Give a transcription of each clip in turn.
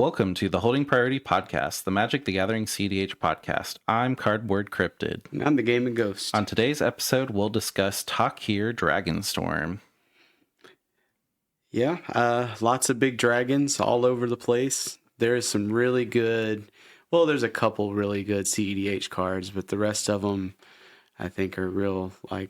Welcome to the Holding Priority Podcast, the Magic the Gathering CDH podcast. I'm Cardboard Cryptid. And I'm the Gaming Ghost. On today's episode, we'll discuss Takir Dragonstorm. Yeah, lots of big dragons all over the place. There's some really good, well, there's a couple really good CEDH cards, but the rest of them, I think, are real, like...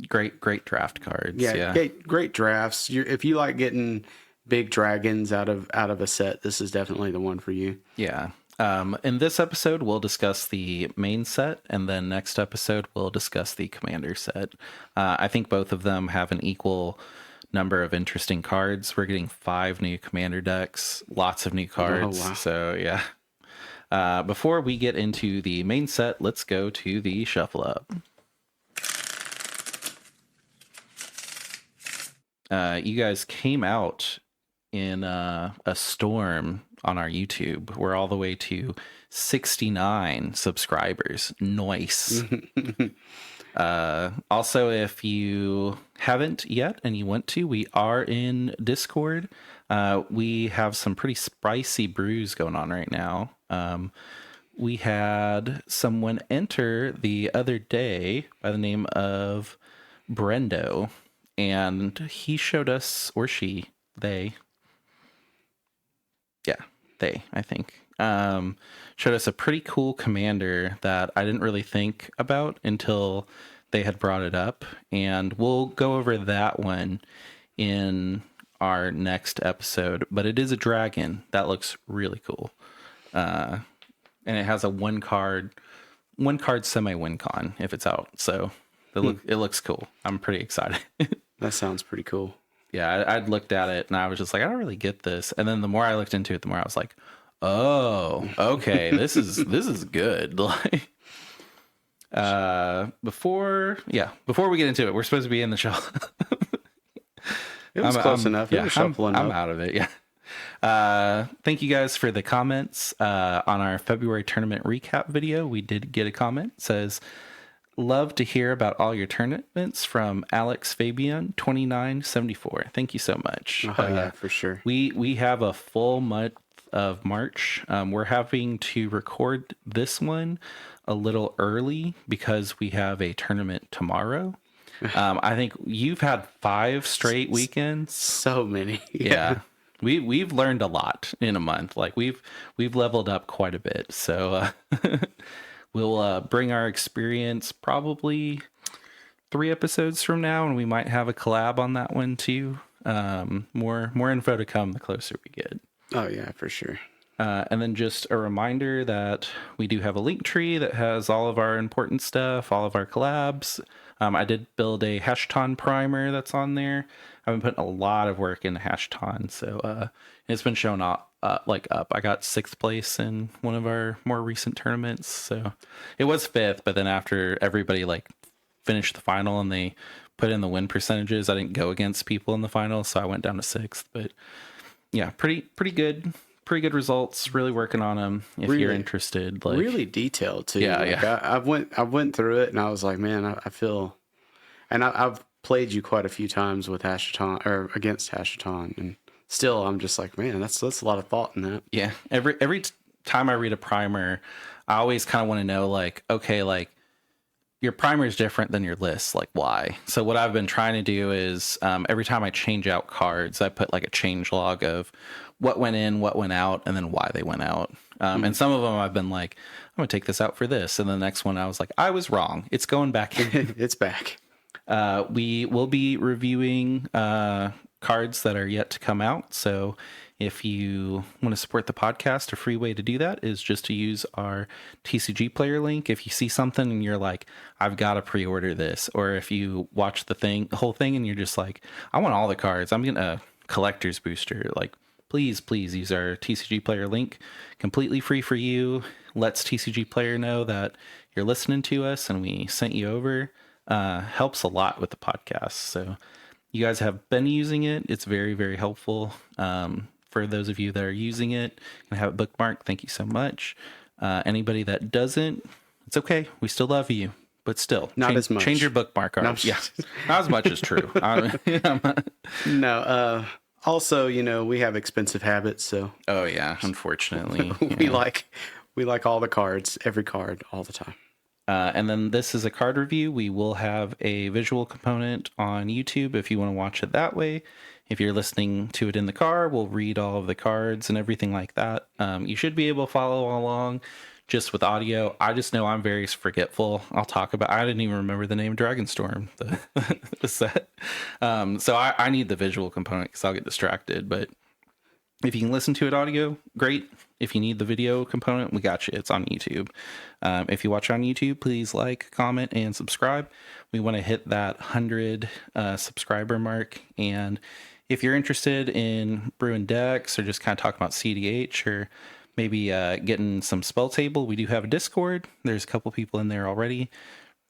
Great draft cards. Yeah. Great drafts. If you like getting big dragons out of a set, this is definitely the one for you. Yeah. In this episode, we'll discuss the main set, and then next episode, we'll discuss the commander set. I think both of them have an equal number of interesting cards. We're getting 5 new commander decks, lots of new cards. Oh, wow. So, yeah. Before we get into the main set, let's go to the shuffle up. You guys came out in a storm on our YouTube. We're all the way to 69 subscribers. Nice. Also, if you haven't yet and you want to, we are in Discord. We have some pretty spicy brews going on right now. We had someone enter the other day by the name of Brendo, and he showed us, or she, they, I think, showed us a pretty cool commander that I didn't really think about until they had brought it up. And we'll go over that one in our next episode. But it is a dragon. That looks really cool. And it has a one card semi-win con if it's out. So it looks cool. I'm pretty excited. That sounds pretty cool. Yeah, I'd looked at it and I was just like, I don't really get this. And then the more I looked into it, the more I was like, oh, okay, this is good. Like, before we get into it, we're supposed to be in the show. It was close enough. Yeah, I'm out of it. Yeah. Thank you guys for the comments on our February tournament recap video. We did get a comment. It says, love to hear about all your tournaments, from Alex Fabian 2974. Thank you so much. Oh, yeah, for sure. We have a full month of March. We're having to record this one a little early because we have a tournament tomorrow. I think you've had 5 straight weekends. So many. Yeah. We've learned a lot in a month. Like we've leveled up quite a bit. So we'll bring our experience probably 3 episodes from now, and we might have a collab on that one too. More info to come the closer we get. Oh yeah, for sure. And then just a reminder that we do have a link tree that has all of our important stuff, all of our collabs. I did build a Hashton primer that's on there. I've been putting a lot of work into Hashton, so it's been shown up. I got 6th place in one of our more recent tournaments. So it was 5th, but then after everybody finished the final and they put in the win percentages, I didn't go against people in the final, so I went down to 6th. But yeah, pretty good results. Really working on them if you're interested. Really detailed too. Yeah. I went through it and I was like, man, I feel, and I've played you quite a few times with Hashton or against Hashton, and still, I'm just like, man, that's a lot of thought in that. Yeah. Every time I read a primer, I always kind of want to know, okay, your primer is different than your list. Like, why? So what I've been trying to do is every time I change out cards, I put a change log of what went in, what went out, and then why they went out. And some of them I've been like, I'm going to take this out for this. And the next one I was like, I was wrong. It's going back in. It's back. We will be reviewing cards that are yet to come out. So if you want to support the podcast, a free way to do that is just to use our TCG player link. If you see something and you're like, I've got to pre-order this, or if you watch the whole thing and you're just like, I want all the cards, I'm getting a collector's booster, please use our TCG player link. Completely free for you. Lets TCG player know that you're listening to us and we sent you over. Helps a lot with the podcast. So you guys have been using it. It's very, very helpful. For those of you that are using it and have it bookmarked, thank you so much. Anybody that doesn't, it's okay. We still love you, but still, not as much. Change your bookmark art. Yeah, not as much is true. No, Also, we have expensive habits, so Oh yeah, unfortunately. we Yeah. like all the cards, every card, all the time. And then this is a card review. We will have a visual component on YouTube if you want to watch it that way. If you're listening to it in the car, we'll read all of the cards and everything like that. You should be able to follow along just with audio. I just know I'm very forgetful. I didn't even remember the name Dragonstorm, the set. So I need the visual component because I'll get distracted. But if you can listen to it audio, great. If you need the video component, we got you. It's on YouTube. If you watch on YouTube, please like, comment, and subscribe. We want to hit that 100 subscriber mark. And if you're interested in brewing decks or just kind of talking about CDH or maybe getting some spell table, we do have a Discord. There's a couple people in there already.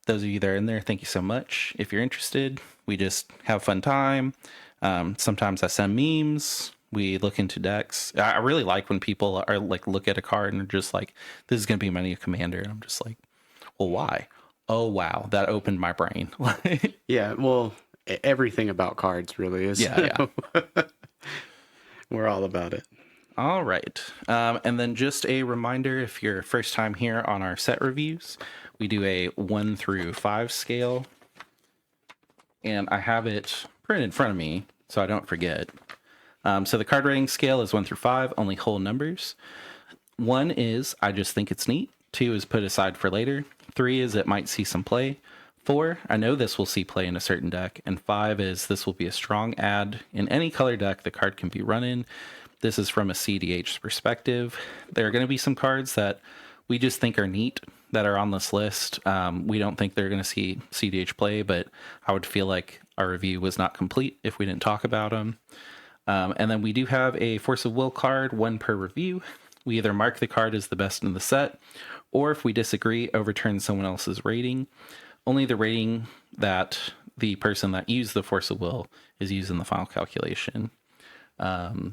Those of you that are in there, thank you so much. If you're interested, we just have a fun time. Sometimes I send memes. We look into decks. I really like when people are like, look at a card and are just like, this is going to be my new commander. And I'm just like, well, why? Oh, wow. That opened my brain. Yeah, well, everything about cards really is. Yeah. We're all about it. All right. And then just a reminder, if you're first time here on our set reviews, we do a 1 through 5 scale. And I have it printed in front of me so I don't forget. So the card rating scale is 1 through 5, only whole numbers. 1 is, I just think it's neat. 2 is put aside for later. 3 is, it might see some play. 4, I know this will see play in a certain deck. And 5 is, this will be a strong add in any color deck the card can be run in. This is from a CDH perspective. There are going to be some cards that we just think are neat that are on this list. We don't think they're going to see CDH play, but I would feel like our review was not complete if we didn't talk about them. And then we do have a Force of Will card, 1 per review. We either mark the card as the best in the set, or if we disagree, overturn someone else's rating. Only the rating that the person that used the Force of Will is used in the final calculation.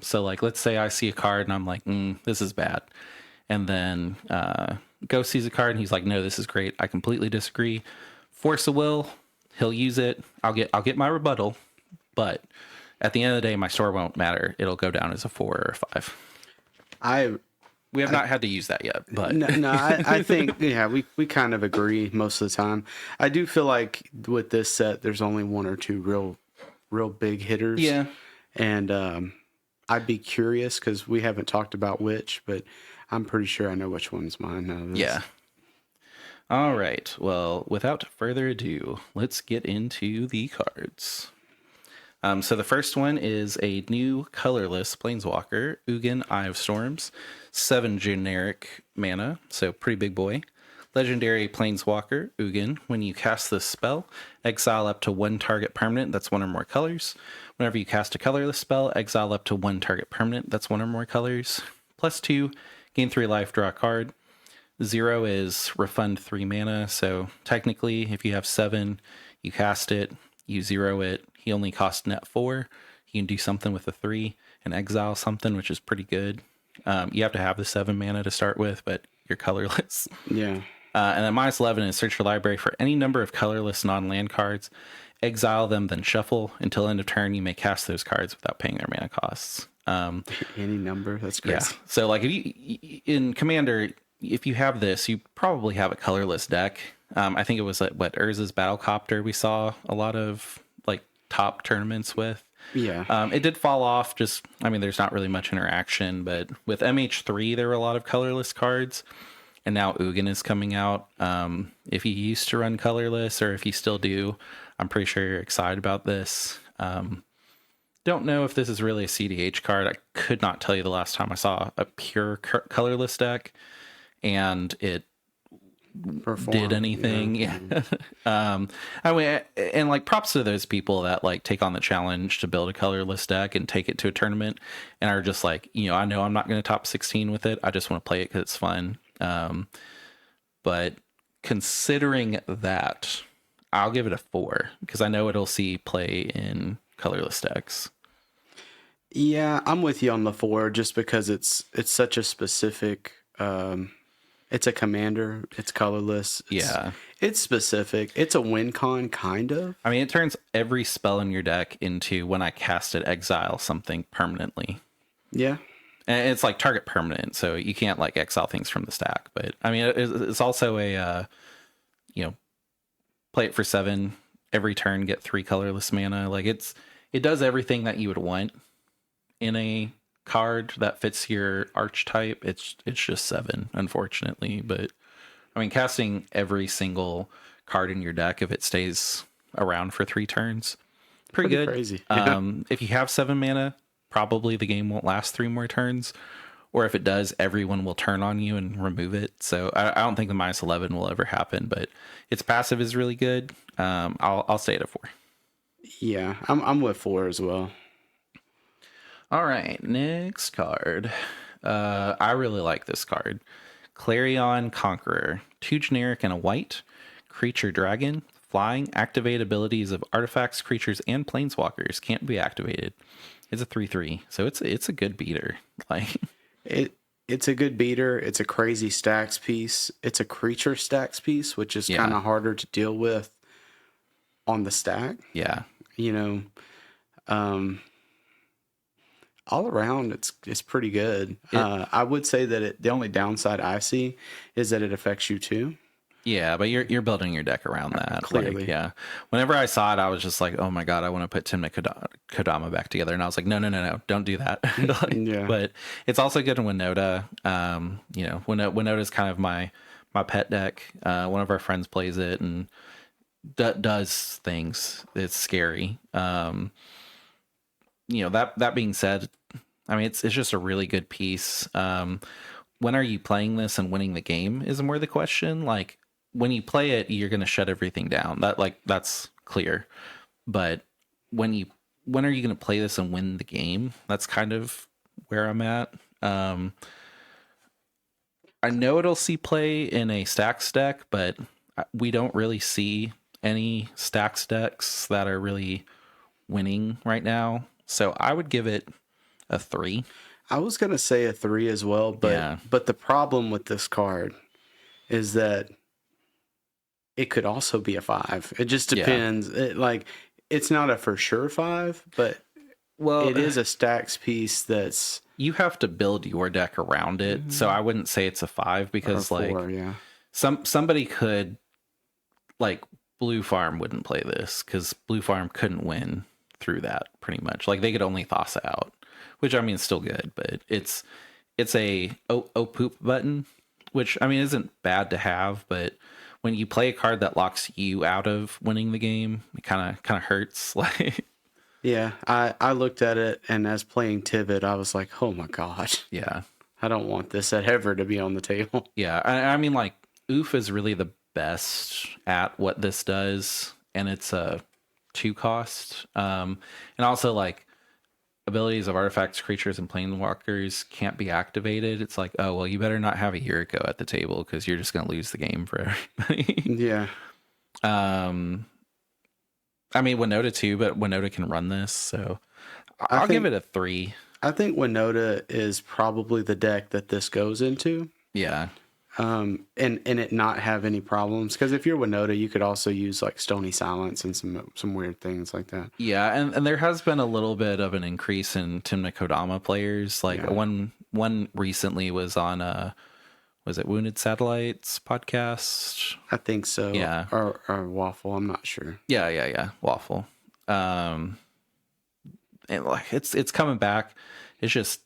So like, let's say I see a card and I'm like, this is bad. And then Ghost sees a card and he's like, no, this is great. I completely disagree. Force of Will, he'll use it. I'll get my rebuttal, but at the end of the day, my score won't matter. It'll go down as a 4 or a 5. We have not had to use that yet, but I think we kind of agree most of the time. I do feel like with this set, there's only 1 or 2 real big hitters. Yeah, and I'd be curious because we haven't talked about which, but I'm pretty sure I know which one's mine. Yeah. All right. Well, without further ado, let's get into the cards. So the first one is a new colorless Planeswalker, Ugin, Eye of Storms, 7 generic mana, so pretty big boy. Legendary Planeswalker, Ugin. When you cast this spell, exile up to 1 target permanent that's 1 or more colors. Whenever you cast a colorless spell, exile up to 1 target permanent that's 1 or more colors. +2, gain 3 life, draw a card. 0 is refund 3 mana, so technically if you have 7, you cast it, you 0 it, he only costs net 4. You can do something with a 3 and exile something, which is pretty good. You have to have the 7 mana to start with, but you're colorless. Yeah. And then -11 is search your library for any number of colorless non-land cards, exile them, then shuffle. Until end of turn, you may cast those cards without paying their mana costs. Any number? That's great. Yeah. So like if you in Commander, if you have this, you probably have a colorless deck. I think it was Urza's Battlecopter we saw a lot of like top tournaments with. Yeah. It did fall off. There's not really much interaction, but with MH3, there were a lot of colorless cards, and now Ugin is coming out. If you used to run colorless, or if you still do, I'm pretty sure you're excited about this. Don't know if this is really a CDH card. I could not tell you the last time I saw a pure colorless deck, and it did anything. Yeah. And like props to those people that like take on the challenge to build a colorless deck and take it to a tournament and are just like, I know I'm not going to top 16 with it. I just want to play it because it's fun. But considering that, I'll give it a 4 because I know it'll see play in colorless decks. Yeah, I'm with you on the 4 just because it's such a specific It's a commander. It's colorless. Yeah. It's specific. It's a win con, kind of. I mean, it turns every spell in your deck into when I cast it, exile something permanently. Yeah. And it's like target permanent, so you can't like exile things from the stack. But I mean, it's also a, play it for 7 every turn, get 3 colorless mana. Like it does everything that you would want in a card that fits your archetype. It's just 7, unfortunately. But I mean, casting every single card in your deck, if it stays around for 3 turns, pretty good. Crazy. If you have 7 mana, probably the game won't last 3 more turns. Or if it does, everyone will turn on you and remove it. So I don't think the -11 will ever happen, but its passive is really good. I'll stay at a 4. Yeah, I'm with 4 as well. All right, next card. I really like this card. Clarion Conqueror. 2 generic and a white. Creature dragon. Flying. Activate abilities of artifacts, creatures, and planeswalkers can't be activated. It's a 3/3, so it's a good beater. Like it's a good beater. It's a crazy stacks piece. It's a creature stacks piece, which is kind of harder to deal with on the stack. Yeah. All around, it's pretty good. I would say that the only downside I see is that it affects you too. Yeah, but you're building your deck around that. Clearly. Like, yeah. Whenever I saw it, I was just like, oh my God, I want to put Timna Kodama back together. And I was like, no, don't do that. Yeah. But it's also good in Winota. Winota is kind of my pet deck. One of our friends plays it and does things. It's scary. That being said, I mean, it's just a really good piece. When are you playing this and winning the game is more the question. Like, when you play it, you're going to shut everything down. That's clear. But when are you going to play this and win the game? That's kind of where I'm at. I know it'll see play in a stacks deck, but we don't really see any stacks decks that are really winning right now. So I would give it a 3. I was going to say a 3 as well, but the problem with this card is that it could also be a 5. It just depends. It's not a for sure 5, but it is a stacks piece that's... You have to build your deck around it, so I wouldn't say it's a 5 because 4, somebody could, like, Blue Farm wouldn't play this because Blue Farm couldn't win through that pretty much. Like, they could only Thassa out, which I mean is still good, but it's a poop button, which I mean isn't bad to have, but when you play a card that locks you out of winning the game, it kind of hurts. Like, yeah, I looked at it, and as playing Tivit, I was like, oh my gosh, yeah, I don't want this ever to be on the table. Yeah, I mean, like, Oof is really the best at what this does, and it's a 2 cost, and also like abilities of artifacts, creatures, and planeswalkers can't be activated. It's like, oh well, you better not have a Yuriko at the table because you're just gonna lose the game for everybody. Yeah. I mean Winota too, but Winota can run this, so I'll give it a 3. I think Winota is probably the deck that this goes into. Yeah. And it not have any problems, because if you're Winota, you could also use like Stony Silence and some weird things like that. Yeah, and there has been a little bit of an increase in Timna Kodama players. Like one recently was on was it Wounded Satellites podcast? I think so. Yeah. Or Waffle, I'm not sure. Yeah. Waffle. And like it's coming back. It's just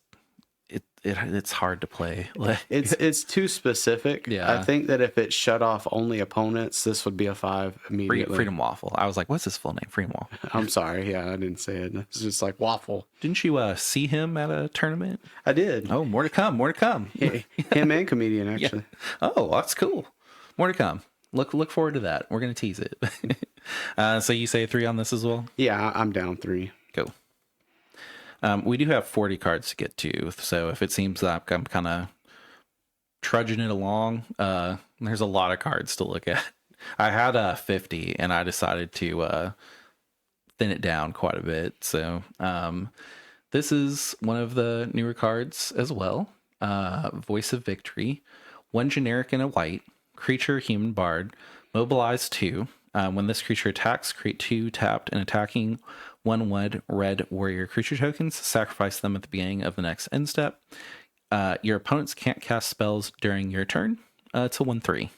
it's hard to play. It's too specific. Yeah. I think that if it shut off only opponents, this would be a 5 immediately. Freedom Waffle. I was like, what's his full name? Freedom Waffle. I'm sorry. Yeah, I didn't say it. It's just like Waffle. Didn't you see him at a tournament? I did. Oh, more to come. Him and Comedian, actually. Yeah. Oh, that's cool. More to come. Look forward to that. We're going to tease it. So you say 3 on this as well? Yeah, I'm down 3. Cool. We do have 40 cards to get to, so if it seems like I'm kind of trudging it along, there's a lot of cards to look at. I had 50, and I decided to thin it down quite a bit. So this is one of the newer cards as well. Voice of Victory. 1 generic and a white, creature, human bard, mobilize 2. When this creature attacks, create 2 tapped and attacking 1/1 red warrior creature tokens. Sacrifice them at the beginning of the next end step. Your opponents can't cast spells during your turn. It's a 1/3.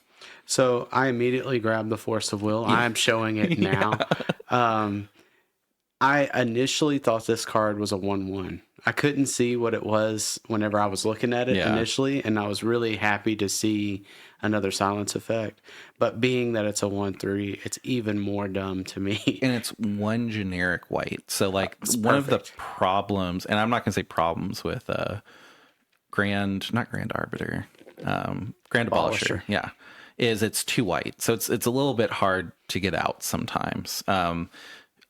So I immediately grabbed the Force of Will. Yeah. I'm showing it now. I initially thought this card was a 1/1. I couldn't see what it was whenever I was looking at it initially, and I was really happy to see another silence effect. But being that it's a 1/3, it's even more dumb to me. And it's 1 generic white. So like one of the problems, and I'm not going to say problems with not Grand Arbiter, Grand Abolisher. Yeah. Is it's 2 white. So it's a little bit hard to get out sometimes.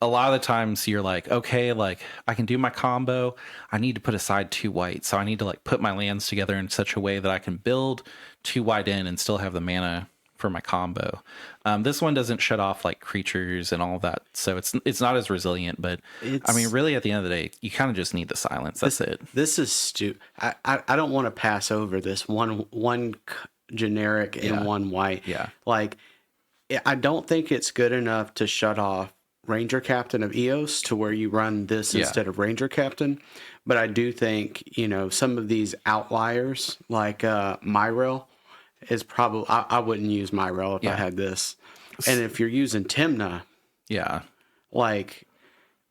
A lot of the times you're like, okay, like I can do my combo. I need to put aside 2 white. So I need to like put my lands together in such a way that I can build 2 white in and still have the mana for my combo. This one doesn't shut off like creatures and all that. So it's not as resilient, but I mean, really at the end of the day, you kind of just need the silence. That's it. This is stupid. I don't want to pass over this one generic and 1 white. Yeah. Like, I don't think it's good enough to shut off Ranger Captain of Eos to where you run this instead of Ranger Captain. But I do think, some of these outliers like Myrel is probably, I wouldn't use Myrel if I had this. And if you're using Timna, like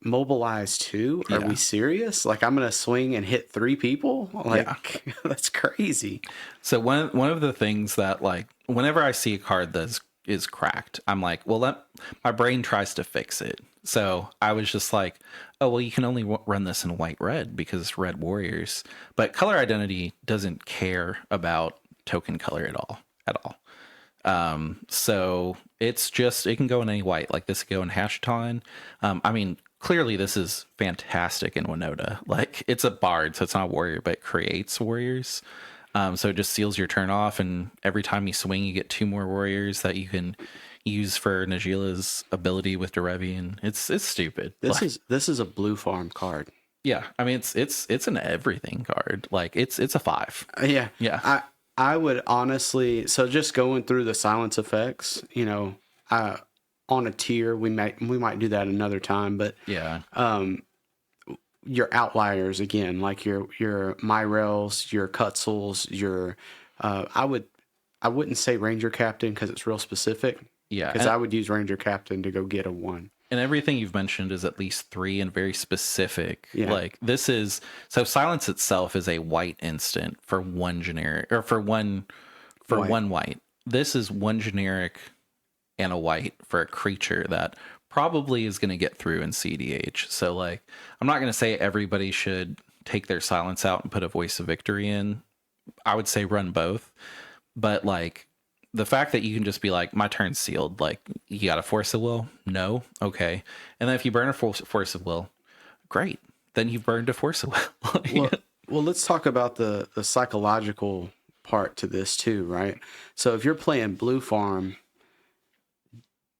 mobilize 2, are we serious? Like I'm going to swing and hit 3 people? Like that's crazy. So one of the things that like whenever I see a card that is cracked, I'm like, well, my brain tries to fix it. So I was just like, oh, well, you can only run this in white red because it's red warriors. But color identity doesn't care about token color at all. So it's just, it can go in any white. Like this could go in Hashiton. I mean, clearly this is fantastic in Winota. Like it's a bard, so it's not a warrior, but it creates warriors. So it just seals your turn off, and every time you swing, you get 2 more warriors that you can use for Najila's ability with Derevi, and it's stupid. This is a blue farm card. Yeah, I mean it's an everything card. Like it's a 5. Yeah. I would honestly, so just going through the silence effects, on a tier, we might do that another time, but your outliers again, like your Myrels, your Cutzels, your I wouldn't say Ranger Captain because it's real specific. Yeah, because I would use Ranger Captain to go get a 1. And everything you've mentioned is at least 3 and very specific. Yeah. Like this is, so silence itself is a white instant for 1 generic, or for one white. This is 1 generic and a white for a creature that probably is going to get through in CDH. So like, I'm not going to say everybody should take their silence out and put a Voice of Victory in. I would say run both. But like, the fact that you can just be like, my turn's sealed, like, you got a Force of Will? No? Okay. And then if you burn a Force of Will, great. Then you've burned a Force of Will. Well, let's talk about the psychological part to this too, right? So if you're playing Blue Farm,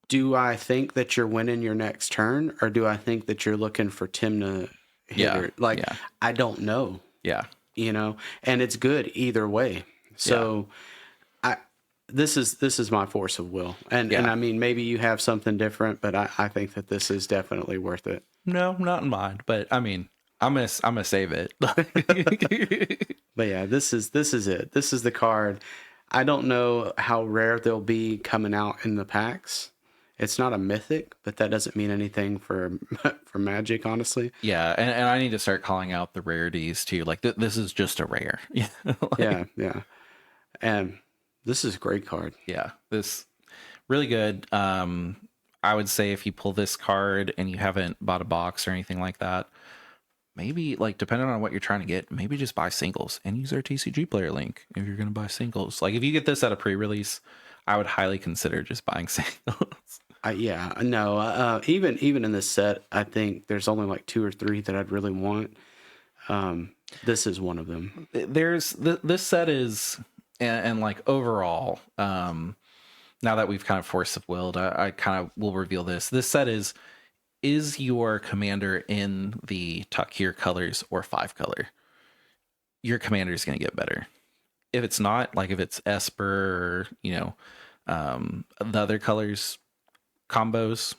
do I think that you're winning your next turn, or do I think that you're looking for Timna hitter? I don't know. Yeah. And it's good either way. So this is my Force of Will. And I mean, maybe you have something different, but I think that this is definitely worth it. No, not in mind, but I mean, I'm gonna save it. But yeah, this is it. This is the card. I don't know how rare they'll be coming out in the packs. It's not a mythic, but that doesn't mean anything for Magic, honestly. Yeah, and I need to start calling out the rarities too. Like this is just a rare. Yeah. And this is a great card. Yeah, this really good. I would say if you pull this card and you haven't bought a box or anything like that, maybe like depending on what you're trying to get, maybe just buy singles and use our TCG player link if you're going to buy singles. Like if you get this at a pre-release, I would highly consider just buying singles. Even in this set, I think there's only like 2 or 3 that I'd really want. This is one of them. This set is, and like overall, now that we've kind of Force of Willed, I kind of will reveal this. This set is your commander in the Takir colors or 5 color, your commander is going to get better. if it's not, like if it's Esper or, the other colors combos,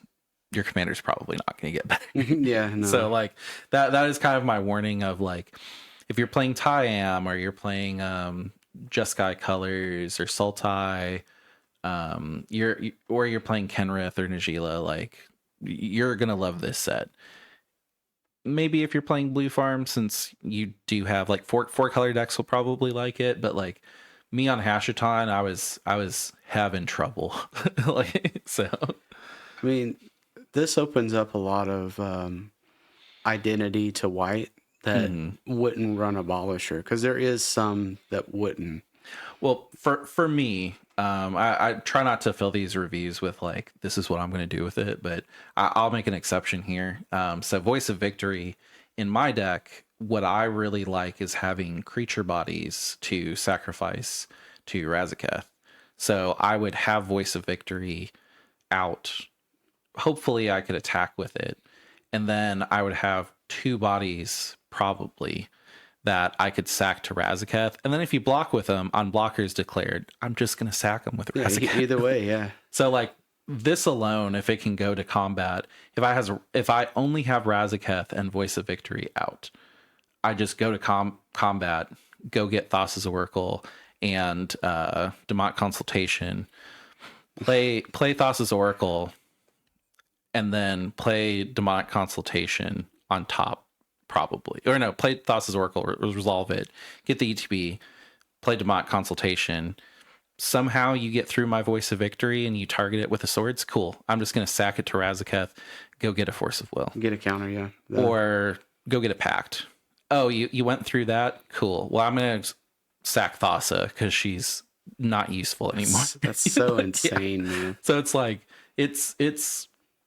your commander's probably not going to get better. Yeah, no. So like that is kind of my warning of like, if you're playing Tyam or you're playing Jeskai colors or Sultai, you're playing Kenrith or Najila, like you're going to love this set. Maybe if you're playing Blue Farm, since you do have like four color decks will probably like it, but like me on Hashaton, I was having trouble. Like, so I mean, this opens up a lot of identity to white that wouldn't run Abolisher, because there is some that wouldn't. Well, for me, I try not to fill these reviews with like, this is what I'm going to do with it, but I'll make an exception here. So Voice of Victory in my deck, what I really like is having creature bodies to sacrifice to Razaketh. So I would have Voice of Victory out. Hopefully I could attack with it. And then I would have 2 bodies probably that I could sack to Razaketh. And then if you block with them on blockers declared, I'm just going to sack them with Razaketh. Either way, yeah. So like this alone, if it can go to combat, if I only have Razaketh and Voice of Victory out, I just go to combat, go get Thassa's Oracle and Demont Consultation, play Thassa's Oracle, and then play Demonic Consultation on top, probably. Or no, play Thassa's Oracle, resolve it, get the ETB, play Demonic Consultation. Somehow you get through my Voice of Victory and you target it with the swords. Cool. I'm just going to sack it to Razaketh, go get a Force of Will. Get a counter, yeah. Or go get a Pact. Oh, you went through that? Cool. Well, I'm going to sack Thassa because she's not useful anymore. That's so insane, man. So it's like, it's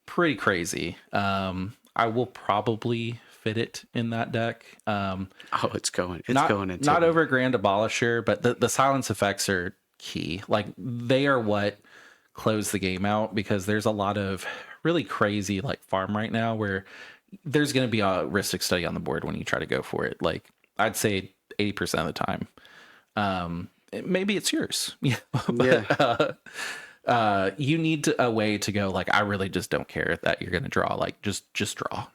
pretty crazy. I will probably fit it in that deck. It's going into not over Grand Abolisher, but the silence effects are key. Like they are what close the game out, because there's a lot of really crazy like farm right now where there's going to be a Rhystic Study on the board when you try to go for it. Like I'd say 80% of the time. Maybe it's yours. Yeah. But, yeah. You need a way to go like, I really just don't care that you're going to draw, like just draw.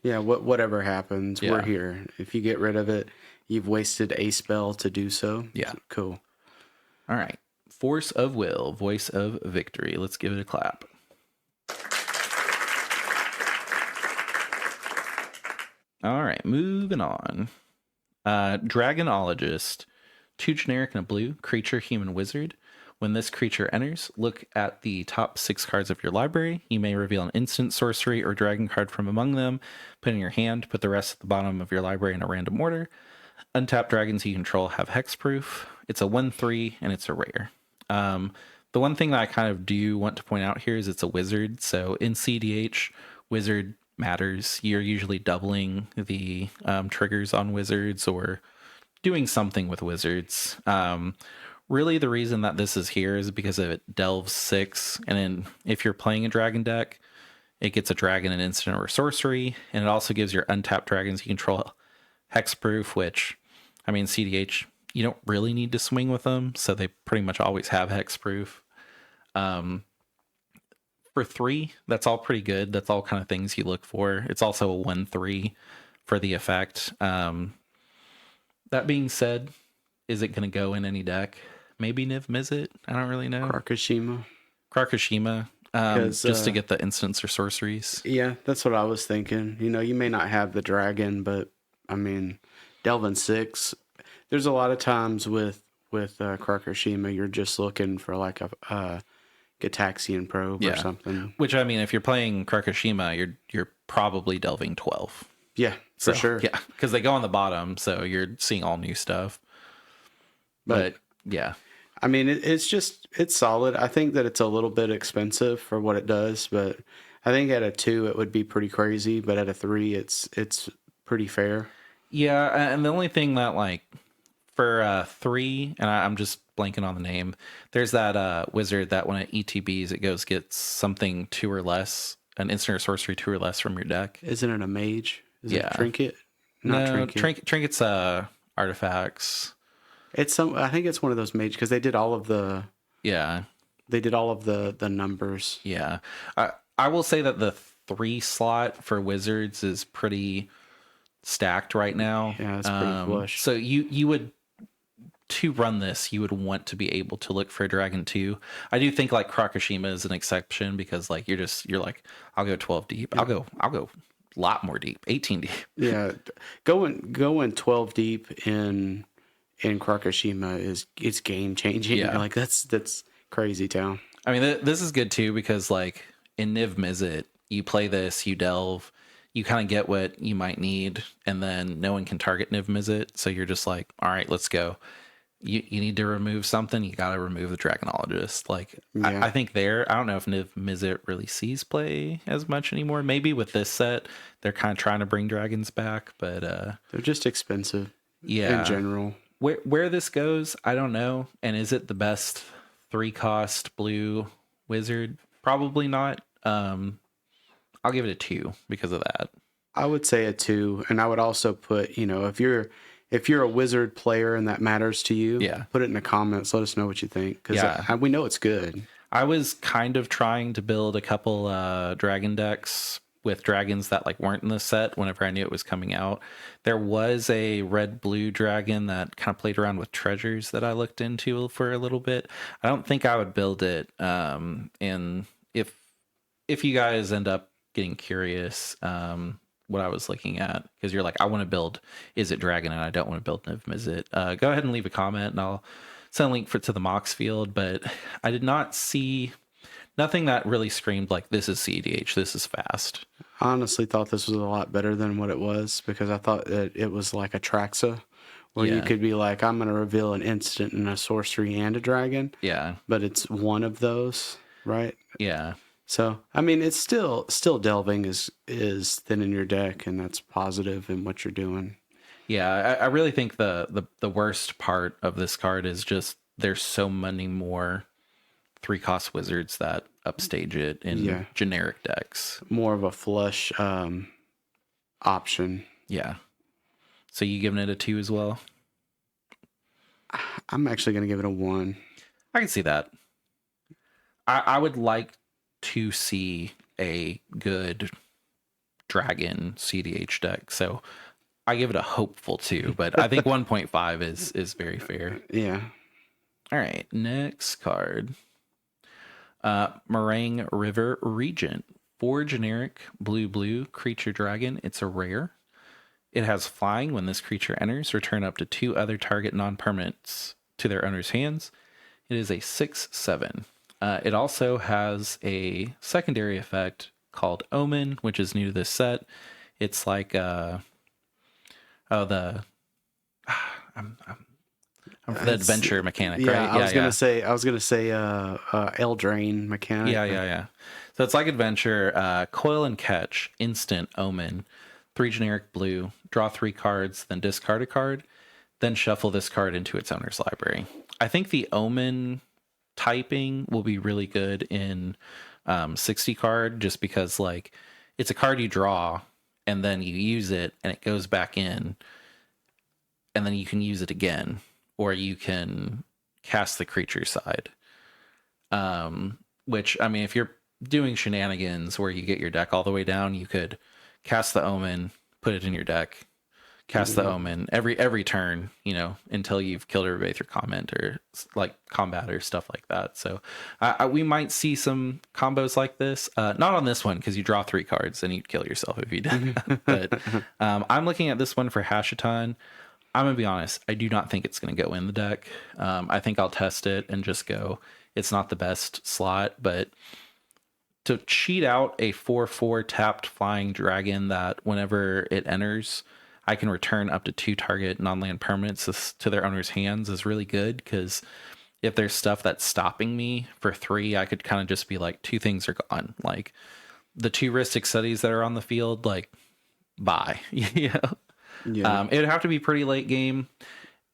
Yeah, whatever happens, we're here. If you get rid of it, you've wasted a spell to do so. Yeah. Cool. All right. Force of Will, Voice of Victory. Let's give it a clap. All right, moving on. Dragonologist, 2 generic and a blue, creature, human, wizard. When this creature enters, look at the top 6 cards of your library. You may reveal an instant, sorcery, or dragon card from among them. Put in your hand. Put the rest at the bottom of your library in a random order. Untapped dragons you control have hexproof. It's a 1/3 and it's a rare. The one thing that I kind of do want to point out here is it's a wizard. So in CDH, wizard matters. You're usually doubling the triggers on wizards or doing something with wizards. Really, the reason that this is here is because of it delves 6, and then if you're playing a dragon deck, it gets a dragon, an instant, or a sorcery, and it also gives your untapped dragons you control hexproof, which, I mean, CDH, you don't really need to swing with them, so they pretty much always have hexproof. For 3, that's all pretty good. That's all kind of things you look for. It's also a 1/3 for the effect. That being said, is it going to go in any deck? Maybe Niv Mizzet? I don't really know. Krakashima. Just to get the instants or sorceries. Yeah, that's what I was thinking. You may not have the dragon, but I mean, delving 6. There's a lot of times with Krakashima, you're just looking for like a Gataxian probe or something. Which, I mean, if you're playing Krakashima, you're probably delving 12. Yeah, for sure. Yeah, because they go on the bottom, so you're seeing all new stuff. But yeah. I mean, it's solid. I think that it's a little bit expensive for what it does, but I think at a 2 it would be pretty crazy, but at a 3 it's pretty fair. Yeah, and the only thing that like for 3, and I'm just blanking on the name, there's that wizard that when it ETBs, it gets something 2 or less, an instant or sorcery 2 or less from your deck. Isn't it a mage? Is it Trinket? Not no, Trinket. Trinket's artifacts. I think it's one of those mage because they did all of the Yeah. They did all of the numbers. Yeah. I will say that the 3 slot for wizards is pretty stacked right now. Yeah, it's pretty flush. So you would, to run this, you would want to be able to look for a dragon too. I do think like Krakashima is an exception because like you're like, I'll go 12 deep. Yeah. I'll go a lot more deep, 18 deep. Yeah. Going 12 deep in Krakashima it's game changing. Yeah. Like that's crazy town. I mean, this is good too because like in Niv Mizzet, you play this, you delve, you kind of get what you might need, and then no one can target Niv Mizzet, so you're just like, all right, let's go. You need to remove something, you got to remove the Dragonologist. Like, yeah. I think I don't know if Niv Mizzet really sees play as much anymore. Maybe with this set, they're kind of trying to bring dragons back, but they're just expensive. Yeah, in general. Where this goes, I don't know. And is it the best 3-cost blue wizard? Probably not. I'll give it a 2 because of that. I would say a 2, and I would also put, if you're a wizard player and that matters to you, put it in the comments. Let us know what you think because we know it's good. I was kind of trying to build a couple dragon decks with dragons that like weren't in the set whenever I knew it was coming out. There was a red-blue dragon that kind of played around with treasures that I looked into for a little bit. I don't think I would build it. And if you guys end up getting curious, what I was looking at, because you're like, I want to build Is It Dragon and I don't want to build Niv Mizzet, go ahead and leave a comment and I'll send a link to the Mox field. But I did not see nothing that really screamed like, this is CDH, this is fast. I honestly thought this was a lot better than what it was because I thought that it was like a Traxa where you could be like, I'm going to reveal an instant and a sorcery and a dragon. Yeah. But it's one of those, right? Yeah. So, I mean, it's still delving is thinning your deck, and that's positive in what you're doing. Yeah, I really think the worst part of this card is just there's so many more 3-cost wizards that upstage it in generic decks. More of a flush option. Yeah. So you giving it a 2 as well? I'm actually going to give it a 1. I can see that. I would like to see a good dragon CDH deck. So I give it a hopeful 2, but I think 1.5 is very fair. Yeah. All right, next card. Meringue River Regent. 4 generic blue creature dragon. It's a rare. It has flying. When this creature enters, return up to 2 other target non-permanents to their owner's hands. It is a 6/7. It also has a secondary effect called Omen, which is new to this set. It's like the adventure mechanic, right? Yeah, I was gonna say Eldraine mechanic. Yeah. So it's like adventure, coil and catch, instant Omen, 3 generic blue, draw 3 cards, then discard a card, then shuffle this card into its owner's library. I think the Omen typing will be really good in 60 card, just because like it's a card you draw and then you use it and it goes back in and then you can use it again, or you can cast the creature side, which, I mean, if you're doing shenanigans where you get your deck all the way down, you could cast the Omen, put it in your deck, cast the Omen every turn, until you've killed everybody through comment or like combat or stuff like that. So we might see some combos like this. Not on this one because you draw 3 cards and you'd kill yourself if you did. But I'm looking at this one for Hashaton. I'm going to be honest. I do not think it's going to go in the deck. I think I'll test it and just go, it's not the best slot, but to cheat out a 4/4 tapped flying dragon that whenever it enters, I can return up to 2 target non-land permanents to their owner's hands is really good, because if there's stuff that's stopping me for 3, I could kind of just be like, 2 things are gone. Like the 2 Rhystic Studies that are on the field, like, bye. Yeah. It would have to be pretty late game.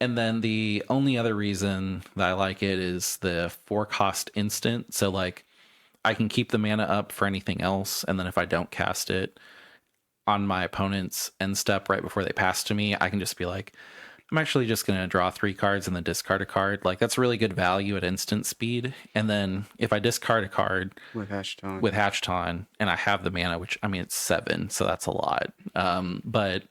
And then the only other reason that I like it is the 4-cost instant. So like I can keep the mana up for anything else. And then if I don't cast it on my opponent's end step right before they pass to me, I can just be like, I'm actually just going to draw 3 cards and then discard a card. Like, that's really good value at instant speed. And then if I discard a card with Hatched On and I have the mana, which, I mean, it's 7, so that's a lot. But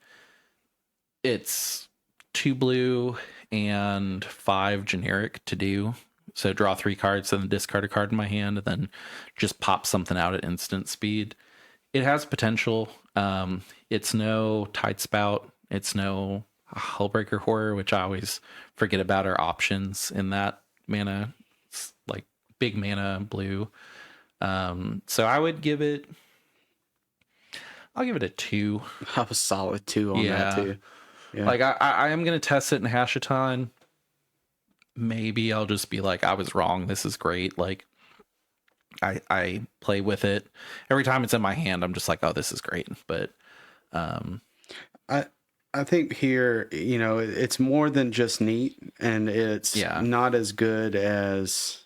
it's 2 blue and 5 generic to do. So draw 3 cards and then discard a card in my hand and then just pop something out at instant speed. It has potential. It's no Tide Spout. It's no Hullbreaker Horror, which I always forget about our options in that mana. It's like big mana blue. So I'll give it a 2. I was solid 2 on that too. Yeah. Like I am going to test it in Hashaton. Maybe I'll just be like, I was wrong. This is great. Like I play with it. Every time it's in my hand, I'm just like, oh, this is great. But I think here, you know, it's more than just neat, and it's not as good as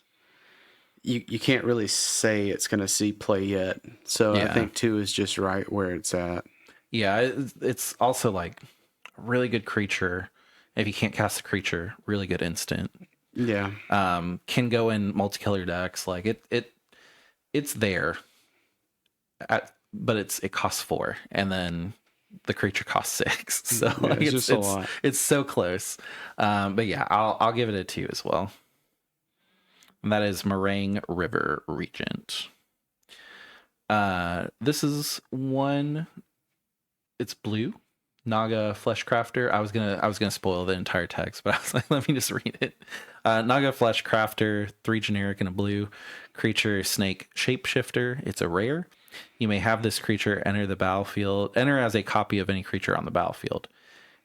you can't really say it's going to see play yet. So I think 2 is just right where it's at. Yeah, it's also like a really good creature. If you can't cast a creature, really good instant. Yeah. Can go in multicolor decks. Like it's there. But it costs 4, and then the creature costs 6. So like, it's just a lot. It's so close. But yeah, I'll give it a 2 as well. And that is Meringue River Regent. This is one. It's blue. Naga Fleshcrafter. I was gonna spoil the entire text, but I was like, let me just read it. Naga Fleshcrafter, 3 generic and a blue. Creature Snake Shapeshifter. It's a rare. You may have this creature enter the battlefield. Enter as a copy of any creature on the battlefield.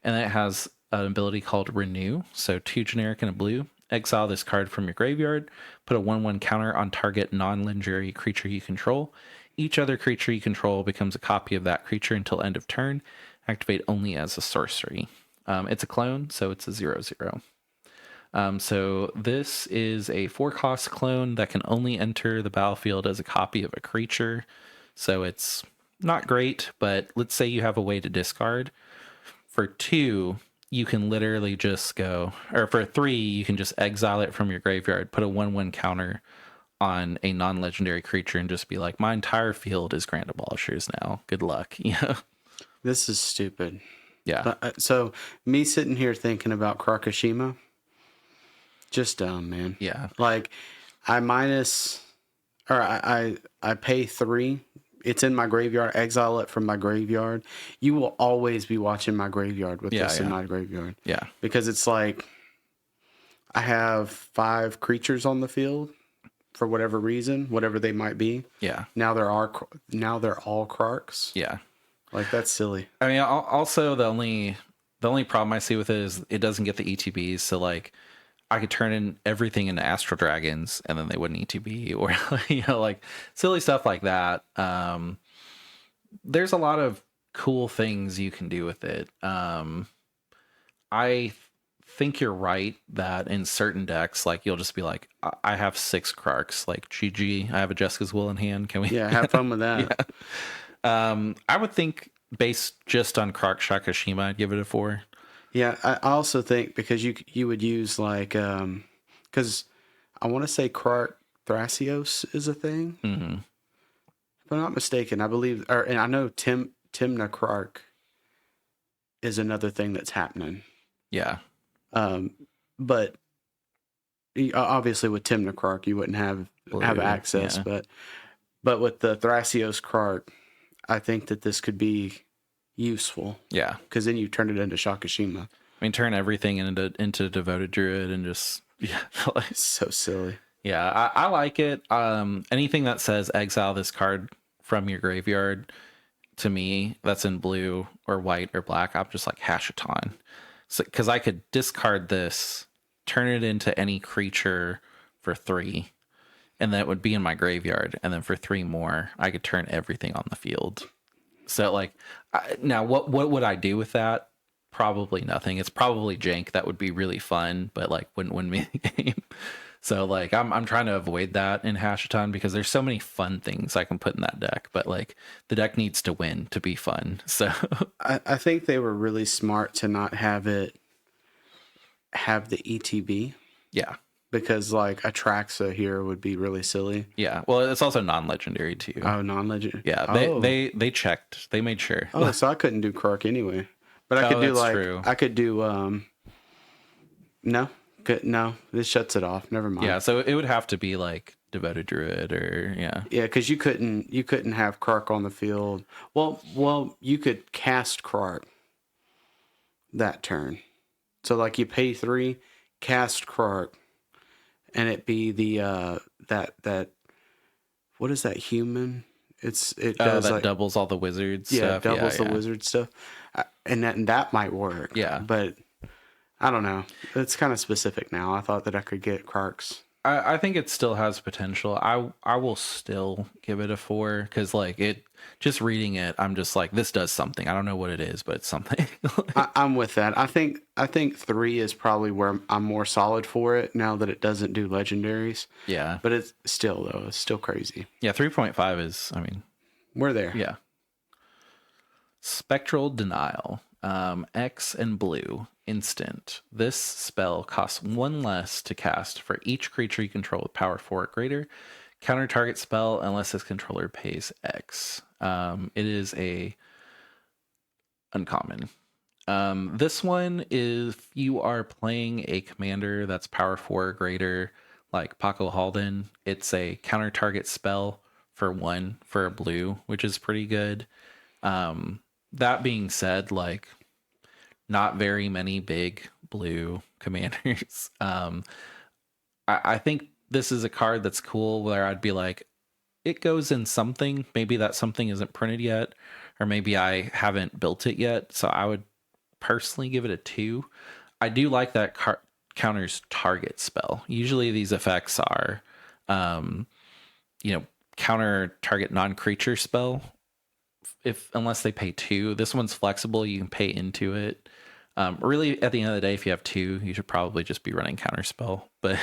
And then it has an ability called Renew. So 2 generic and a blue. Exile this card from your graveyard. Put a 1/1 counter on target non-legendary creature you control. Each other creature you control becomes a copy of that creature until end of turn. Activate only as a sorcery. It's a clone, so it's a 0/0. So this is a 4-cost clone that can only enter the battlefield as a copy of a creature. So it's not great, but let's say you have a way to discard. For 2, you can literally just go, or for 3, you can just exile it from your graveyard, put a 1/1 counter on a non-legendary creature, and just be like, my entire field is Grand Abolishers now. Good luck. Yeah. This is stupid. Yeah. But, so me sitting here thinking about Krakashima, just dumb, man. Yeah. Like I pay 3. It's in my graveyard. Exile it from my graveyard. You will always be watching my graveyard with this in my graveyard. Yeah. Because it's like I have 5 creatures on the field for whatever reason, whatever they might be. Yeah. Now they're all Krarks. Yeah. Like that's silly. I mean, also the only problem I see with it is it doesn't get the ETBs. So like, I could turn in everything into Astral Dragons and then they wouldn't ETB, or like silly stuff like that. There's a lot of cool things you can do with it. I think you're right that in certain decks, like you'll just be like, I have 6 Krarks, like GG. I have a Jessica's Will in hand. Can we? Yeah, have fun with that. Yeah. I would think based just on Krark Shakashima, I'd give it a 4. Yeah, I also think because you would use like because I want to say Krark Thrasios is a thing. Mm-hmm. If I'm not mistaken, I believe, and I know Timna Krark is another thing that's happening. Yeah. But obviously with Timna Krark, you wouldn't have access, but with the Thrasios Krark, I think that this could be useful. Yeah. Because then you turn it into Shakashima. I mean, turn everything into Devoted Druid and just, yeah. It's so silly. Yeah, I like it. Anything that says exile this card from your graveyard, to me, that's in blue or white or black, I'm just like, hash it on. So, because I could discard this, turn it into any creature for 3, and then it would be in my graveyard. And then for 3 more, I could turn everything on the field. So, like, now what would I do with that? Probably nothing. It's probably jank that would be really fun, but like wouldn't win me the game. So like I'm trying to avoid that in Hashaton because there's so many fun things I can put in that deck, but like the deck needs to win to be fun. So I think they were really smart to not have it have the ETB. Yeah. Because like Atraxa here would be really silly. Yeah. Well, it's also non-legendary too. Oh, non-legendary. Yeah. They checked. They made sure. Oh, so I couldn't do Krark anyway. But I could do like true. I could do no. No, this shuts it off. Never mind. Yeah, so it would have to be like Devoted Druid or yeah, because you couldn't have Krark on the field. Well, you could cast Krark that turn. So like you pay 3, cast Krark, and it be the that what is that human? It does that like, doubles all the wizards. Yeah, stuff. Doubles the wizard stuff, and that might work. Yeah, but I don't know. It's kind of specific now. I thought that I could get Krarks. I think it still has potential. I will still give it a 4 because like it. Just reading it, I'm just like, this does something. I don't know what it is, but it's something. I'm with that. I think 3 is probably where I'm more solid for it now that it doesn't do legendaries. Yeah, but it's still crazy. Yeah, 3.5 is. I mean, we're there. Yeah. Spectral Denial. X and blue. Instant. This spell costs 1 less to cast for each creature you control with power 4 or greater. Counter target spell unless its controller pays X. It is a uncommon. This one, if you are playing a commander that's power 4 or greater, like Paco Halden, it's a counter target spell for 1 for a blue, which is pretty good. That being said, like, not very many big blue commanders. I think this is a card that's cool where I'd be like, it goes in something. Maybe that something isn't printed yet, or maybe I haven't built it yet. So I would personally give it a 2. I do like that counters target spell. Usually these effects are, counter target non-creature spell. Unless they pay 2. This one's flexible. You can pay into it. Really, at the end of the day, if you have 2, you should probably just be running counterspell. But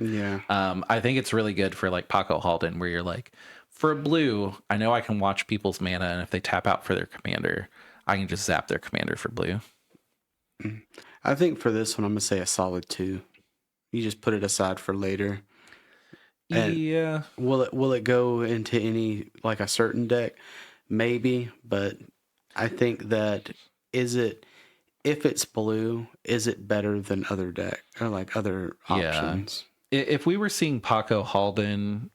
yeah, I think it's really good for like Paco Halden, where you're like, for a blue, I know I can watch people's mana, and if they tap out for their commander, I can just zap their commander for blue. I think for this one, I'm gonna say a solid 2. You just put it aside for later. And yeah. Will it go into any like a certain deck? Maybe, but I think that if it's blue, is it better than other deck or like other options? Yeah. If we were seeing Paco Halden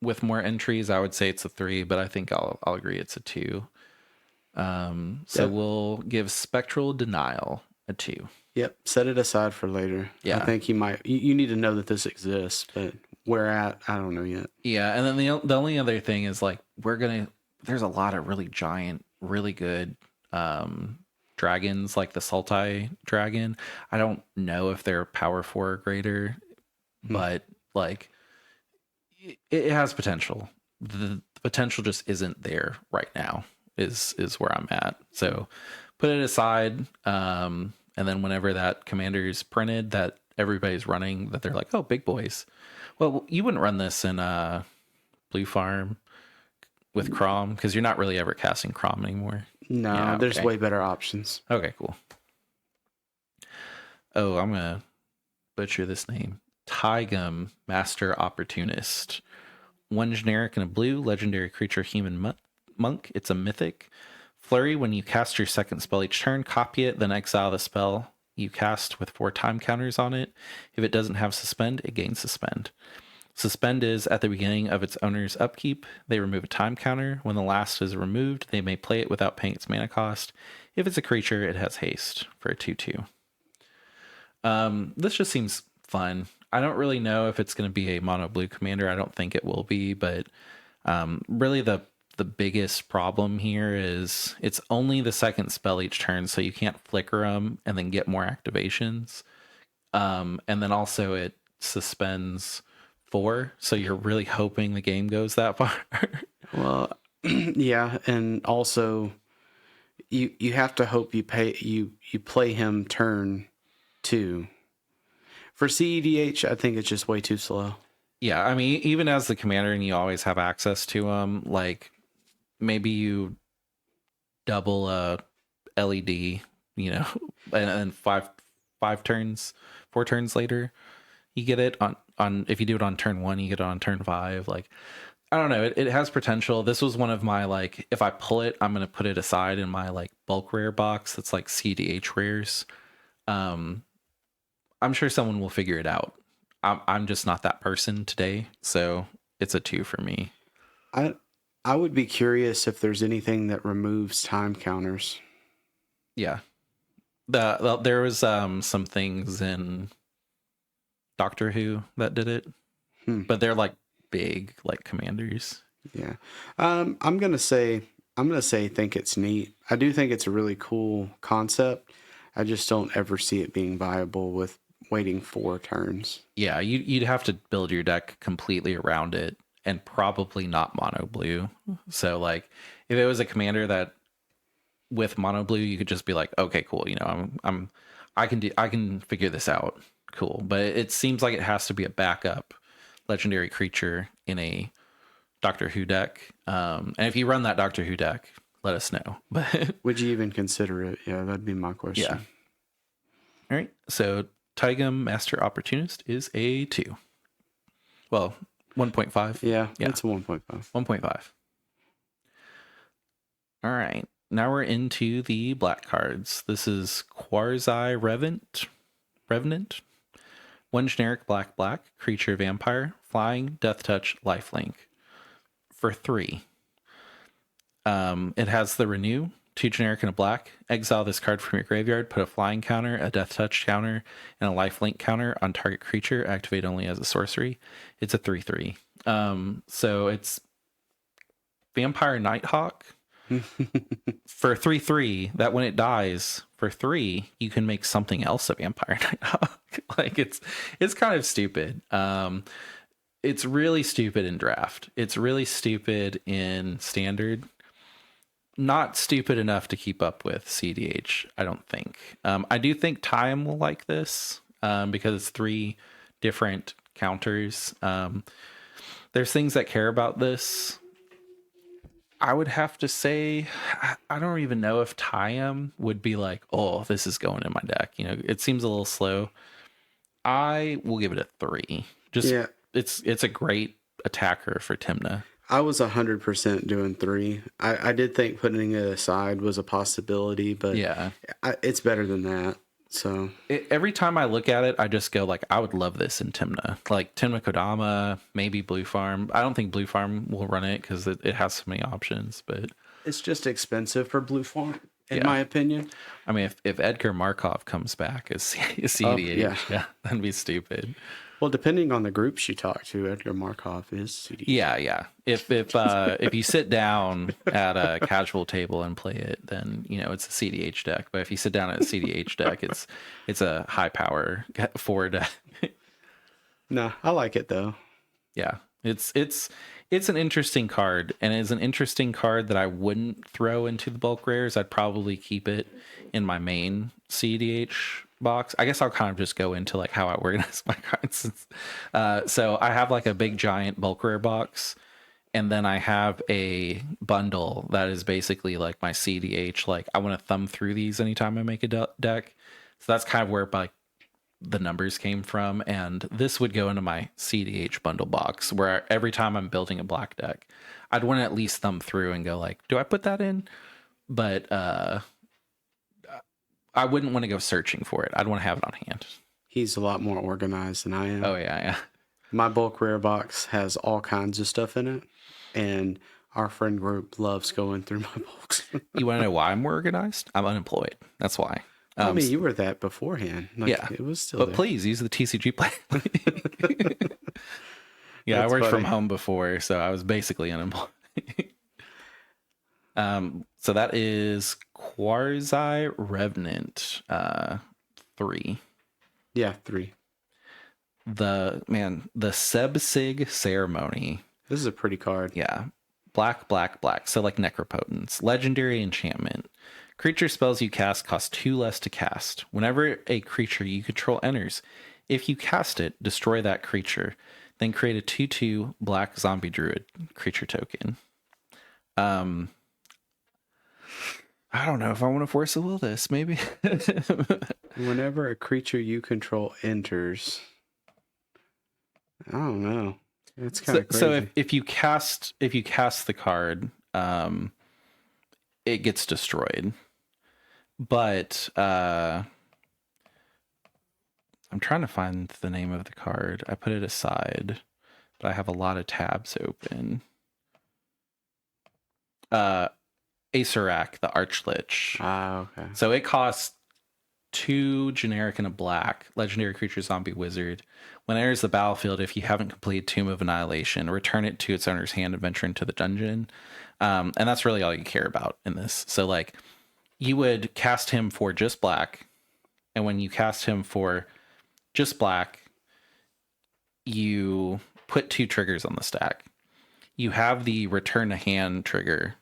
with more entries, I would say it's a 3, but I think I'll agree it's a 2. We'll give Spectral Denial a 2. Yep. Set it aside for later. Yeah. I think you need to know that this exists, but where at, I don't know yet. Yeah. And then the only other thing is like, there's a lot of really giant, really good, dragons, like the Sultai dragon. I don't know if they're power 4 or greater, but like it has potential. The potential just isn't there right now is where I'm at. So put it aside. And then whenever that commander is printed that everybody's running, that they're like, oh, big boys. Well, you wouldn't run this in Blue Farm with Crom because you're not really ever casting Crom anymore. No, yeah, there's way better options. Okay, cool. Oh, I'm going to butcher this name. Tygum, Master Opportunist. 1 generic and a blue, legendary creature, human monk. It's a mythic. Flurry, when you cast your second spell each turn, copy it, then exile the spell you cast with 4 time counters on it. If it doesn't have suspend, it gains suspend. Suspend is at the beginning of its owner's upkeep. They remove a time counter. When the last is removed, they may play it without paying its mana cost. If it's a creature, it has haste for a 2/2. This just seems fun. I don't really know if it's going to be a mono blue commander. I don't think it will be, but really the biggest problem here is it's only the second spell each turn, so you can't flicker them and then get more activations. And then also it suspends 4, so you're really hoping the game goes that far. Well, yeah, and also you have to hope you play him turn 2. For CEDH, I think it's just way too slow. Yeah, I mean, even as the commander and you always have access to him, like maybe you double a LED, and 5 4 turns later, you get it on if you do it on turn 1, you get it on turn 5. Like, I don't know, it has potential. This was one of my, like, if I pull it, I'm going to put it aside in my like bulk rare box that's like CDH rares. I'm sure someone will figure it out. I'm just not that person today, so it's a 2 for me. I would be curious if there's anything that removes time counters. Yeah. There was some things in Doctor Who that did it, but they're like big, like commanders. Yeah. I'm gonna say think it's neat. I do think it's a really cool concept. I just don't ever see it being viable with waiting 4 turns. Yeah, you'd have to build your deck completely around it, and probably not mono blue. So like, if it was a commander that with mono blue, you could just be like, okay, cool. You know, I can figure this out. Cool. But it seems like it has to be a backup legendary creature in a Doctor Who deck. And if you run that Doctor Who deck, let us know. But would you even consider it? Yeah, that'd be my question. Yeah. All right. So Taigam Master Opportunist is a 2. Well, 1.5. Yeah, it's a 1.5. 1.5. All right. Now we're into the black cards. This is Quasi Revenant. 1 generic black creature vampire, flying, death touch, lifelink. For 3. It has the renew, 2 generic and a black. Exile this card from your graveyard, put a flying counter, a death touch counter, and a lifelink counter on target creature, activate only as a sorcery. It's a 3/3. So it's Vampire Nighthawk. For 3/3, that when it dies for 3, you can make something else a Vampire Nighthawk. Like, it's kind of stupid. It's really stupid in draft. It's really stupid in standard. Not stupid enough to keep up with CDH, I don't think. I do think Time will like this because it's 3 different counters. There's things that care about this. I would have to say, I don't even know if Time would be like, oh, this is going in my deck. You know, it seems a little slow. I will give it a 3. It's a great attacker for Tymna. I was 100% doing 3. I did think putting it aside was a possibility, but it's better than that. So every time I look at it, I just go like, I would love this in Tymna. Like Tymna Kodama, maybe Blue Farm. I don't think Blue Farm will run it because it has so many options, but it's just expensive for Blue Farm, in my opinion. I mean, if Edgar Markov comes back as CDH, that'd be stupid. Well, depending on the groups you talk to, Edgar Markov is CDH. Yeah. If you sit down at a casual table and play it, then you know it's a CDH deck. But if you sit down at a CDH deck, it's a high power 4 deck. No, I like it though. Yeah, it's an interesting card, and it's an interesting card that I wouldn't throw into the bulk rares. I'd probably keep it in my main CDH box. I guess I'll kind of just go into like how I organize my cards. So I have like a big giant bulk rare box, and then I have a bundle that is basically like my CDH. Like, I want to thumb through these anytime I make a deck. So that's kind of where like the numbers came from, and this would go into my CDH bundle box, where every time I'm building a black deck, I'd want to at least thumb through and go like, do I put that in? But I wouldn't want to go searching for it. I'd want to have it on hand. He's a lot more organized than I am. Oh yeah. My bulk rare box has all kinds of stuff in it, and our friend group loves going through my bulks. You want to know why I'm more organized? I'm unemployed. That's why. I mean, you were that beforehand. Like, yeah, it was still. But there. Please use the TCG plan. Yeah, I worked from home before, so I was basically unemployed. So that is Quasi Revenant 3. Yeah, 3. The Sebsig Ceremony. This is a pretty card. Yeah. Black. So like Necropotence. Legendary enchantment. Creature spells you cast cost 2 less to cast. Whenever a creature you control enters, if you cast it, destroy that creature. Then create a 2/2 black zombie druid creature token. I don't know if I want to force a will this, maybe. Whenever a creature you control enters, I don't know. It's kind of crazy. So if you cast the card, it gets destroyed. But I'm trying to find the name of the card. I put it aside, but I have a lot of tabs open. Acerak, the Archlich. Ah, okay. So it costs 2 generic and a black. Legendary creature, zombie, wizard. When it enters the battlefield, if you haven't completed Tomb of Annihilation, return it to its owner's hand and venture into the dungeon. And that's really all you care about in this. So like, you would cast him for just black, and when you cast him for just black, you put 2 triggers on the stack. You have the return to hand trigger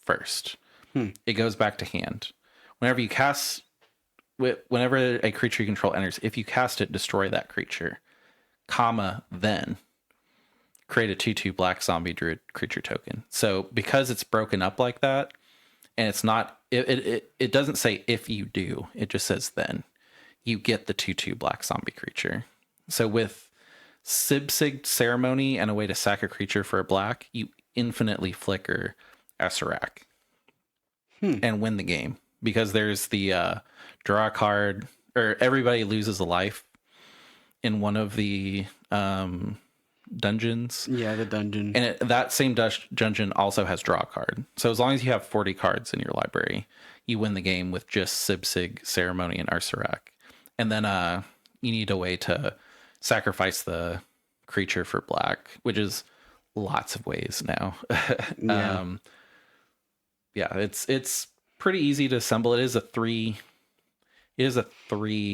first. It goes back to hand. Whenever a creature you control enters, if you cast it, destroy that creature, then create a 2/2 black zombie druid creature token. So because it's broken up like that, and it's not, it doesn't say if you do, it just says then you get the 2/2 black zombie creature. So with Sibsig Ceremony and a way to sack a creature for a black, you infinitely flicker Acerak and win the game, because there's the draw a card, or everybody loses a life in one of the dungeons. Yeah, the dungeon. And that same dungeon also has draw a card. So as long as you have 40 cards in your library, you win the game with just Sibsig Ceremony and Acerak. And then you need a way to sacrifice the creature for black, which is lots of ways now. It's pretty easy to assemble. It is a three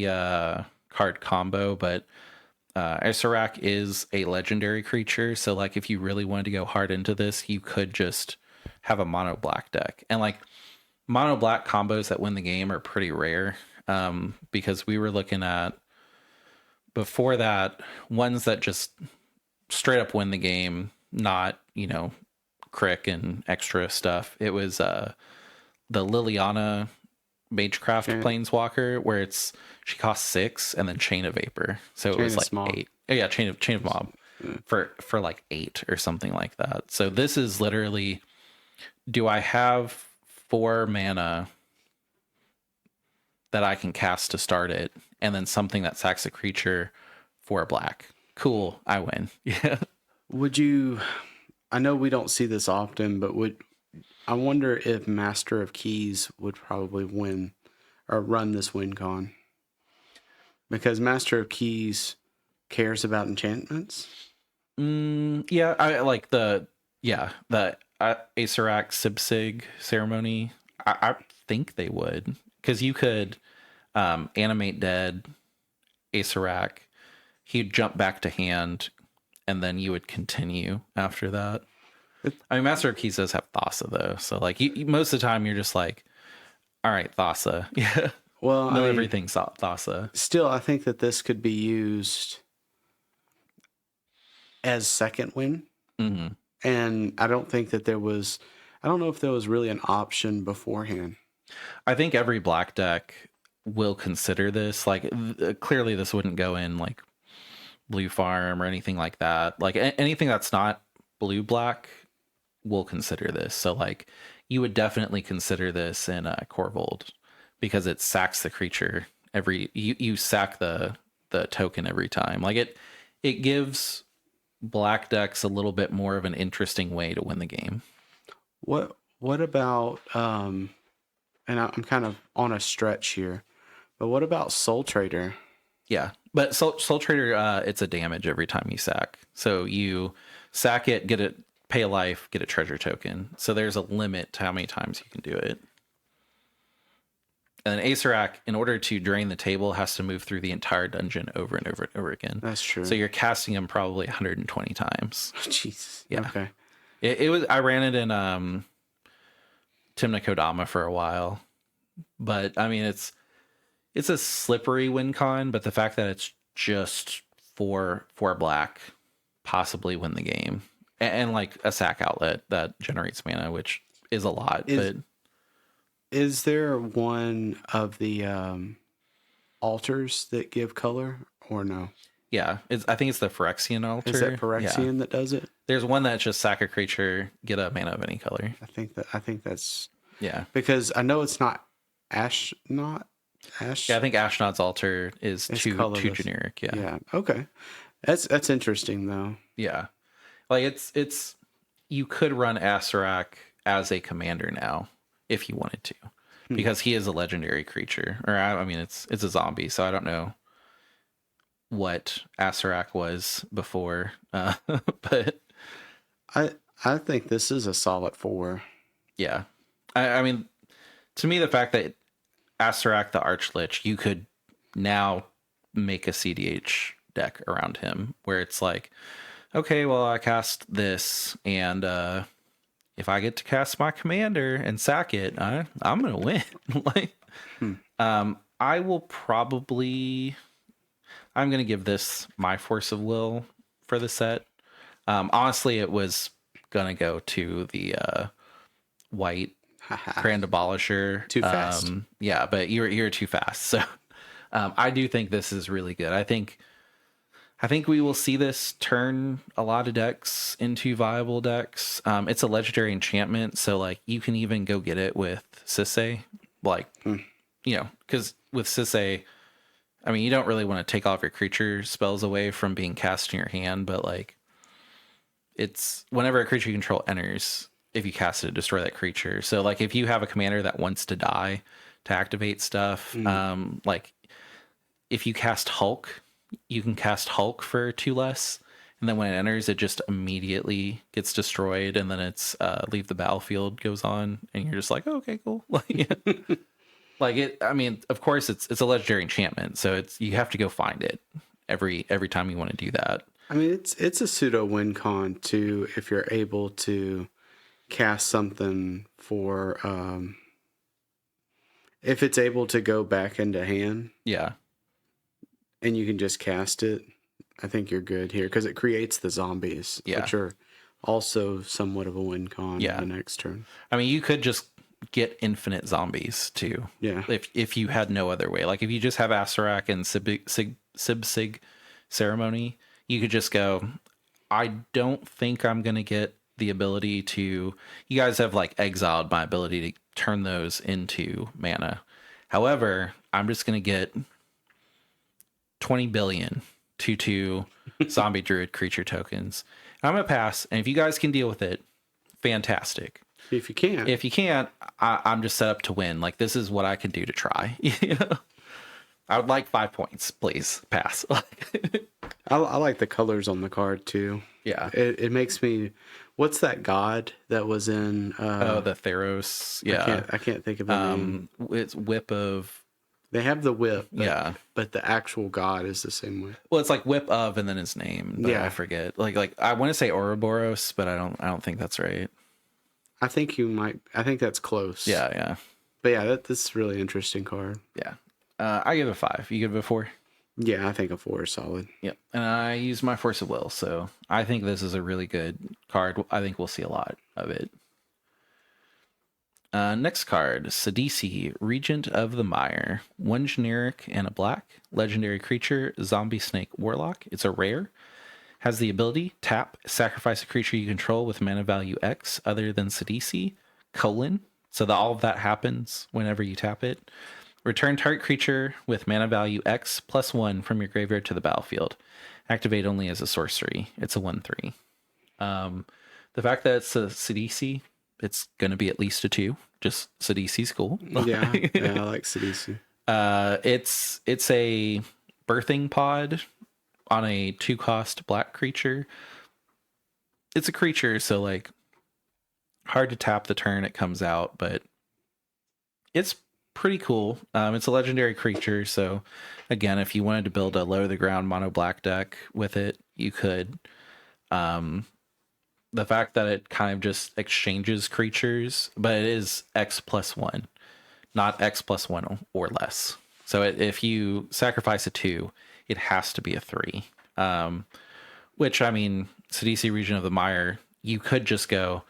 card combo, but Acerak is a legendary creature, so like if you really wanted to go hard into this, you could just have a mono black deck. And like mono black combos that win the game are pretty rare, because we were looking at before that ones that just straight up win the game, not, crick and extra stuff. It was the Liliana Magecraft Planeswalker, where she costs 6 and then Chain of Vapor, so it was like Mob. 8. Oh, yeah, Chain of Mob for like 8 or something like that. So this is literally, do I have 4 mana that I can cast to start it, and then something that sacks a creature for a black? Cool, I win. Yeah. Would you? I know we don't see this often, but I wonder if Master of Keys would probably win or run this win con, because Master of Keys cares about enchantments. Yeah, I like the Acerak Sibsig Ceremony. I think they would, because you could animate dead Acerak, he'd jump back to hand, and then you would continue after that. I mean, Master of Keys does have Thassa though, so like most of the time you're just like, all right, Thassa. Yeah. Well, no, everything's Thassa. Still, I think that this could be used as second win. Mm-hmm. And I don't think that I don't know if there was really an option beforehand. I think every black deck will consider this. Like, clearly this wouldn't go in like Blue Farm or anything like that. Like anything that's not blue black will consider this. So like you would definitely consider this in Corvold, because it sacks the creature you sack the token every time. Like it gives black decks a little bit more of an interesting way to win the game. What about and I'm kind of on a stretch here, but what about Soul Trader? Yeah, but Soul Trader, it's a damage every time you sack. So you sack it, get it, pay a life, get a treasure token. So there's a limit to how many times you can do it. And then Acerak, in order to drain the table, has to move through the entire dungeon over and over and over again. That's true. So you're casting him probably 120 times. Jesus. Yeah. Okay. It was. I ran it in Timna Kodama for a while, but I mean it's a slippery win con. But the fact that it's just for black, possibly win the game, and like a sack outlet that generates mana, which is a lot. Is there one of the altars that give color or no? Yeah, I think it's the Phyrexian altar. Is that Phyrexian that does it? There's one that's just sack a creature, get a mana of any color. I think that's because I know it's not Ash. Yeah, I think Ashnod's altar is too generic. Yeah. Yeah. Okay. That's interesting though. Yeah. Like it's you could run Asarak as a commander now if you wanted to, because he is a legendary creature. Or I mean, it's a zombie, so I don't know what Asarak was before, but I think this is a solid 4. Yeah, I mean, to me, the fact that Asarak the Archlich, you could now make a CDH deck around him where it's like, okay, well, I cast this, and if I get to cast my commander and sack it, I'm gonna win. Like, I will probably, I'm gonna give this my Force of Will for the set. Honestly, it was gonna go to the white Grand Abolisher. Too fast. Yeah, but you're too fast. So I do think this is really good. I think we will see this turn a lot of decks into viable decks. It's a legendary enchantment, so like you can even go get it with Sisay. Like, you know, because with Sisay, I mean, you don't really want to take all of your creature spells away from being cast in your hand, but like, it's whenever a creature you control enters, if you cast it, destroy that creature. So like, if you have a commander that wants to die to activate stuff, like if you cast Hulk, you can cast Hulk for 2 less, and then when it enters, it just immediately gets destroyed, and then it's leave the battlefield goes on, and you're just like, oh, okay, cool. Like it. I mean, of course, it's a legendary enchantment, so you have to go find it every time you want to do that. I mean, it's a pseudo win con too if you're able to cast something for if it's able to go back into hand. Yeah. And you can just cast it. I think you're good here because it creates the zombies, which are also somewhat of a win con the next turn. I mean, you could just get infinite zombies too. Yeah. If you had no other way, like if you just have Asarak and Sib-Sig Ceremony, you could just go, I don't think I'm going to get the ability to, you guys have like exiled my ability to turn those into mana. However, I'm just going to get 20 billion 2/2 zombie druid creature tokens. I'm going to pass. And if you guys can deal with it, fantastic. If you can't. If you can't, I'm just set up to win. Like, this is what I can do to try. You know? I would like 5 points, please. Pass. I like the colors on the card too. Yeah. It makes me. What's that god that was in? The Theros. Yeah. I can't think of the name. It's Whip of. They have the whip. But the actual god is the same way. Well, it's like Whip of and then his name. But I forget. Like I want to say Ouroboros, but I don't think that's right. I think you might. I think that's close. Yeah. But yeah, this is a really interesting card. Yeah. I give it a 5. You give it a 4? Yeah, I think a 4 is solid. Yep. And I use my Force of Will, so I think this is a really good card. I think we'll see a lot of it. Next card, Sidisi, Regent of the Mire. 1 generic and a black. Legendary creature, Zombie Snake Warlock. It's a rare. Has the ability, tap, sacrifice a creature you control with mana value X other than Sidisi, : so all of that happens whenever you tap it. Return target creature with mana value X +1 from your graveyard to the battlefield. Activate only as a sorcery. It's a 1/3. The fact that it's a Sidisi, it's going to be at least a 2. Just Sidisi's cool. Yeah, I like Sidisi. It's a birthing pod on a 2-cost black creature. It's a creature, so like hard to tap the turn it comes out, but it's pretty cool. It's a legendary creature, so again, if you wanted to build a low to the ground mono black deck with it, you could. The fact that it kind of just exchanges creatures, but it is X +1, not X +1 or less. So if you sacrifice a 2, it has to be a 3. Which, I mean, Sidisi, Region of the Mire, you could just go,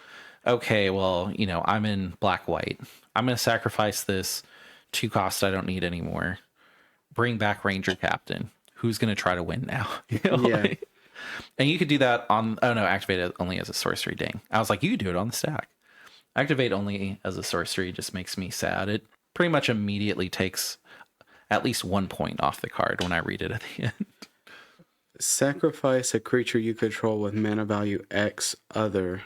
okay, well, I'm in black-white. I'm going to sacrifice this 2 cost I don't need anymore. Bring back Ranger Captain. Who's going to try to win now? Yeah. And you could do that on, oh no, activate it only as a sorcery. Dang. I was like, you could do it on the stack. Activate only as a sorcery just makes me sad. It pretty much immediately takes at least 1 point off the card when I read it at the end. Sacrifice a creature you control with mana value X other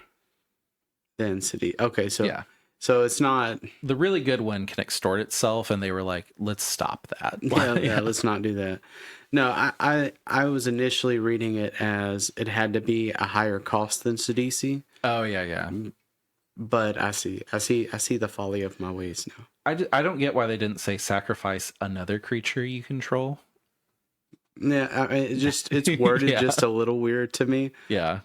than city. Okay, so yeah. So it's not... The really good one can extort itself, and they were like, let's stop that. Yeah, let's not do that. No, I was initially reading it as it had to be a higher cost than Sidisi. Oh, yeah. But I see the folly of my ways now. I don't get why they didn't say sacrifice another creature you control. Yeah, it's worded just a little weird to me. Yeah.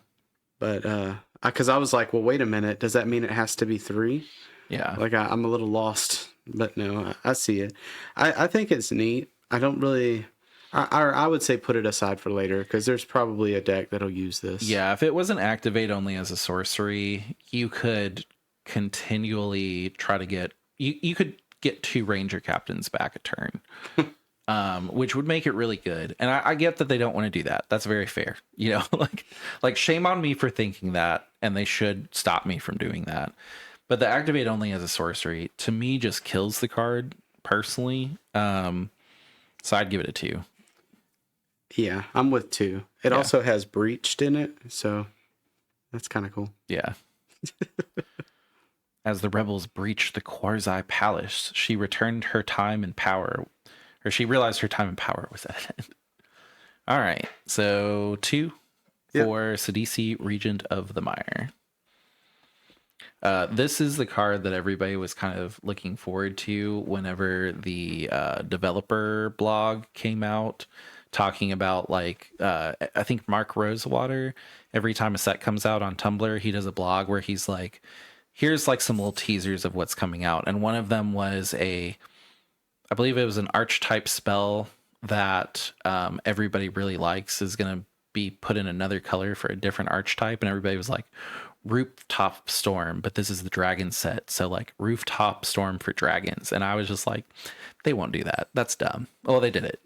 But because I was like, well, wait a minute, does that mean it has to be 3? Yeah. Like I'm a little lost, but no, I see it. I think it's neat. I don't really. I would say put it aside for later because there's probably a deck that'll use this. Yeah, if it wasn't activate only as a sorcery, you could continually try to get you could get 2 Ranger Captains back a turn, which would make it really good. And I get that they don't want to do that. That's very fair. Like shame on me for thinking that, and they should stop me from doing that. But the activate only as a sorcery to me just kills the card personally. So I'd give it a 2. Yeah, I'm with 2. It also has breached in it, so that's kind of cool. Yeah. As the rebels breached the Quasi Palace, she returned her time and power, or she realized her time and power was at an end. All right, so 2 for Sidisi, Regent of the Mire. This is the card that everybody was kind of looking forward to whenever the developer blog came out, talking about I think Mark Rosewater, every time a set comes out on Tumblr, he does a blog where he's like, here's like some little teasers of what's coming out. And one of them was I believe it was an archetype spell that everybody really likes is going to be put in another color for a different archetype. And everybody was like, Rooftop Storm, but this is the dragon set, so like Rooftop Storm for dragons. And I was just like, they won't do that, that's dumb. Well, they did it.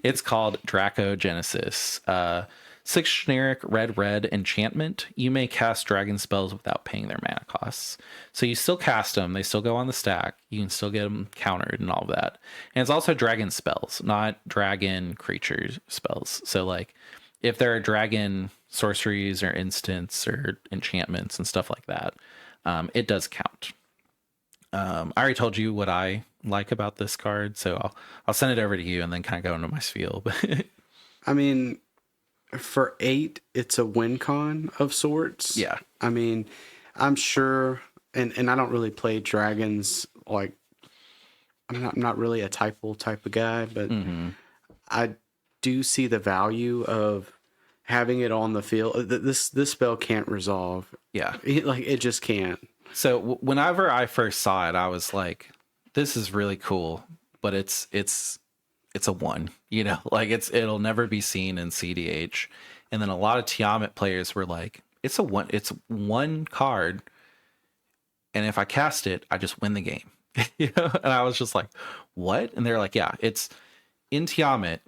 It's called Dracogenesis. 6 generic red enchantment. You may cast dragon spells without paying their mana costs, so you still cast them, they still go on the stack, you can still get them countered and all of that. And it's also dragon spells, not dragon creatures spells. So like if there are dragon sorceries or instants or enchantments and stuff like that, it does count. I already told you what I like about this card, so I'll send it over to you and then kind of go into my spiel. I mean, for 8, it's a win con of sorts. Yeah. I mean, I'm sure, and I don't really play dragons. Like, I'm not really a type of guy, but I do see the value of having it on the field. This spell can't resolve. Yeah. It just can't. So whenever I first saw it, I was like, this is really cool, but it's a 1, like it'll never be seen in CDH. And then a lot of Tiamat players were like, it's 1 card, and if I cast it, I just win the game. And I was just like, what? And they're like, yeah, it's in Tiamat.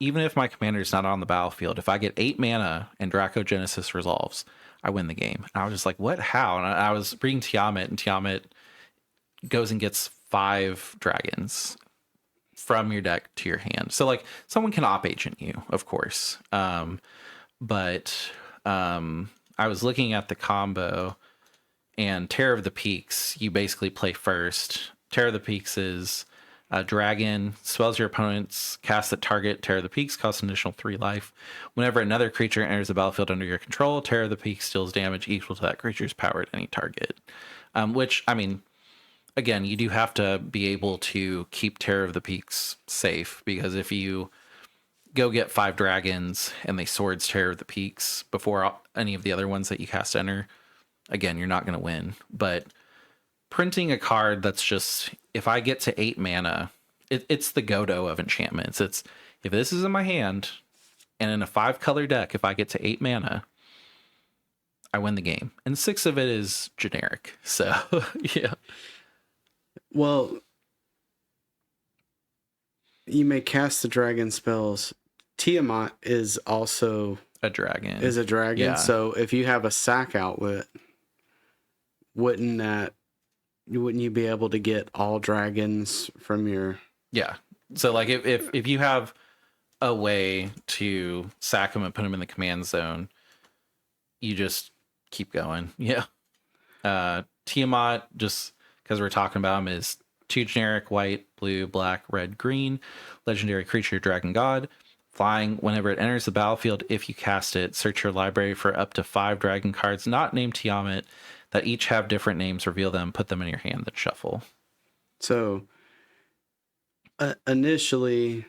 Even if my commander's not on the battlefield, if I get 8 mana and Dracogenesis resolves, I win the game. And I was just like, what? How? And I was reading Tiamat, and Tiamat goes and gets 5 dragons from your deck to your hand. So like someone can op agent you, of course. But I was looking at the combo, and Terror of the Peaks, you basically play first. Terror of the Peaks is a dragon, spells your opponents, cast at target. Terror of the Peaks costs an additional 3 life. Whenever another creature enters the battlefield under your control, Terror of the Peaks deals damage equal to that creature's power at any target. Which, I mean, again, you do have to be able to keep Terror of the Peaks safe, because if you go get 5 dragons and they swords Terror of the Peaks before any of the other ones that you cast enter, again, you're not going to win. But printing a card that's just, if I get to 8 mana, it's the Godot of enchantments. It's, if this is in my hand and in a 5-color deck, if I get to 8 mana, I win the game. And 6 of it is generic. So, yeah. Well, you may cast the dragon spells. Tiamat is also a dragon. Yeah. So if you have a sack outlet, wouldn't you be able to get all dragons from your... Yeah. So like if you have a way to sack them and put them in the command zone, you just keep going. Yeah. Tiamat, just because we're talking about him, is 2 generic: white, blue, black, red, green, legendary creature, dragon god, flying. Whenever it enters the battlefield, if you cast it, search your library for up to 5 dragon cards not named Tiamat that each have different names, reveal them, put them in your hand, then shuffle. So initially,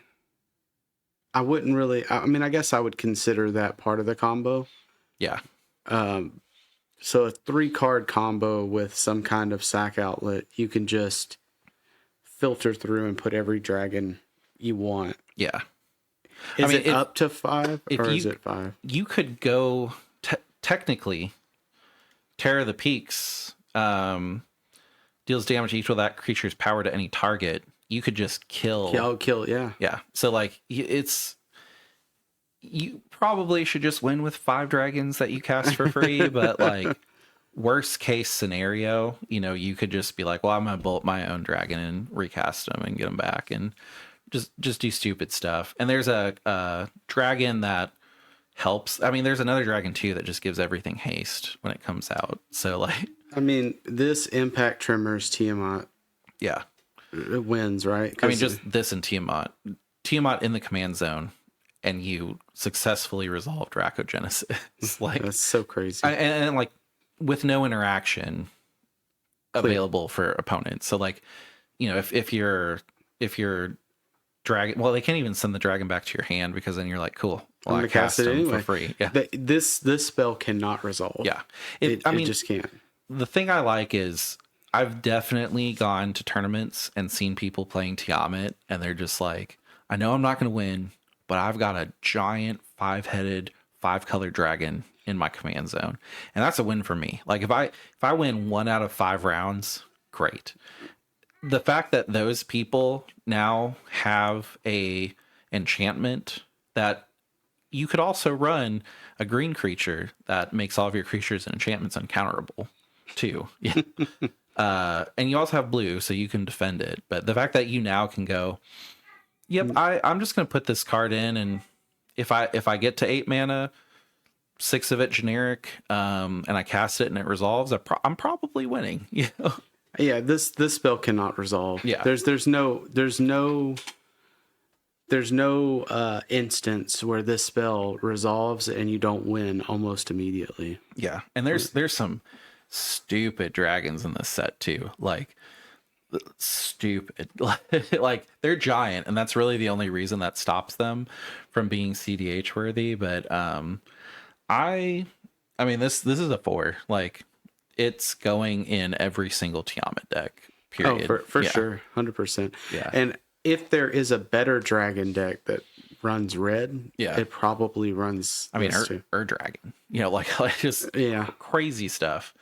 I wouldn't really... I mean, I guess I would consider that part of the combo. Yeah. So a 3-card combo with some kind of sack outlet, you can just filter through and put every dragon you want. Yeah. Is it up to 5 or is it 5? You could go technically. Terror of the Peaks deals damage equal to that creature's power to any target. You could just kill. Yeah. Yeah. So like you probably should just win with 5 dragons that you cast for free, but like worst case scenario, you could just be like, well, I'm gonna bolt my own dragon and recast them and get them back and just do stupid stuff. And there's a dragon that helps. I mean, there's another dragon too that just gives everything haste when it comes out. So like, I mean, this Impact Tremors Tiamat, yeah, it wins, right? I mean, just this and Tiamat in the command zone, and you successfully resolve Dracogenesis. Like, that's so crazy. And like with no interaction available for opponents. So like, if you're dragon, well, they can't even send the dragon back to your hand, because then you're like, cool, well, I cast it anyway for free. Yeah. This spell cannot resolve. Yeah. It just can't. The thing I like is I've definitely gone to tournaments and seen people playing Tiamat, and they're just like, I know I'm not going to win, but I've got a giant 5-headed 5-color dragon in my command zone. And that's a win for me. Like if I win 1 out of 5 rounds, great. The fact that those people now have a enchantment that you could also run a green creature that makes all of your creatures and enchantments uncounterable too. Yeah. And you also have blue, so you can defend it. But the fact that you now can go, yep, I'm just going to put this card in, and if I get to 8 mana, 6 of it generic, and I cast it and it resolves, I'm probably winning. Yeah, this spell cannot resolve. Yeah, there's no instance where this spell resolves and you don't win almost immediately. Yeah, and there's some stupid dragons in this set too, like stupid. Like they're giant, and that's really the only reason that stops them from being CDH worthy. But I mean this is a 4. Like it's going in every single Tiamat deck. Period. Oh, for sure, 100%. Yeah, and if there is a better dragon deck that runs red, yeah, it probably runs. I mean, Dragon. Like just crazy stuff.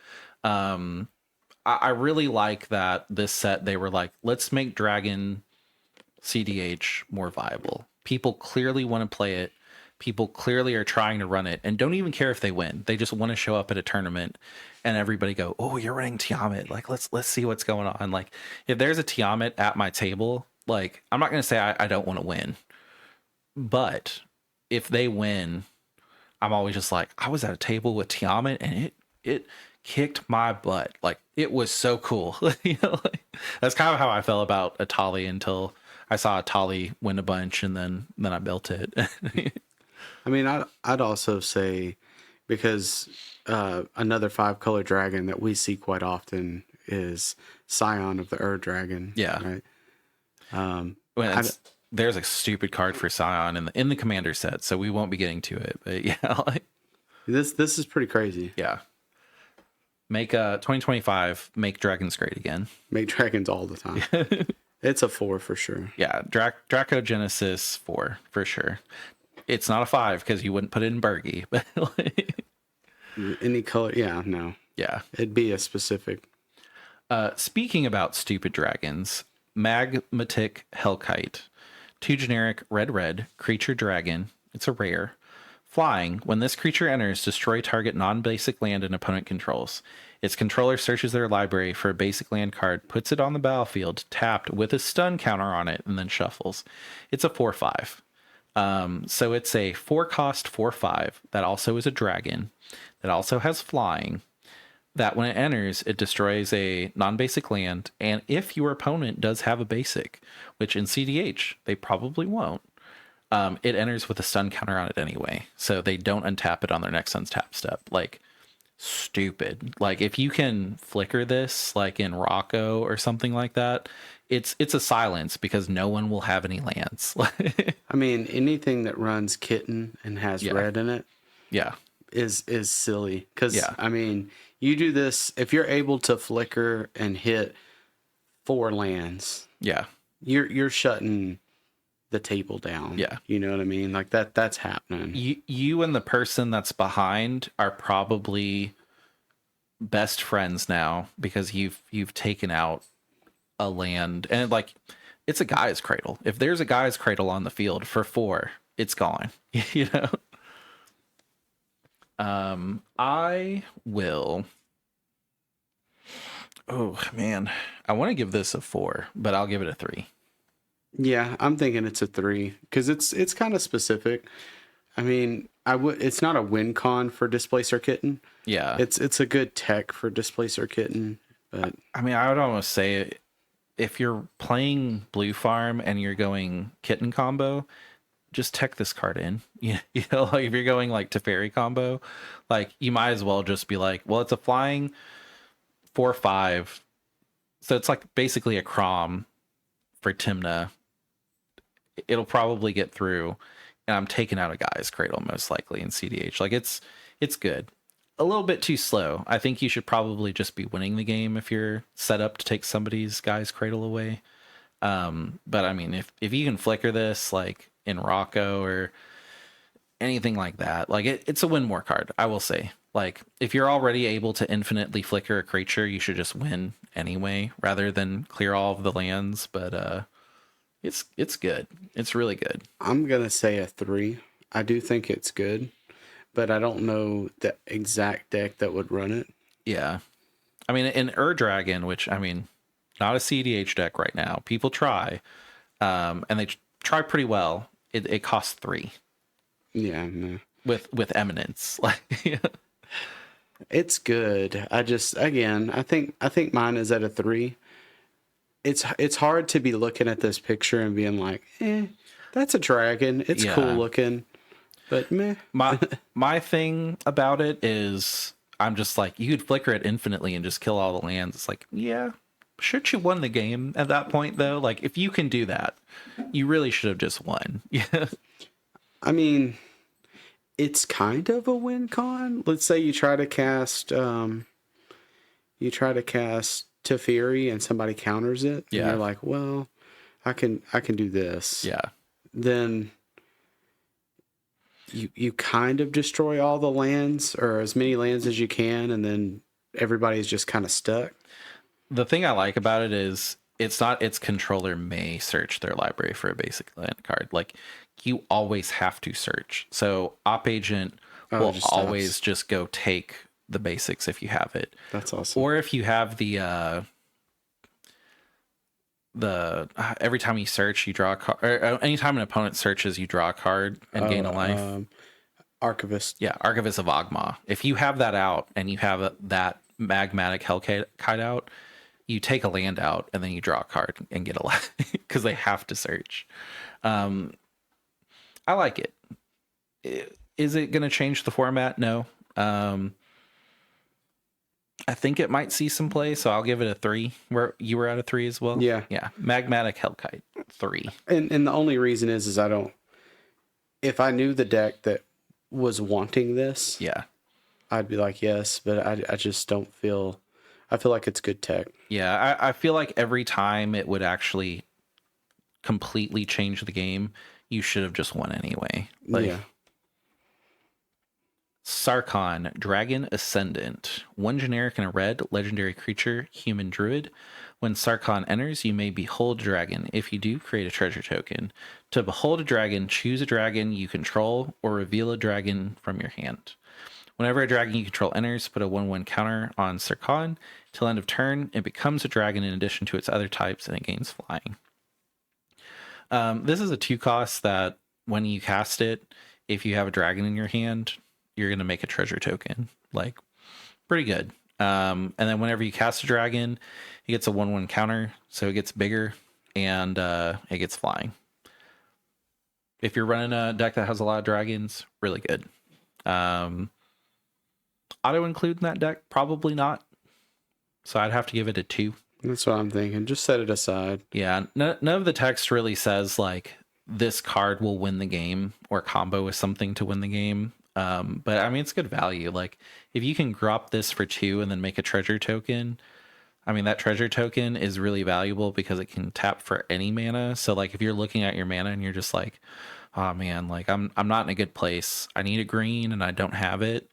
I really like that this set, they were like, let's make Dragon CDH more viable. People clearly want to play it. People clearly are trying to run it and don't even care if they win. They just want to show up at a tournament and everybody go, oh, you're running Tiamat. Like, let's see what's going on. Like, if there's a Tiamat at my table, like, I'm not going to say I don't want to win. But if they win, I'm always just like, I was at a table with Tiamat and it kicked my butt. Like, it was so cool. Like, that's kind of how I felt about Atali until I saw Atali win a bunch, and then I built it. I mean, I'd also say, because another 5-color dragon that we see quite often is Scion of the Dragon. Yeah. Right. There's a stupid card for Scion in the commander set, so we won't be getting to it. But yeah, like, this is pretty crazy. Yeah. Make 2025, make dragons great again. Make dragons all the time. It's a 4 for sure. Yeah, Dracogenesis 4 for sure. It's not a 5 because you wouldn't put it in Bergie, but Any color? Yeah, no. Yeah. It'd be a specific. Speaking about stupid dragons, Magmatic Hellkite. 2 generic red creature dragon. It's a rare. Flying. When this creature enters, destroy target non-basic land an opponent controls. Its controller searches their library for a basic land card, puts it on the battlefield, tapped with a stun counter on it, and then shuffles. It's a 4/5. So it's a 4-cost 4/5 that also is a dragon, that also has flying, that when it enters, it destroys a non-basic land, and if your opponent does have a basic, which in CDH, they probably won't, it enters with a stun counter on it anyway, so they don't untap it on their next untap step. Like, stupid. Like, if you can flicker this, like in Rocco or something like that, it's a silence because no one will have any lands. I mean, anything that runs kitten and has red in it, is silly. Because I mean, you do this if you're able to flicker and hit 4 lands. Yeah, you're shutting the table down. Yeah, you know what I mean. Like that's happening. You and the person that's behind are probably best friends now because you've taken out a land, and like it's a guy's cradle. If there's a guy's cradle on the field for 4, it's gone. You know. I will. Oh man, I want to give this a 4, but I'll give it a 3. Yeah, I'm thinking it's a 3 because it's kind of specific. I mean, it's not a win con for Displacer Kitten. Yeah, it's a good tech for Displacer Kitten, but I mean, I would almost say if you're playing Blue Farm and you're going Kitten combo, just tech this card in. You know, like if you're going like Teferi combo, like you might as well just be like, well, it's a flying 4/5, so it's like basically a Crom for Timna. It'll probably get through, and I'm taking out a guy's cradle most likely in CDH. Like it's good. A little bit too slow. I think you should probably just be winning the game if you're set up to take somebody's guy's cradle away. But I mean, if you can flicker this like in Rocco or anything like that, like it's a win more card, I will say. Like if you're already able to infinitely flicker a creature, you should just win anyway rather than clear all of the lands. But it's good. It's really good. I'm gonna say a 3. I do think it's good, but I don't know the exact deck that would run it. Yeah, I mean in Dragon, which I mean, not a CDH deck right now. People try, and they try pretty well. It costs 3. Yeah, no. With Eminence, like it's good. I think mine is at a 3. It's hard to be looking at this picture and being like, that's a dragon. It's cool looking, but meh. My thing about it is I'm just like, you could flicker it infinitely and just kill all the lands. It's like, yeah, should you won the game at that point though? Like if you can do that, you really should have just won. Yeah. I mean, it's kind of a win con. Let's say you try to cast Teferi and somebody counters it. And you're like, well, I can do this. Yeah. Then you kind of destroy all the lands or as many lands as you can, and then everybody's just kind of stuck. The thing I like about it is it's not its controller may search their library for a basic land card. Like you always have to search. So Op Agent will always just go take the basics if you have it. That's awesome. Or if you have the every time you search, you draw a card. Or anytime an opponent searches, you draw a card and gain a life. Archivist. Yeah, Archivist of Ogma. If you have that out and you have that Magmatic Hellkite out, you take a land out and then you draw a card and get a life because they have to search. I like it. Is it going to change the format? No. I think it might see some play, so I'll give it a 3. Where you were at a 3 as well? Yeah. Magmatic Hellkite 3. And the only reason is I don't. If I knew the deck that was wanting this, I'd be like yes, but I just don't feel. I feel like it's good tech. Yeah, I feel like every time it would actually completely change the game, you should have just won anyway. Like, Sarkhan, Dragon Ascendant. One generic and a red, legendary creature, human druid. When Sarkhan enters, you may behold a dragon. If you do, create a treasure token. To behold a dragon, choose a dragon you control or reveal a dragon from your hand. Whenever a dragon you control enters, put a 1/1 counter on Sarkhan. Till end of turn, it becomes a dragon in addition to its other types, and it gains flying. This is a 2-cost that when you cast it, if you have a dragon in your hand, you're going to make a treasure token. Like, pretty good. And then whenever you cast a dragon, it gets a 1/1 counter, so it gets bigger, and it gets flying. If you're running a deck that has a lot of dragons, really good. Auto include in that deck? Probably not. So I'd have to give it a 2. That's what I'm thinking. Just set it aside. Yeah, none of the text really says, like, this card will win the game or combo with something to win the game. But, I mean, it's good value. Like, if you can drop this for 2 and then make a treasure token, I mean, that treasure token is really valuable because it can tap for any mana. So, like, if you're looking at your mana and you're just like, oh, man, like, I'm not in a good place. I need a green and I don't have it.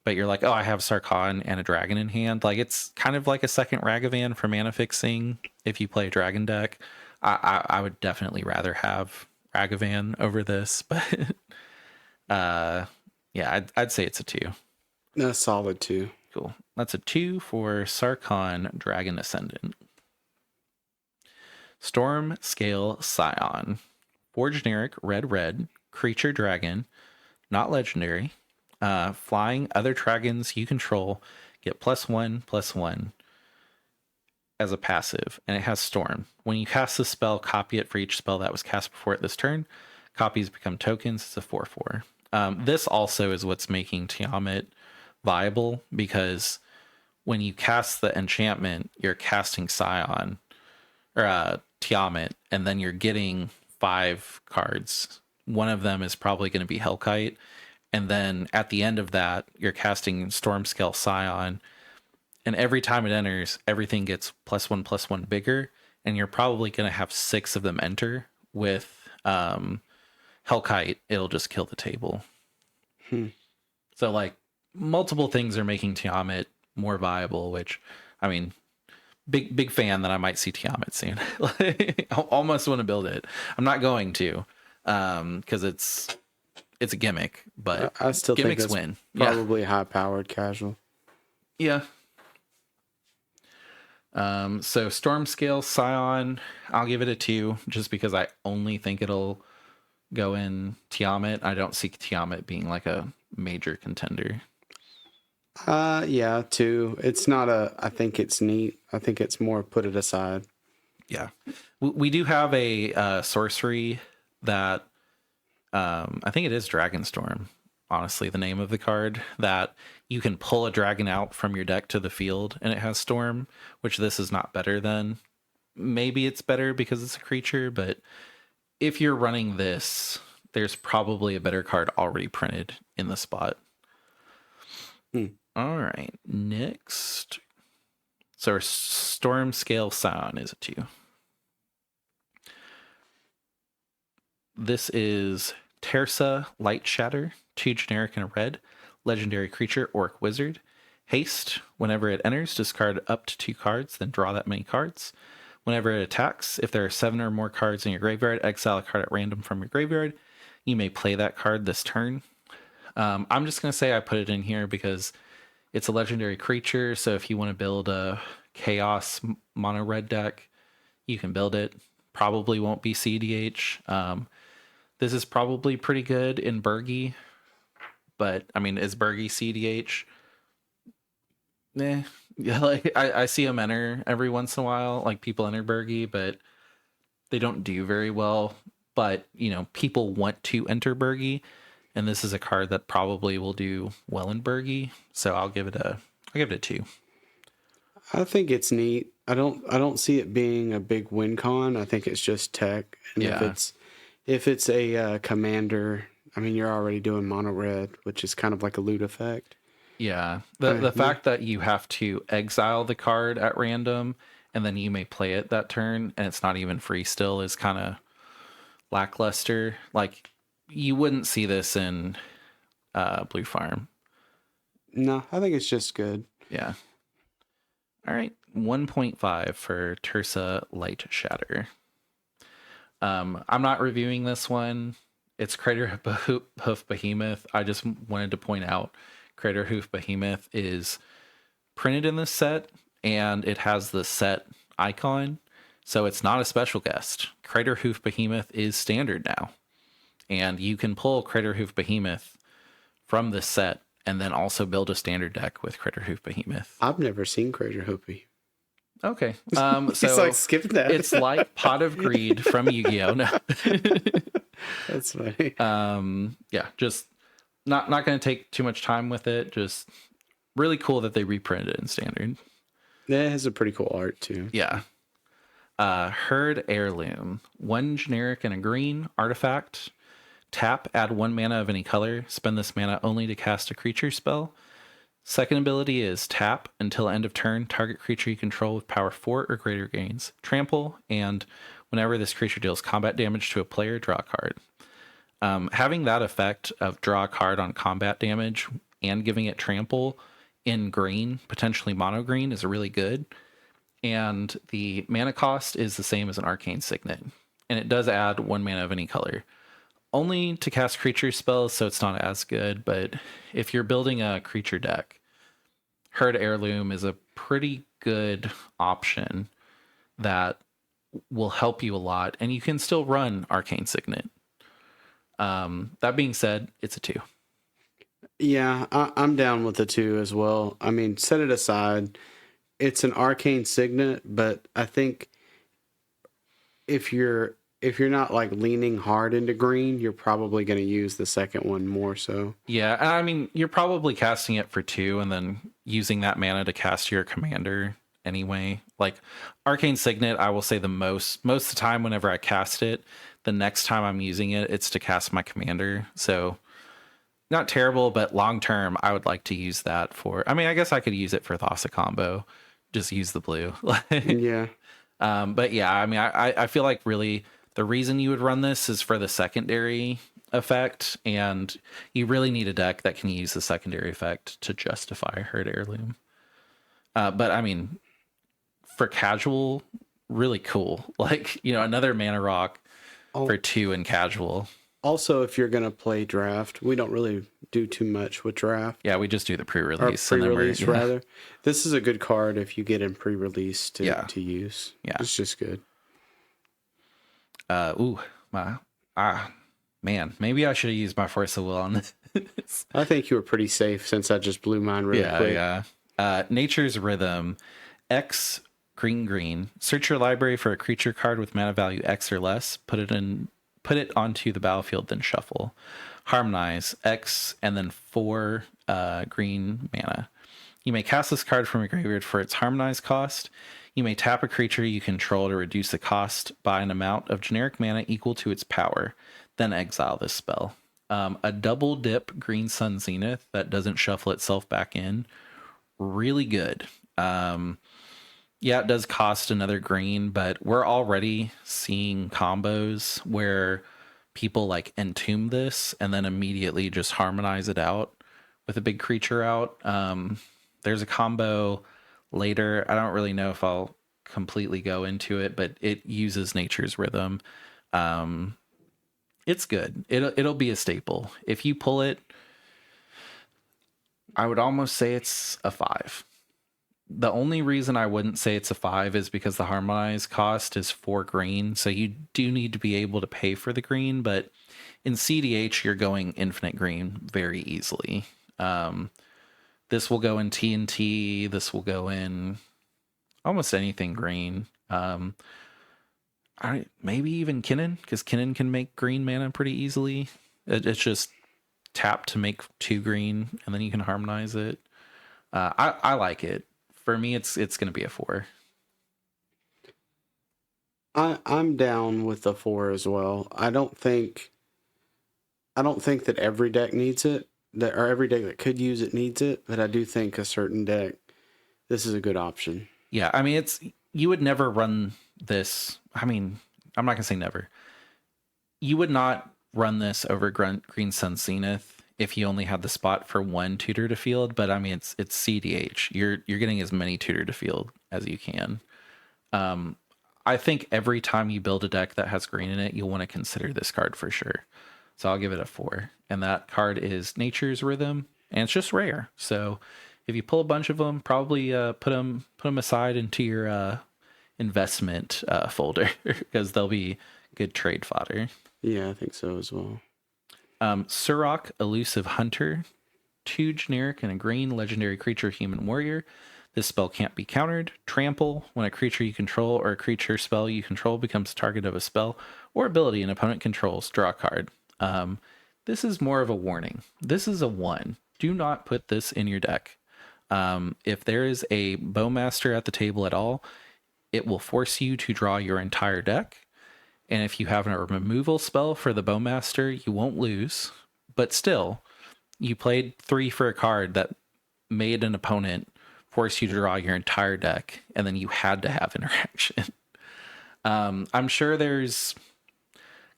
But you're like, oh, I have Sarkhan and a dragon in hand. Like, it's kind of like a second Ragavan for mana fixing if you play a dragon deck. I would definitely rather have Ragavan over this. But, yeah, I'd say it's a 2. That's solid 2. Cool. That's a 2 for Sarkhan Dragon Ascendant. Storm Scale Scion. 4 generic, red, creature dragon, not legendary. Flying, other dragons you control get +1/+1 as a passive, and it has Storm. When you cast the spell, copy it for each spell that was cast before it this turn. Copies become tokens. It's a 4/4. This also is what's making Tiamat viable, because when you cast the enchantment, you're casting Scion or Tiamat, and then you're getting 5 cards. One of them is probably going to be Hellkite. And then at the end of that, you're casting Stormscale Scion. And every time it enters, everything gets +1/+1 bigger. And you're probably going to have 6 of them enter. With Hellkite, it'll just kill the table. So, like, multiple things are making Tiamat more viable, which, I mean, big fan that I might see Tiamat soon. I almost want to build it. I'm not going to, because it's a gimmick, but I still gimmicks think win. Probably high-powered casual. Yeah. So Stormscale Scion, I'll give it a 2, just because I only think it'll go in Tiamat. I don't see Tiamat being like a major contender. Yeah, 2. It's not I think it's neat. I think it's more put it aside. Yeah. We do have a sorcery that I think it is Dragonstorm, honestly, the name of the card, that you can pull a dragon out from your deck to the field and it has Storm, which this is not better than. Maybe it's better because it's a creature, but if you're running this, there's probably a better card already printed in the spot. All right, next. So our Stormscale Scion is a 2. This is Tersa Light Shatter, 2 generic and a red, legendary creature, orc wizard. Haste, whenever it enters, discard up to 2 cards, then draw that many cards. Whenever it attacks, if there are 7 or more cards in your graveyard, exile a card at random from your graveyard. You may play that card this turn. I'm just going to say I put it in here because it's a legendary creature, so if you want to build a chaos mono red deck, you can build it. Probably won't be CDH. This is probably pretty good in Burgi, but I mean, is Burgi CDH? Yeah, like I see them enter every once in a while. Like, people enter Burgi, but they don't do very well. But, you know, people want to enter Burgi, and this is a card that probably will do well in Burgi. So I'll give it a 2. I think it's neat. I don't see it being a big win con. I think it's just tech. And if it's a commander, I mean, you're already doing mono red, which is kind of like a loot effect. Yeah. The fact that you have to exile the card at random and then you may play it that turn and it's not even free still is kind of lackluster. Like, you wouldn't see this in Blue Farm. No, I think it's just good. Yeah. All right. 1.5 for Tersa Light Shatter. I'm not reviewing this one. It's Crater Hoof Behemoth. I just wanted to point out Crater Hoof Behemoth is printed in this set, and it has the set icon. So it's not a special guest. Crater Hoof Behemoth is standard now. And you can pull Crater Hoof Behemoth from this set and then also build a standard deck with Crater Hoof Behemoth. I've never seen Crater Hoopy. Okay. So He's like, skip that. It's like Pot of Greed from Yu-Gi-Oh! No. That's funny. Yeah, just not going to take too much time with it. Just really cool that they reprinted it in standard. Yeah, it has a pretty cool art too. Yeah. Herd Heirloom. 1 generic and a green artifact. Tap, add 1 mana of any color. Spend this mana only to cast a creature spell. Second ability is tap until end of turn. Target creature you control with power 4 or greater gains trample, and whenever this creature deals combat damage to a player, draw a card. Having that effect of draw a card on combat damage and giving it trample in green, potentially mono green, is really good. And the mana cost is the same as an Arcane Signet, and it does add 1 mana of any color. Only to cast creature spells, so it's not as good, but if you're building a creature deck, Herd Heirloom is a pretty good option that will help you a lot, and you can still run Arcane Signet. That being said, it's a 2. Yeah, I'm down with the 2 as well. I mean, set it aside. It's an Arcane Signet, but I think if you're not like leaning hard into green, you're probably going to use the second one more so. Yeah, I mean, you're probably casting it for 2 and then using that mana to cast your commander anyway. Like Arcane Signet, I will say most of the time whenever I cast it, the next time I'm using it, it's to cast my commander. So not terrible, but long term, I would like to use that for, I mean, I guess I could use it for Thassa combo. Just use the blue. Yeah. But yeah, I mean, I feel like really the reason you would run this is for the secondary effect, and you really need a deck that can use the secondary effect to justify Herd Heirloom. But I mean, for casual, really cool. Like, you know, another mana rock for 2 in casual. Also, if you're going to play draft, we don't really do too much with draft. Yeah, we just do the pre-release. Or pre-release, rather. This is a good card if you get in pre-release to use. Yeah. It's just good. Man, maybe I should have used my Force of Will on this. I think you were pretty safe since I just blew mine really quick. Yeah. Nature's Rhythm. X green. Search your library for a creature card with mana value X or less. Put it onto the battlefield, then shuffle. Harmonize. X and then 4 green mana. You may cast this card from your graveyard for its Harmonize cost. You may tap a creature you control to reduce the cost by an amount of generic mana equal to its power. Then exile this spell. A double dip Green Sun Zenith that doesn't shuffle itself back in. Really good. Yeah, it does cost another green, but we're already seeing combos where people like entomb this and then immediately just harmonize it out with a big creature out. There's a combo later. I don't really know if I'll completely go into it, but it uses Nature's Rhythm. It's good. It'll be a staple. If you pull it, I would almost say it's a 5. The only reason I wouldn't say it's a 5 is because the Harmonize cost is 4 green. So you do need to be able to pay for the green, but in CDH, you're going infinite green very easily. This will go in TNT. This will go in almost anything green. Maybe even Kinnan, because Kinnan can make green mana pretty easily. It's just tap to make 2 green, and then you can harmonize it. I like it. For me, it's going to be a 4. I'm down with the 4 as well. I don't think that every deck needs it, or every deck that could use it needs it, but I do think a certain deck, this is a good option. Yeah, I mean, you would never run this. I mean, I'm not going to say never. You would not run this over Green Sun Zenith if you only had the spot for one tutor to field, but I mean it's CDH. You're getting as many tutor to field as you can. I think every time you build a deck that has green in it, you'll want to consider this card for sure. So I'll give it a 4. And that card is Nature's Rhythm, and it's just rare. So if you pull a bunch of them, probably put them aside into your investment folder because they'll be good trade fodder. Yeah, I think so as well. Surok, Elusive Hunter, 2 generic and a green legendary creature human warrior. This spell can't be countered. Trample. When a creature you control or a creature spell you control becomes the target of a spell or ability an opponent controls, draw a card. This is more of a warning. This is a 1. Do not put this in your deck. If there is a Bowmaster at the table at all, it will force you to draw your entire deck. And if you have a removal spell for the Bowmaster, you won't lose. But still, you played 3 for a card that made an opponent force you to draw your entire deck, and then you had to have interaction. I'm sure there's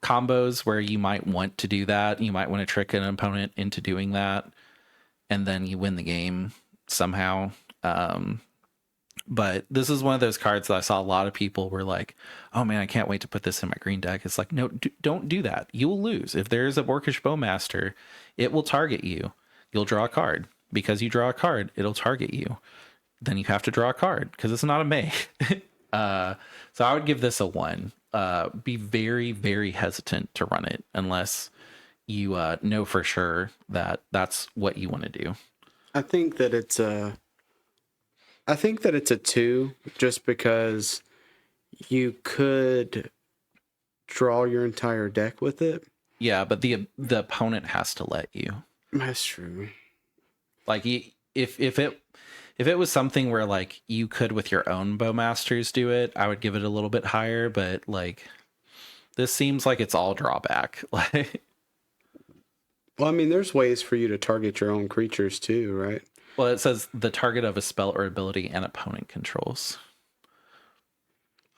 combos where you might want to do that. You might want to trick an opponent into doing that, and then you win the game somehow. But this is one of those cards that I saw a lot of people were like, oh man, I can't wait to put this in my green deck. It's like, no, don't do that. You will lose. If there's a Orcish Bowmaster, it will target you. You'll draw a card. Because you draw a card, it'll target you. Then you have to draw a card because it's not a May. So I would give this a 1. Be very, very hesitant to run it unless you know for sure that that's what you want to do. I think that it's a 2 just because you could draw your entire deck with it. Yeah, but the opponent has to let you. That's true. Like if it was something where like you could with your own Bowmasters do it, I would give it a little bit higher, but like this seems like it's all drawback. Like, well, I mean, there's ways for you to target your own creatures too, right? Well, it says the target of a spell or ability an opponent controls.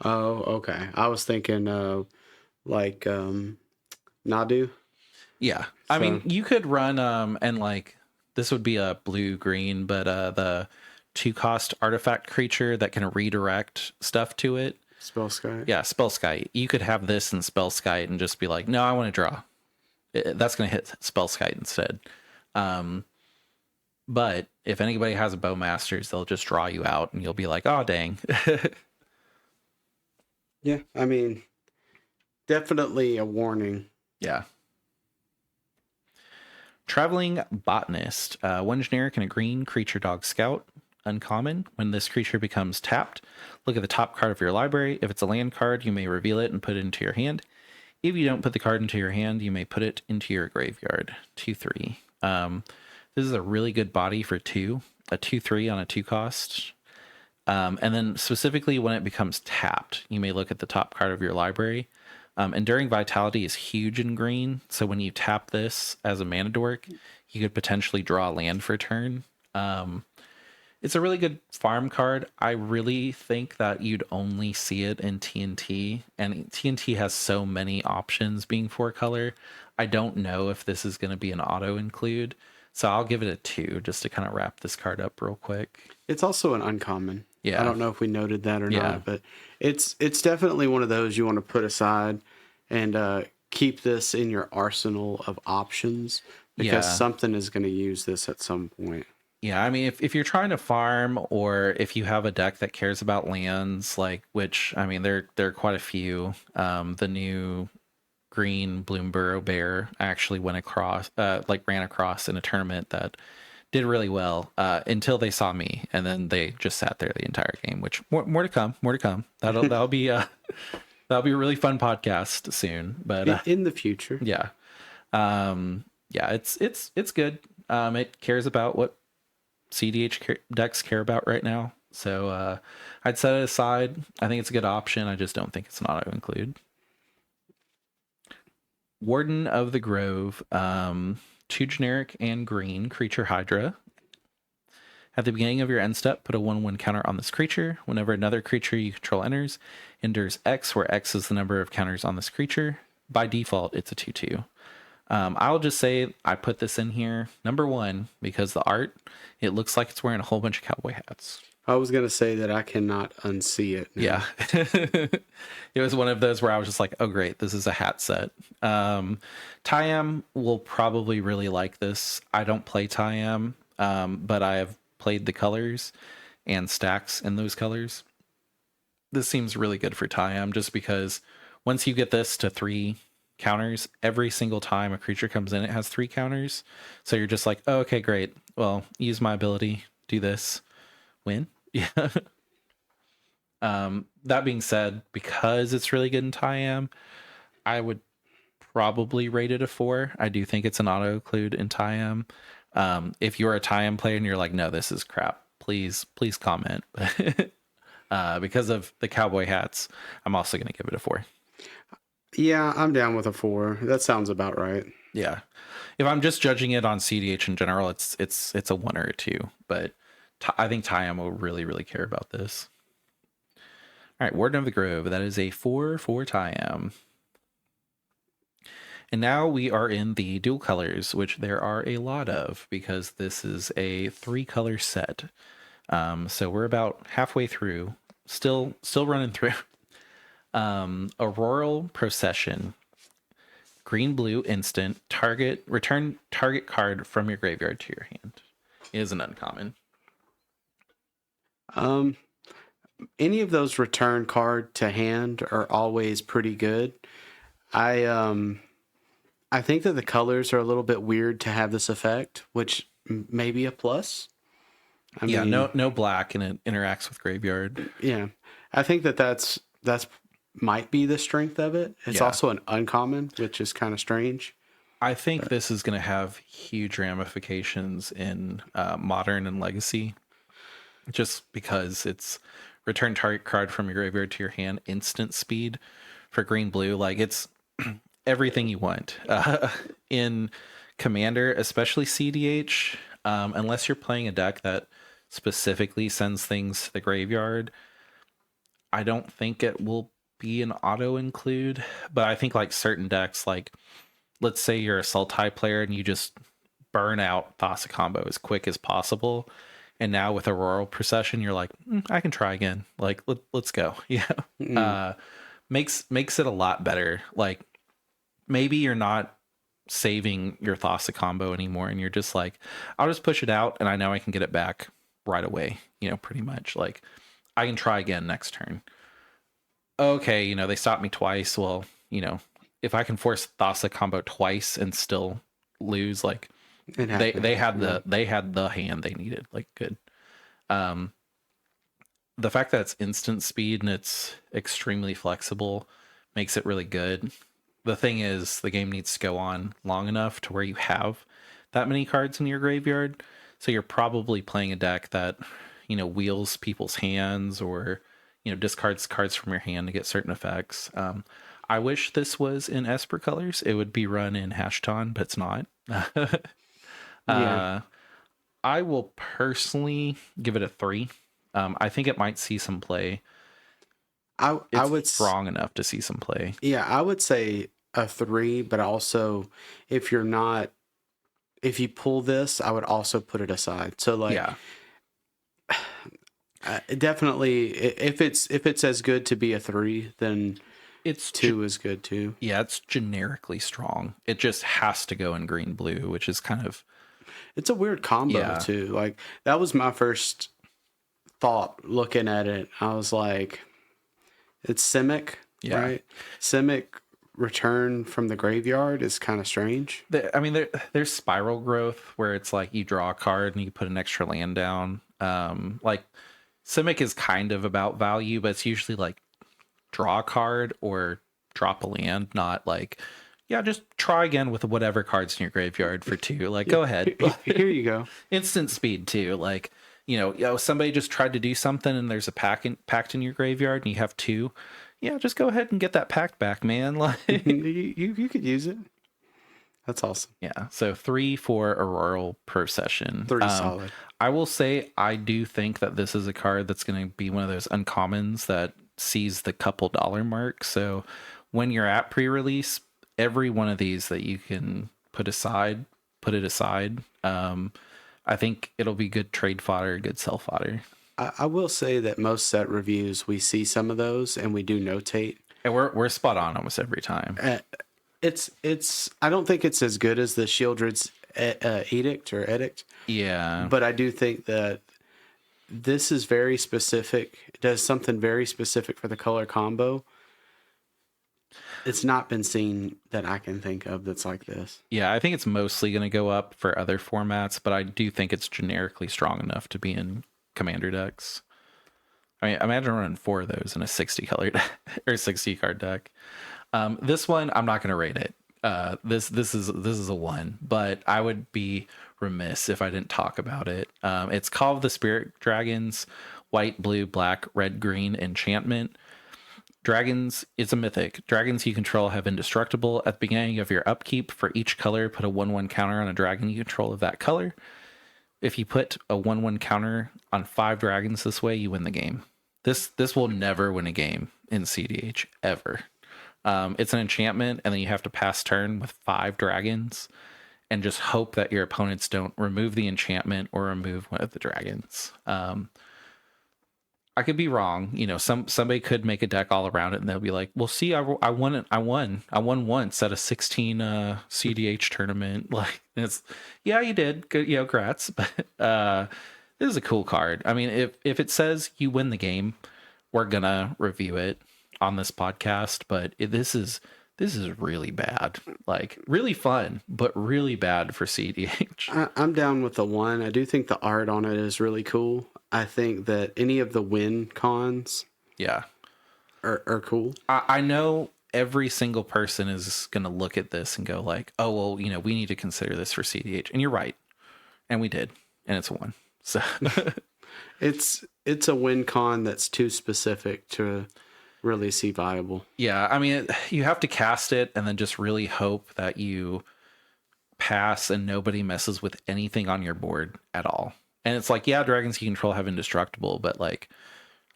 Oh, okay. I was thinking like Nadu. Yeah. I mean, you could run and like this would be a blue-green, but the 2-cost artifact creature that can redirect stuff to it. Spellskite. Yeah, Spellskite. You could have this in Spellskite and just be like, no, I want to draw. That's going to hit Spellskite instead. But if anybody has a Bowmasters, they'll just draw you out and you'll be like, oh, dang. Yeah, I mean, definitely a warning. Yeah. Traveling Botanist. 1 generic and a green creature dog scout. Uncommon. When this creature becomes tapped, look at the top card of your library. If it's a land card, you may reveal it and put it into your hand. If you don't put the card into your hand, you may put it into your graveyard. 2/3. This is a really good body for 2. A 2/3 on a 2-cost. And then specifically when it becomes tapped, you may look at the top card of your library. Enduring Vitality is huge in green, so when you tap this as a mana dork, you could potentially draw a land for a turn. It's a really good farm card. I really think that you'd only see it in TNT, and TNT has so many options being 4-color. I don't know if this is going to be an auto include, so I'll give it a 2 just to kind of wrap this card up real quick. It's also an uncommon. Yeah. I don't know if we noted that or not, but it's definitely one of those you want to put aside and keep this in your arsenal of options because something is going to use this at some point. Yeah, I mean, if you're trying to farm or if you have a deck that cares about lands, like, which, I mean, there are quite a few. The new green Bloomburrow Bear actually ran across in a tournament that did really well until they saw me, and then they just sat there the entire game. Which more to come. That'll be a really fun podcast soon. But in the future, it's good. It cares about what CDH decks care about right now, so I'd set it aside. I think it's a good option. I just don't think it's an auto include. Warden of the Grove. 2 generic and green creature Hydra. At the beginning of your end step, put a 1/1 counter on this creature. Whenever another creature you control enters, endures X, where X is the number of counters on this creature. By default, it's a 2/2. I'll just say I put this in here, number one, because the art, it looks like it's wearing a whole bunch of cowboy hats. I was going to say that I cannot unsee it now. Yeah. It was one of those where I was just like, oh, great, this is a hat set. Tyam will probably really like this. I don't play Tyam, but I have played the colors and stacks in those colors. This seems really good for Tyam just because once you get this to 3 counters, every single time a creature comes in, it has 3 counters. So you're just like, oh, okay, great. Well, use my ability, do this, win. Yeah. That being said, because it's really good in Tyam, I would probably rate it a 4. I do think it's an auto include in Tyam. If you're a Tyam player and you're like, no, this is crap, please comment. Because of the cowboy hats, I'm also going to give it a 4. Yeah, I'm down with a 4. That sounds about right. Yeah. If I'm just judging it on CDH in general, it's a 1 or a 2, but I think Tyam will really care about this. All right, Warden of the Grove. That is a 4 for Tyam. And now we are in the dual colors, which there are a lot of because this is a 3-color set. So we're about halfway through, still running through. Auroral Procession. Green blue instant. Return target card from your graveyard to your hand. It is an uncommon. Any of those return card to hand are always pretty good. I think that the colors are a little bit weird to have this effect, which may be a plus. I mean, no black, and it interacts with graveyard. Yeah, I think that's might be the strength of it. It's also an uncommon, which is kind of strange. I think this is going to have huge ramifications in Modern and Legacy, just because it's return target card from your graveyard to your hand, instant speed for green blue. Like, it's everything you want in Commander, especially CDH. Unless you're playing a deck that specifically sends things to the graveyard, I don't think it will be an auto include. But I think like certain decks, like let's say you're a Sultai player and you just burn out Thassa combo as quick as possible, and now with Auroral Procession you're like, I can try again, like let's go. Yeah. Makes it a lot better. Like, maybe you're not saving your Thassa combo anymore and you're just like, I'll just push it out and I know I can get it back right away, pretty much. Like, I can try again next turn. Okay, they stopped me twice. Well, if I can force Thassa combo twice and still lose, like they had the hand they needed. Like, good. The fact that it's instant speed and it's extremely flexible makes it really good. The thing is, the game needs to go on long enough to where you have that many cards in your graveyard. So you're probably playing a deck that, wheels people's hands or, discards cards from your hand to get certain effects. I wish this was in Esper colors. It would be run in Hashton, but it's not. Yeah. I will personally give it a 3. I think it might see some play. I would strong enough to see some play. Yeah, I would say a 3, but also if you pull this, I would also put it aside. So like, definitely if it's as good to be a 3, then it's 2 is good too. Yeah, it's generically strong. It just has to go in green blue, which is kind of, it's a weird combo too. Like, that was my first thought looking at it. I was like, it's Simic, right? Simic return from the graveyard is kind of strange. There's spiral growth where it's like you draw a card and you put an extra land down. Like, Simic is kind of about value, but it's usually like draw a card or drop a land, not like, just try again with whatever cards in your graveyard for 2. Like, go ahead. Here you go. Instant speed too. Like, somebody just tried to do something and there's a pact in your graveyard and you have 2. Yeah, just go ahead and get that pact back, man. Like, you could use it. That's awesome. Yeah. So 3 for Auroral Procession. 3 solid. I will say I do think that this is a card that's going to be one of those uncommons that sees the couple dollar mark. So when you're at pre-release, every one of these that you can put it aside. I think it'll be good trade fodder, good sell fodder. I will say that most set reviews, we see some of those and we do notate. And we're spot on almost every time. It's I don't think it's as good as the Shieldred's edict. Yeah. But I do think that this is very specific. It does something very specific for the color combo. It's not been seen that I can think of that's like this. Yeah, I think it's mostly going to go up for other formats, but I do think it's generically strong enough to be in commander decks. I mean, imagine running 4 of those in a 60 color or 60 card deck. This one, I'm not going to rate it. This is a 1, but I would be remiss if I didn't talk about it. It's Call of the Spirit Dragons, white, blue, black, red, green enchantment. Dragons, it's a mythic. Dragons you control have indestructible. At the beginning of your upkeep, for each color, put a 1/1 counter on a dragon you control of that color. If you put a 1/1 counter on 5 dragons this way, you win the game. This will never win a game in CDH, ever. It's an enchantment, and then you have to pass turn with 5 dragons and just hope that your opponents don't remove the enchantment or remove one of the dragons. I could be wrong. You know, somebody could make a deck all around it, and they'll be like, "Well, see, I won once at a 16 CDH tournament." Like, it's yeah, you did. Good, you know, congrats. But this is a cool card. I mean, if it says you win the game, we're gonna review it on this podcast. But this is really bad. Like, really fun, but really bad for CDH. I'm down with the 1. I do think the art on it is really cool. I think that any of the win cons are cool. I know every single person is going to look at this and go like, oh, well, you know, we need to consider this for CDH. And you're right. And we did. And it's a 1. So it's a win con that's too specific to really see viable. Yeah. I mean, you have to cast it and then just really hope that you pass and nobody messes with anything on your board at all. And it's like, yeah, dragons you control have indestructible, but like,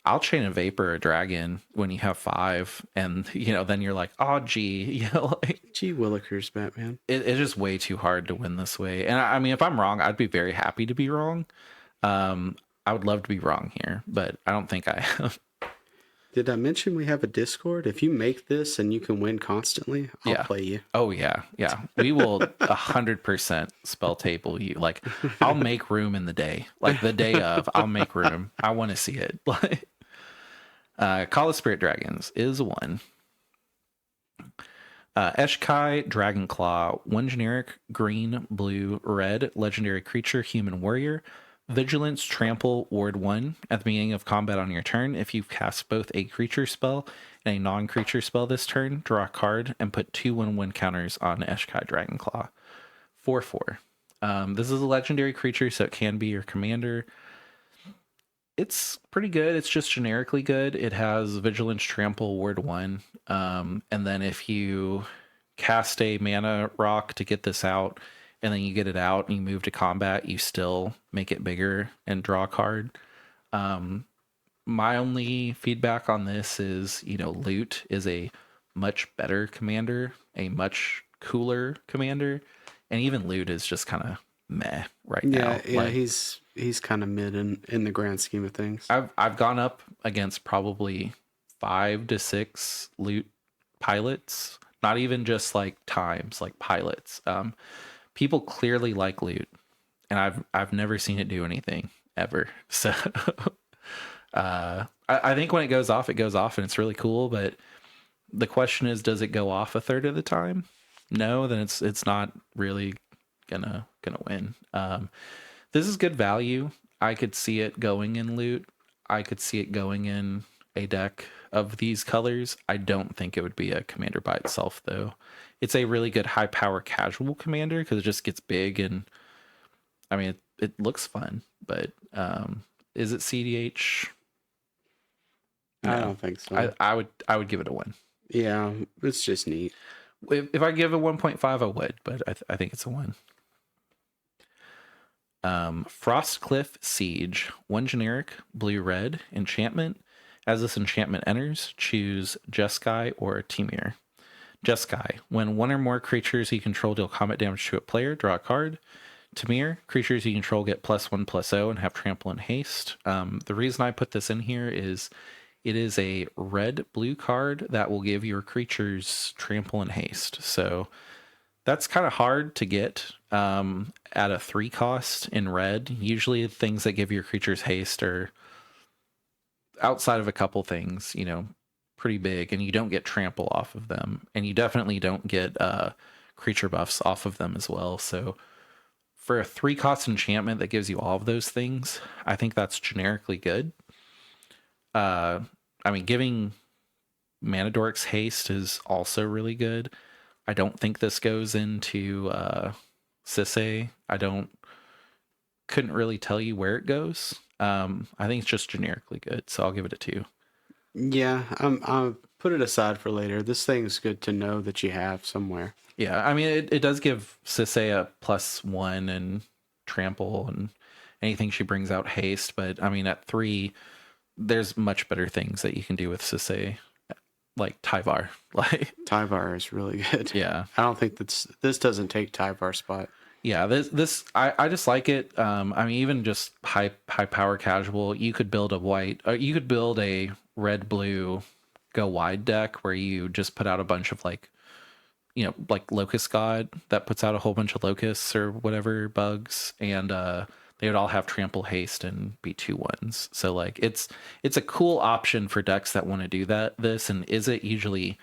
I'll chain a vapor a dragon when you have 5, and you know, then you're like, oh, gee, you know, like, gee willikers, Batman. It's just way too hard to win this way. And I mean, if I'm wrong, I'd be very happy to be wrong. I would love to be wrong here, but I don't think I am. Did I mention we have a Discord? If you make this and you can win constantly, I'll play you. Oh, yeah. Yeah. We will 100% spell table you. Like, I'll make room in the day. Like, the day of, I'll make room. I want to see it. Like, Call of Spirit Dragons is 1. Eshkai Dragonclaw, 1 generic, green, blue, red, legendary creature, human warrior. Vigilance, Trample, Ward 1. At the beginning of combat on your turn, if you cast both a creature spell and a non-creature spell this turn, draw a card and put 2 1/1 counters on Eshkai Dragonclaw. 4/4. This is a legendary creature, so it can be your commander. It's pretty good. It's just generically good. It has Vigilance, Trample, Ward 1. And then if you cast a mana rock to get this out, and then you get it out and you move to combat, you still make it bigger and draw a card. My only feedback on this is, you know, Loot is a much better commander, a much cooler commander, and even Loot is just kind of meh right now. Yeah, like, he's kind of mid in the grand scheme of things. I've gone up against probably 5 to 6 Loot pilots, not even just like times, like pilots. People clearly like Loot, and I've never seen it do anything ever. So I think when it goes off, and it's really cool. But the question is, does it go off a third of the time? No, then it's not really gonna win. This is good value. I could see it going in Loot. I could see it going in a deck of these colors. I don't think it would be a commander by itself, though. It's a really good high power casual commander because it just gets big, and I mean it looks fun, but is it CDH? No. I don't think so. I would give it a 1. Yeah, it's just neat. If I give it 1.5, I would, but I think it's a 1. Frostcliff Siege, 1 generic, blue red enchantment. As this enchantment enters, choose Jeskai or Timir. Jeskai. When one or more creatures you control deal combat damage to a player, draw a card. Tamir, creatures you control get +1/+0 and have trample and haste. The reason I put this in here is it is a red-blue card that will give your creatures trample and haste. So that's kind of hard to get at a 3 cost in red. Usually things that give your creatures haste are outside of a couple things, pretty big, and you don't get trample off of them. And you definitely don't get creature buffs off of them as well. So for a 3 cost enchantment that gives you all of those things, I think that's generically good. Giving Manadork's haste is also really good. I don't think this goes into Sisay. Couldn't really tell you where it goes. I think it's just generically good, so I'll give it a 2. Yeah, I'll put it aside for later. This thing's good to know that you have somewhere. Yeah, it does give Sisay a +1 and trample and anything she brings out haste, but at 3, there's much better things that you can do with Sisay, like Tyvar. Tyvar is really good. Yeah, I don't think this doesn't take Tyvar's spot. Yeah, this I just like it. Even just high power casual, you could build you could build a red blue go wide deck where you just put out a bunch of like Locust God that puts out a whole bunch of locusts or whatever bugs, and they would all have trample haste and be 2/1s. So it's a cool option for decks that want to do this, and it usually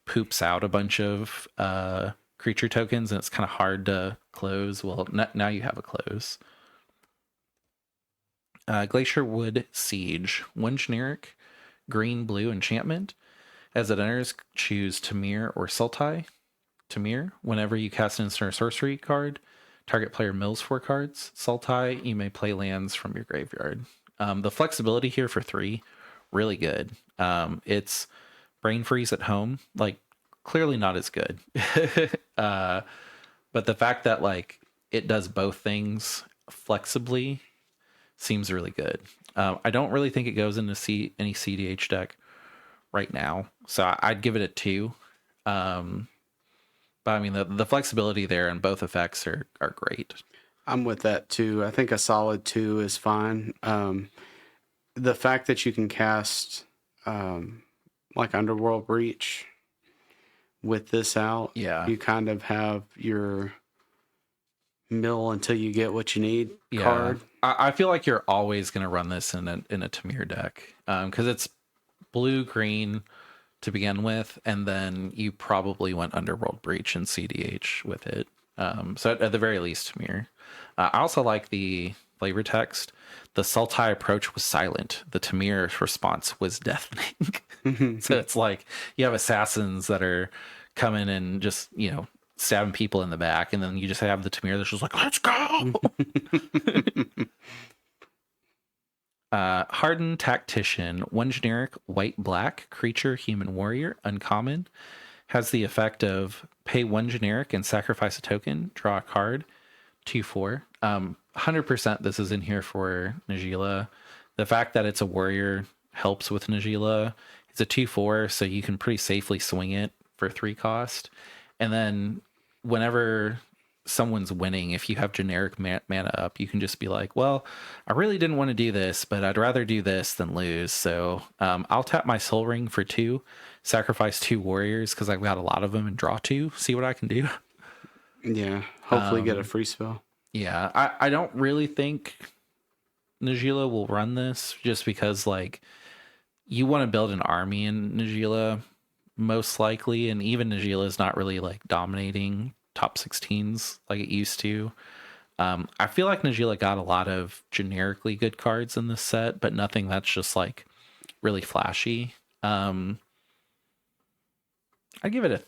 poops out a bunch of creature tokens, and it's kind of hard to close. Well, now you have a close. Glacier Wood Siege. 1 generic, green, blue enchantment. As it enters, choose Tamir or Sultai. Tamir, whenever you cast an instant or sorcery card, target player mills 4 cards. Sultai, you may play lands from your graveyard. The flexibility here for 3, really good. It's Brain Freeze at home, clearly not as good. But the fact that it does both things flexibly seems really good. I don't really think it goes into any CDH deck right now, so I'd give it a 2. But the flexibility there and both effects are great. I'm with that too. I think a solid 2 is fine. The fact that you can cast Underworld Breach with this out, you kind of have your mill until you get what you need card. I feel like you're always going to run this in a Tamir deck because it's blue green to begin with, and then you probably went Underworld Breach and CDH with it. So at the very least, Tamir. I also like the flavor text. The Sultai approach was silent. The Tamir response was deafening. So it's you have assassins that are coming and just, stabbing people in the back, and then you just have the Tamir that's just let's go! Hardened Tactician. 1 generic, white-black, creature, human warrior, uncommon. Has the effect of pay 1 generic and sacrifice a token, draw a card, 2/4. 100% this is in here for Najeela. The fact that it's a warrior helps with Najeela. It's a 2/4, so you can pretty safely swing it for 3 cost. And then whenever someone's winning, if you have generic mana up, you can just be well, I really didn't want to do this, but I'd rather do this than lose. So I'll tap my Soul Ring for 2, sacrifice 2 warriors because I've got a lot of them, and draw 2, see what I can do. Yeah, hopefully get a free spell. Yeah, I don't really think Najeela will run this just because you want to build an army in Najeela most likely, and even Najeela is not really dominating top 16s like it used to. I feel like Najeela got a lot of generically good cards in this set, but nothing that's just really flashy. I'd give it a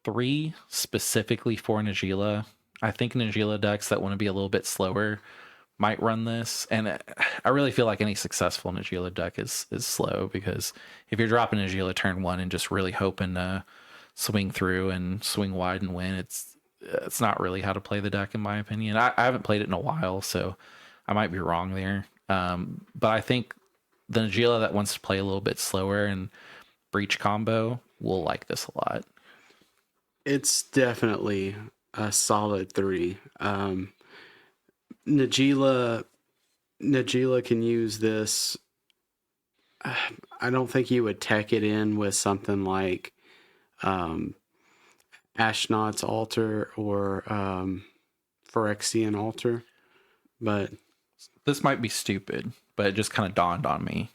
3 specifically for Najeela. I think Najeela decks that want to be a little bit slower might run this, and I really feel like any successful Najeela deck is slow, because if you're dropping Najeela turn 1 and just really hoping to swing through and swing wide and win, it's not really how to play the deck, in my opinion. I haven't played it in a while, so I might be wrong there. But I think the Najeela that wants to play a little bit slower and breach combo will like this a lot. It's definitely a solid 3. Najila can use this. I don't think you would tech it in with something like Ashnod's Altar or Phyrexian Altar, but this might be stupid, but it just kind of dawned on me.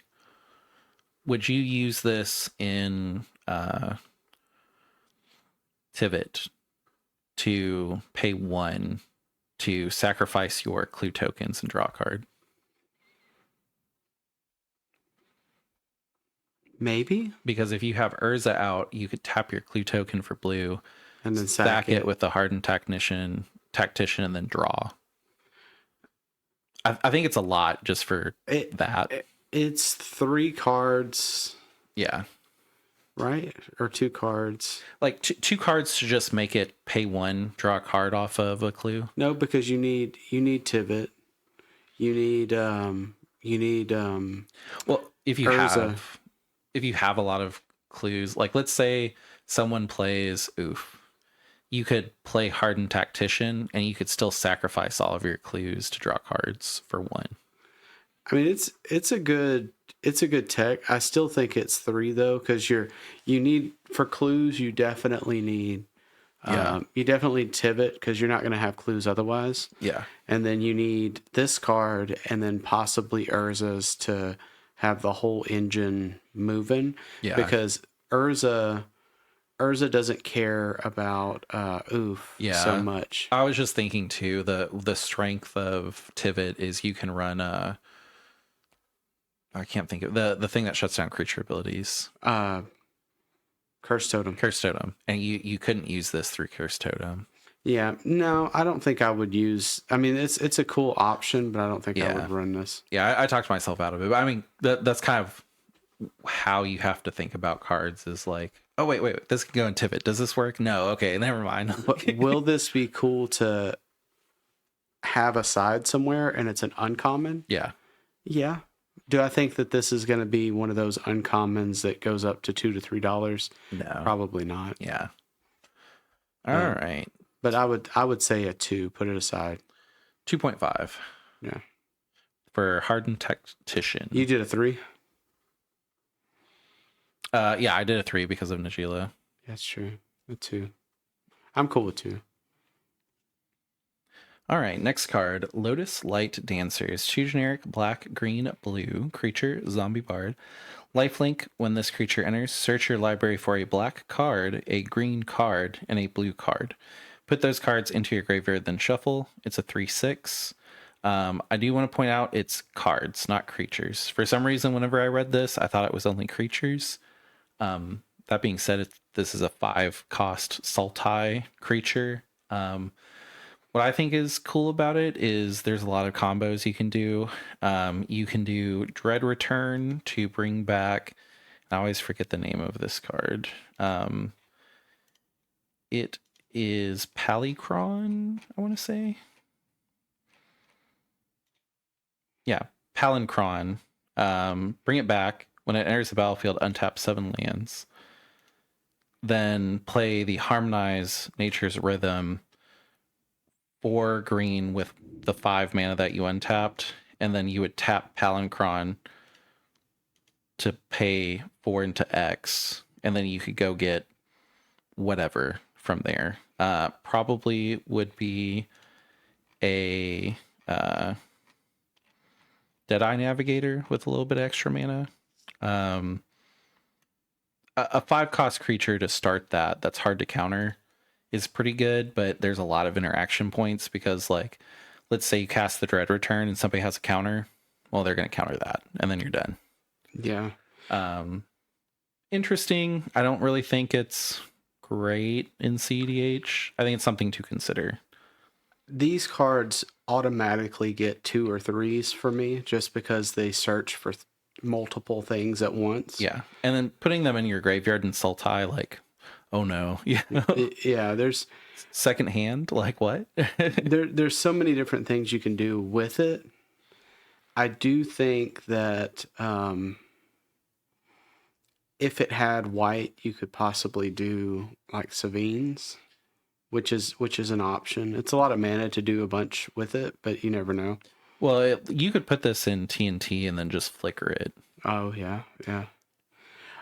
Would you use this in Tivit to pay 1 to sacrifice your clue tokens and draw a card? Maybe. Because if you have Urza out, you could tap your clue token for blue and then stack it with the hardened tactician, and then draw. I think it's a lot just for that. It's 3 cards. Yeah. Right? Or 2 cards. Like 2 cards to just make it pay 1, draw a card off of a clue. No, because you need Tivit. You need well, if you Urza. If you have a lot of clues, like let's say someone plays you could play Hardened Tactician and you could still sacrifice all of your clues to draw cards for 1. I mean, it's a good tech. I still think it's 3 though, because you need, for clues, you definitely need you definitely need Tivit because you're not going to have clues otherwise. Yeah. And then you need this card and then possibly Urza's to have the whole engine moving. Yeah. Because Urza doesn't care about so much. I was just thinking too, the strength of Tivit is you can run I can't think of the thing that shuts down creature abilities. Curse Totem. And you couldn't use this through Curse Totem. Yeah, no, I don't think I would use. I mean, it's a cool option, but I don't think I would run this. Yeah, I talked myself out of it. But I mean, that's kind of how you have to think about cards. Is like, oh wait, this can go in Tivit. Does this work? No, okay, never mind. But will this be cool to have a side somewhere and it's an uncommon? Yeah. Yeah. Do I think that this is going to be one of those uncommons that goes up to $2 to $3? No, probably not. Yeah. All right. But I would say a 2. Put it aside. 2.5. Yeah. For Hardened Tactician. You did a 3? Yeah, I did a 3 because of Najila. That's true. A 2. I'm cool with 2. All right, next card, Lotus Light Dancers. 2 generic black, green, blue creature, zombie bard. Lifelink, when this creature enters, search your library for a black card, a green card, and a blue card. Put those cards into your graveyard, then shuffle. It's a 3/6. I do want to point out it's cards, not creatures. For some reason, whenever I read this, I thought it was only creatures. That being said, this is a 5-cost Sultai creature. What I think is cool about it is there's a lot of combos you can do. You can do Dread Return to bring back, I always forget the name of this card. It is Palicron, I want to say. Yeah, Palinchron. Bring it back. When it enters the battlefield, untap 7 lands. Then play the Harmonize Nature's Rhythm 4 green with the 5 mana that you untapped, and then you would tap Palinchron to pay 4 into X, and then you could go get whatever from there. Probably would be a Deadeye Navigator with a little bit of extra mana. A 5-cost creature to start that's hard to counter is pretty good, but there's a lot of interaction points because, like, let's say you cast the Dread Return and somebody has a counter. Well, they're going to counter that, and then you're done. Yeah. Interesting. I don't really think it's great in CDH. I think it's something to consider. These cards automatically get 2 or 3s for me just because they search for multiple things at once. Yeah. And then putting them in your graveyard and Sultai, like, oh no. Yeah, there's second hand, like what? there's so many different things you can do with it. I do think that if it had white, you could possibly do like Savines, which is an option. It's a lot of mana to do a bunch with it, but you never know. Well, you could put this in TNT and then just flicker it. Oh yeah.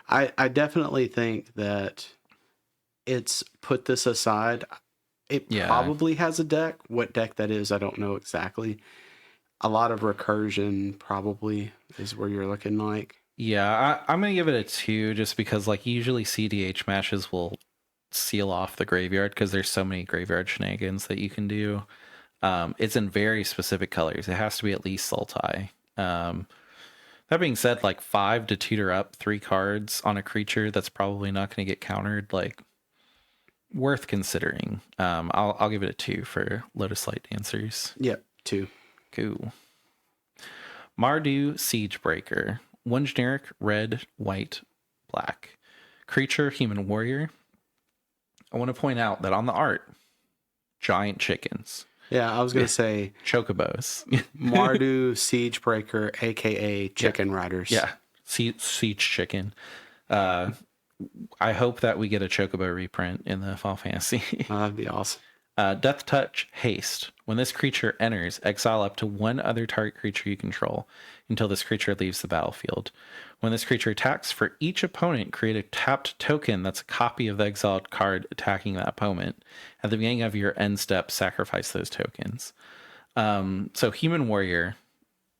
I definitely think that it's put this aside. It probably has a deck. What deck that is, I don't know exactly. A lot of recursion probably is where you're looking like. Yeah, I'm going to give it a 2 just because like usually CDH matches will seal off the graveyard because there's so many graveyard shenanigans that you can do. It's in very specific colors. It has to be at least Sultai. That being said, like 5 to tutor up 3 cards on a creature that's probably not going to get countered, like worth considering. I'll give it a 2 for Lotus Light Dancers. Yep, 2. Cool. Mardu Siegebreaker. 1 generic, red, white, black. Creature, human warrior. I want to point out that on the art, giant chickens. Yeah, I was going to say... Chocobos. Mardu Siegebreaker, a.k.a. Chicken Riders. Yeah, siege chicken. I hope that we get a Chocobo reprint in the Final Fantasy. That'd be awesome. Death Touch Haste. When this creature enters, exile up to 1 other target creature you control until this creature leaves the battlefield. When this creature attacks, for each opponent, create a tapped token that's a copy of the exiled card attacking that opponent. At the beginning of your end step, sacrifice those tokens. So Human Warrior,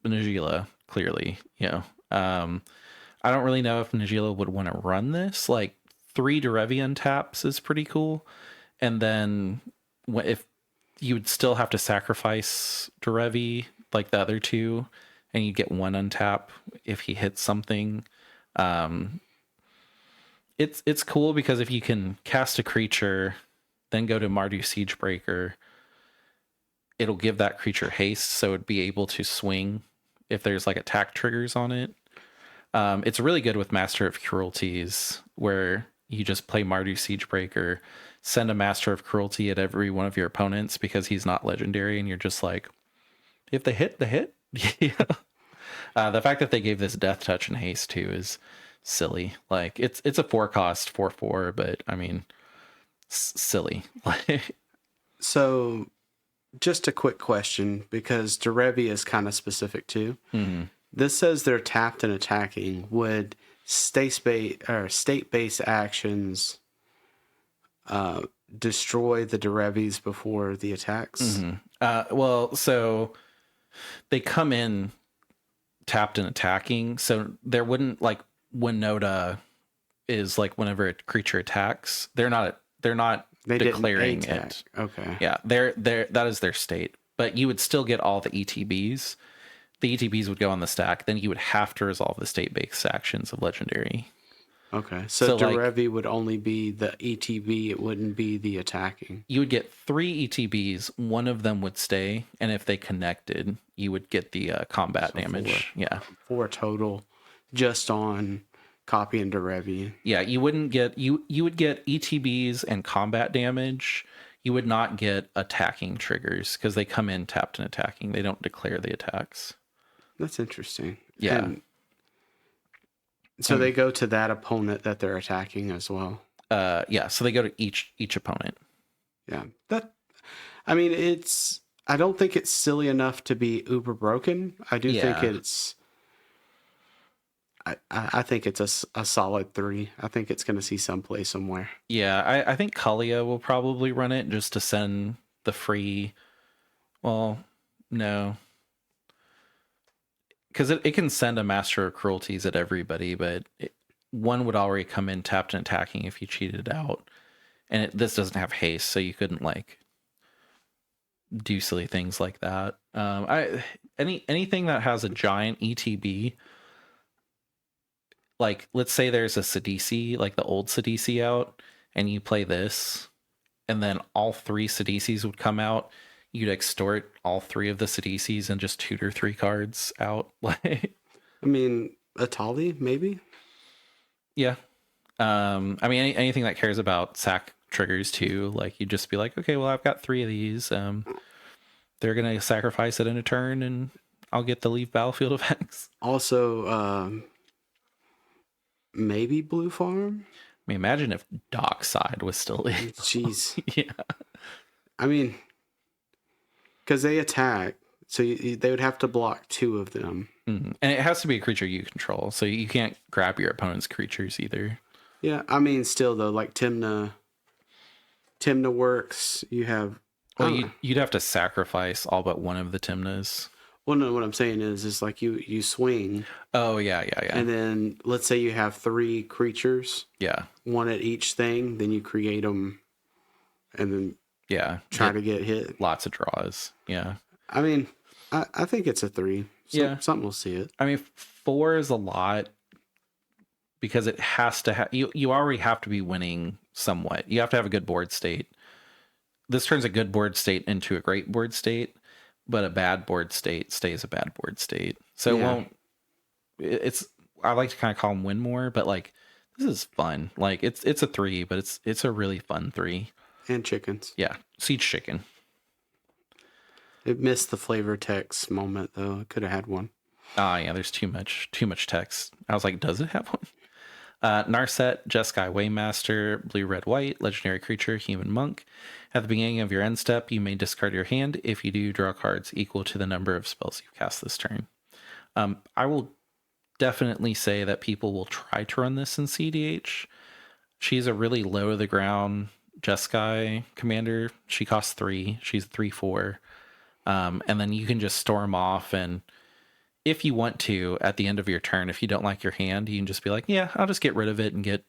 Najila, clearly, I don't really know if Najila would want to run this. Like 3 Derevian taps is pretty cool. And then if you would still have to sacrifice Derevi like the other 2, and you get 1 untap if he hits something. It's cool because if you can cast a creature, then go to Mardu Siegebreaker, it'll give that creature haste, so it'd be able to swing if there's like attack triggers on it. It's really good with Master of Cruelties, where you just play Mardu Siegebreaker, send a Master of Cruelty at every one of your opponents because he's not legendary, and you're just like, if they hit, they hit. Yeah. The fact that they gave this Death Touch and Haste too is silly. Like it's a 4-cost 4/4, but I mean, silly. So, just a quick question because Derevi is kind of specific too. Mm-hmm. This says they're tapped and attacking. Would state-based actions destroy the Derevis before the attacks? Mm-hmm. Well, so they come in tapped and attacking, so there wouldn't, like when Noda is like whenever a creature attacks, they're not declaring it. Okay. Yeah, they're that is their state. But you would still get all the ETBs. The ETBs would go on the stack. Then you would have to resolve the state-based actions of Legendary. Okay, so Derevi would only be the ETB, it wouldn't be the attacking. You would get 3 ETBs, 1 of them would stay, and if they connected, you would get the combat damage. 4 total, just on copy and Derevi. Yeah, you wouldn't get you would get ETBs and combat damage. You would not get attacking triggers because they come in tapped and attacking. They don't declare the attacks. That's interesting. Yeah. And so they go to that opponent that they're attacking as well. Yeah. So they go to each opponent. Yeah. I mean, I don't think it's silly enough to be uber broken. I do think it's. I think it's a solid 3. I think it's going to see some play somewhere. Yeah, I think Kalia will probably run it just to send the free. Well, no. Because it can send a Master of Cruelties at everybody, but one would already come in tapped and attacking if you cheated out. And this doesn't have haste, so you couldn't like do silly things like that. Anything that has a giant ETB, like let's say there's a Sidisi, like the old Sidisi out, and you play this, and then all 3 Sidisis would come out. You'd extort all 3 of the Sidisis and just tutor 3 cards out. Like, I mean, Atali, maybe? Yeah. I mean, anything that cares about sack triggers too, like you'd just be like, okay, well, I've got 3 of these. They're going to sacrifice it in a turn and I'll get the leave battlefield effects. Also, maybe Blue Farm. I mean, imagine if Dockside was still in. Jeez. Yeah. I mean, because they attack, so they would have to block 2 of them. Mm-hmm. And it has to be a creature you control, so you can't grab your opponent's creatures either. Yeah, I mean, still though, like Timna works. You have. Well, you'd have to sacrifice all but one of the Timnas. Well, no, what I'm saying is like you swing. Oh yeah. And then let's say you have 3 creatures. Yeah. 1 at each thing. Then you create them, and then try to get hit. Lots of draws. Yeah. I mean, I think it's a 3. Something will see it. I mean, 4 is a lot because it has to have you already have to be winning somewhat. You have to have a good board state. This turns a good board state into a great board state, but a bad board state stays a bad board state. So it won't. It's I like to kind of call them win more, but like this is fun. Like it's a 3, but it's a really fun 3. And chickens. Yeah, siege chicken. It missed the flavor text moment though. It could have had one. Ah, yeah. There's too much text. I was like, does it have one? Narset, Jeskai Waymaster, blue, red, white, legendary creature, human monk. At the beginning of your end step, you may discard your hand. If you do, draw cards equal to the number of spells you've cast this turn. I will definitely say that people will try to run this in CDH. She's a really low to the ground Jeskai commander. She costs 3. She's 3/4. And then you can just storm off, and if you want to, at the end of your turn, if you don't like your hand, you can just be like, yeah, I'll just get rid of it and get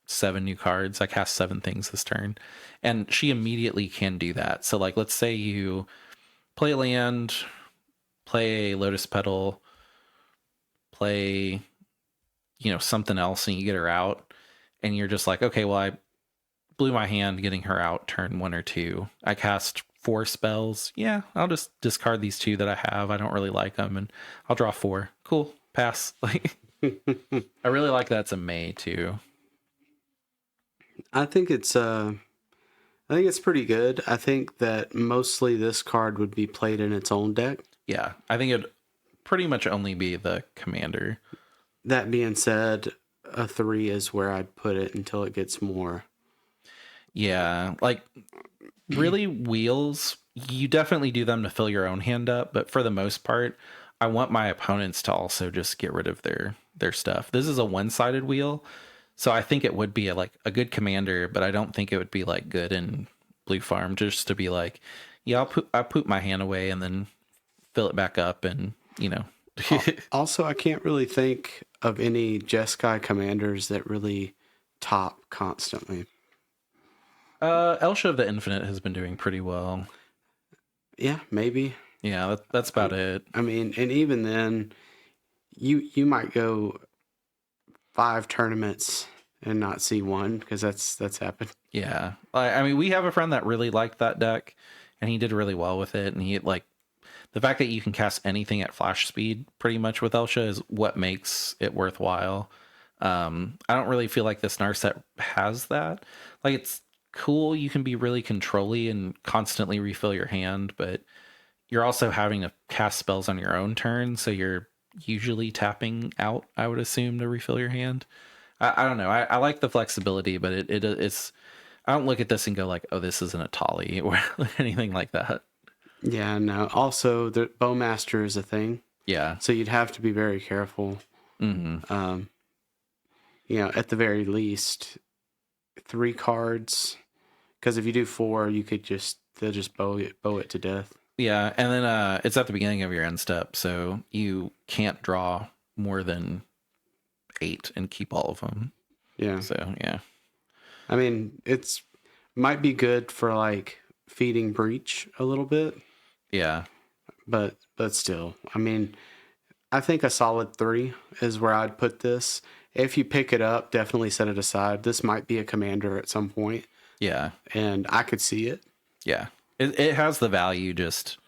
7 new cards. I cast 7 things this turn. And she immediately can do that. So like, let's say you play land, play a Lotus Petal, play, something else, and you get her out, and you're just like, okay, well, I blew my hand getting her out turn 1 or 2. I cast 4 spells. Yeah, I'll just discard these 2 that I have. I don't really like them, and I'll draw 4. Cool, pass. Like, I really like that's a May too. I think it's pretty good. I think that mostly this card would be played in its own deck. Yeah, I think it'd pretty much only be the commander. That being said, a 3 is where I'd put it until it gets more. Yeah, like really wheels, you definitely do them to fill your own hand up, but for the most part, I want my opponents to also just get rid of their stuff. This is a one-sided wheel, so I think it would be a good commander, but I don't think it would be like good in Blue Farm just to be like, yeah, I'll put my hand away and then fill it back up, and Also, I can't really think of any Jeskai commanders that really top constantly. Elsha of the Infinite has been doing pretty well. Yeah, maybe. Yeah, that's about it. I mean, and even then, you might go 5 tournaments and not see one, because that's happened. Yeah, I mean, we have a friend that really liked that deck, and he did really well with it. And he the fact that you can cast anything at flash speed pretty much with Elsha is what makes it worthwhile. I don't really feel like this Narset has that. Like, it's cool, you can be really controlly and constantly refill your hand, but you're also having to cast spells on your own turn, so you're usually tapping out, I would assume, to refill your hand. I don't know. I like the flexibility, but it's I don't look at this and go like, oh, this isn't a Tolly or anything like that. Yeah, no. Also, the Bowmaster is a thing. Yeah. So you'd have to be very careful. Mm-hmm. At the very least, 3 cards, because if you do 4, you could they'll just bow it to death. Yeah, and then it's at the beginning of your end step, so you can't draw more than 8 and keep all of them. Yeah. So yeah, I mean, it's might be good for like feeding Breach a little bit. Yeah, but still, I mean, I think a solid 3 is where I'd put this. If you pick it up, definitely set it aside. This might be a commander at some point. Yeah. And I could see it. Yeah. It has the value, just,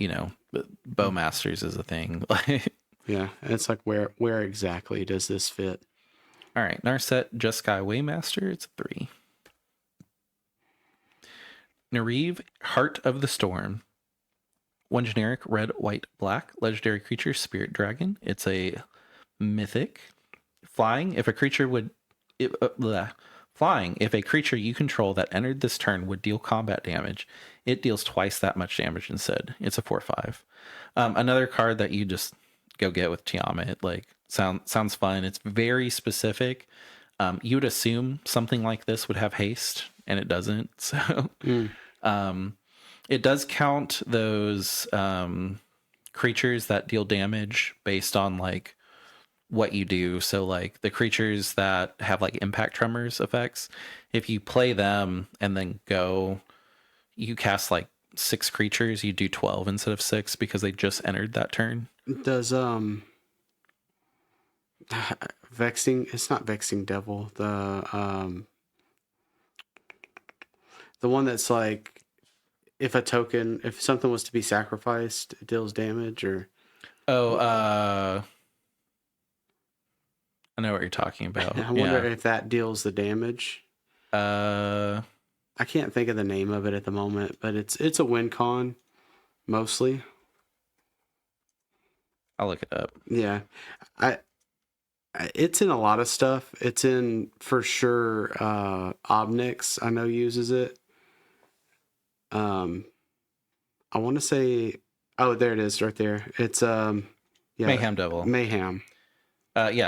Bowmasters is a thing. Yeah. It's like, where exactly does this fit? All right. Narset, Jeskai Waymaster. It's a 3. Nariv, Heart of the Storm. 1 generic, red, white, black. Legendary creature, Spirit Dragon. It's a mythic. flying. If a creature flying, if a creature you control that entered this turn would deal combat damage, it deals twice that much damage instead. It's a 4/5. Another card that you just go get with Tiamat. Like sounds fun. It's very specific. You would assume something like this would have haste, and it doesn't. So it does count those creatures that deal damage based on like what you do. So like the creatures that have like impact tremors effects, if you play them and then you cast like 6 creatures, you do 12 instead of 6 because they just entered that turn. Does vexing? It's not vexing devil. The one that's like if something was to be sacrificed, it deals damage or. I know what you're talking about. I wonder if that deals the damage. I can't think of the name of it at the moment, but it's a win con, mostly. I'll look it up. Yeah, it's in a lot of stuff. It's in for sure. Obnix I know uses it. I want to say, oh, there it is, right there. It's Mayhem Devil. Mayhem.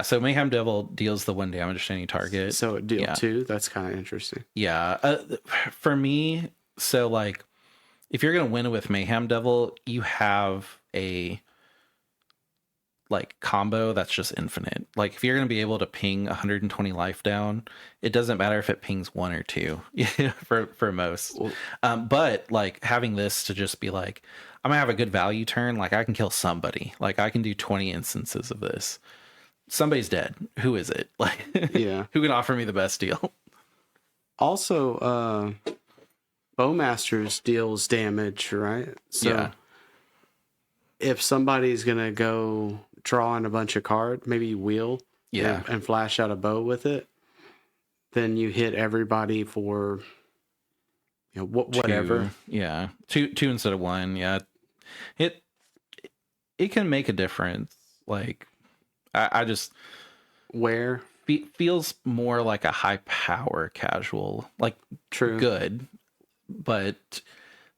So Mayhem Devil deals the 1 damage to any target. So it deals 2. That's kind of interesting. Yeah. For me, so like, if you're gonna win with Mayhem Devil, you have a like combo that's just infinite. Like if you're gonna be able to ping 120 life down, it doesn't matter if it pings 1 or 2 for most. But like having this to just be like, I'm gonna have a good value turn. Like I can kill somebody. Like I can do 20 instances of this. Somebody's dead. Who is it? Like, yeah, who can offer me the best deal? Also, Bowmasters deals damage, right? So if somebody's gonna go draw in a bunch of cards, maybe you wheel, and flash out a bow with it, then you hit everybody for whatever. 2 instead of 1. Yeah, it can make a difference. Like. I just feels more like a high power casual, like true good, but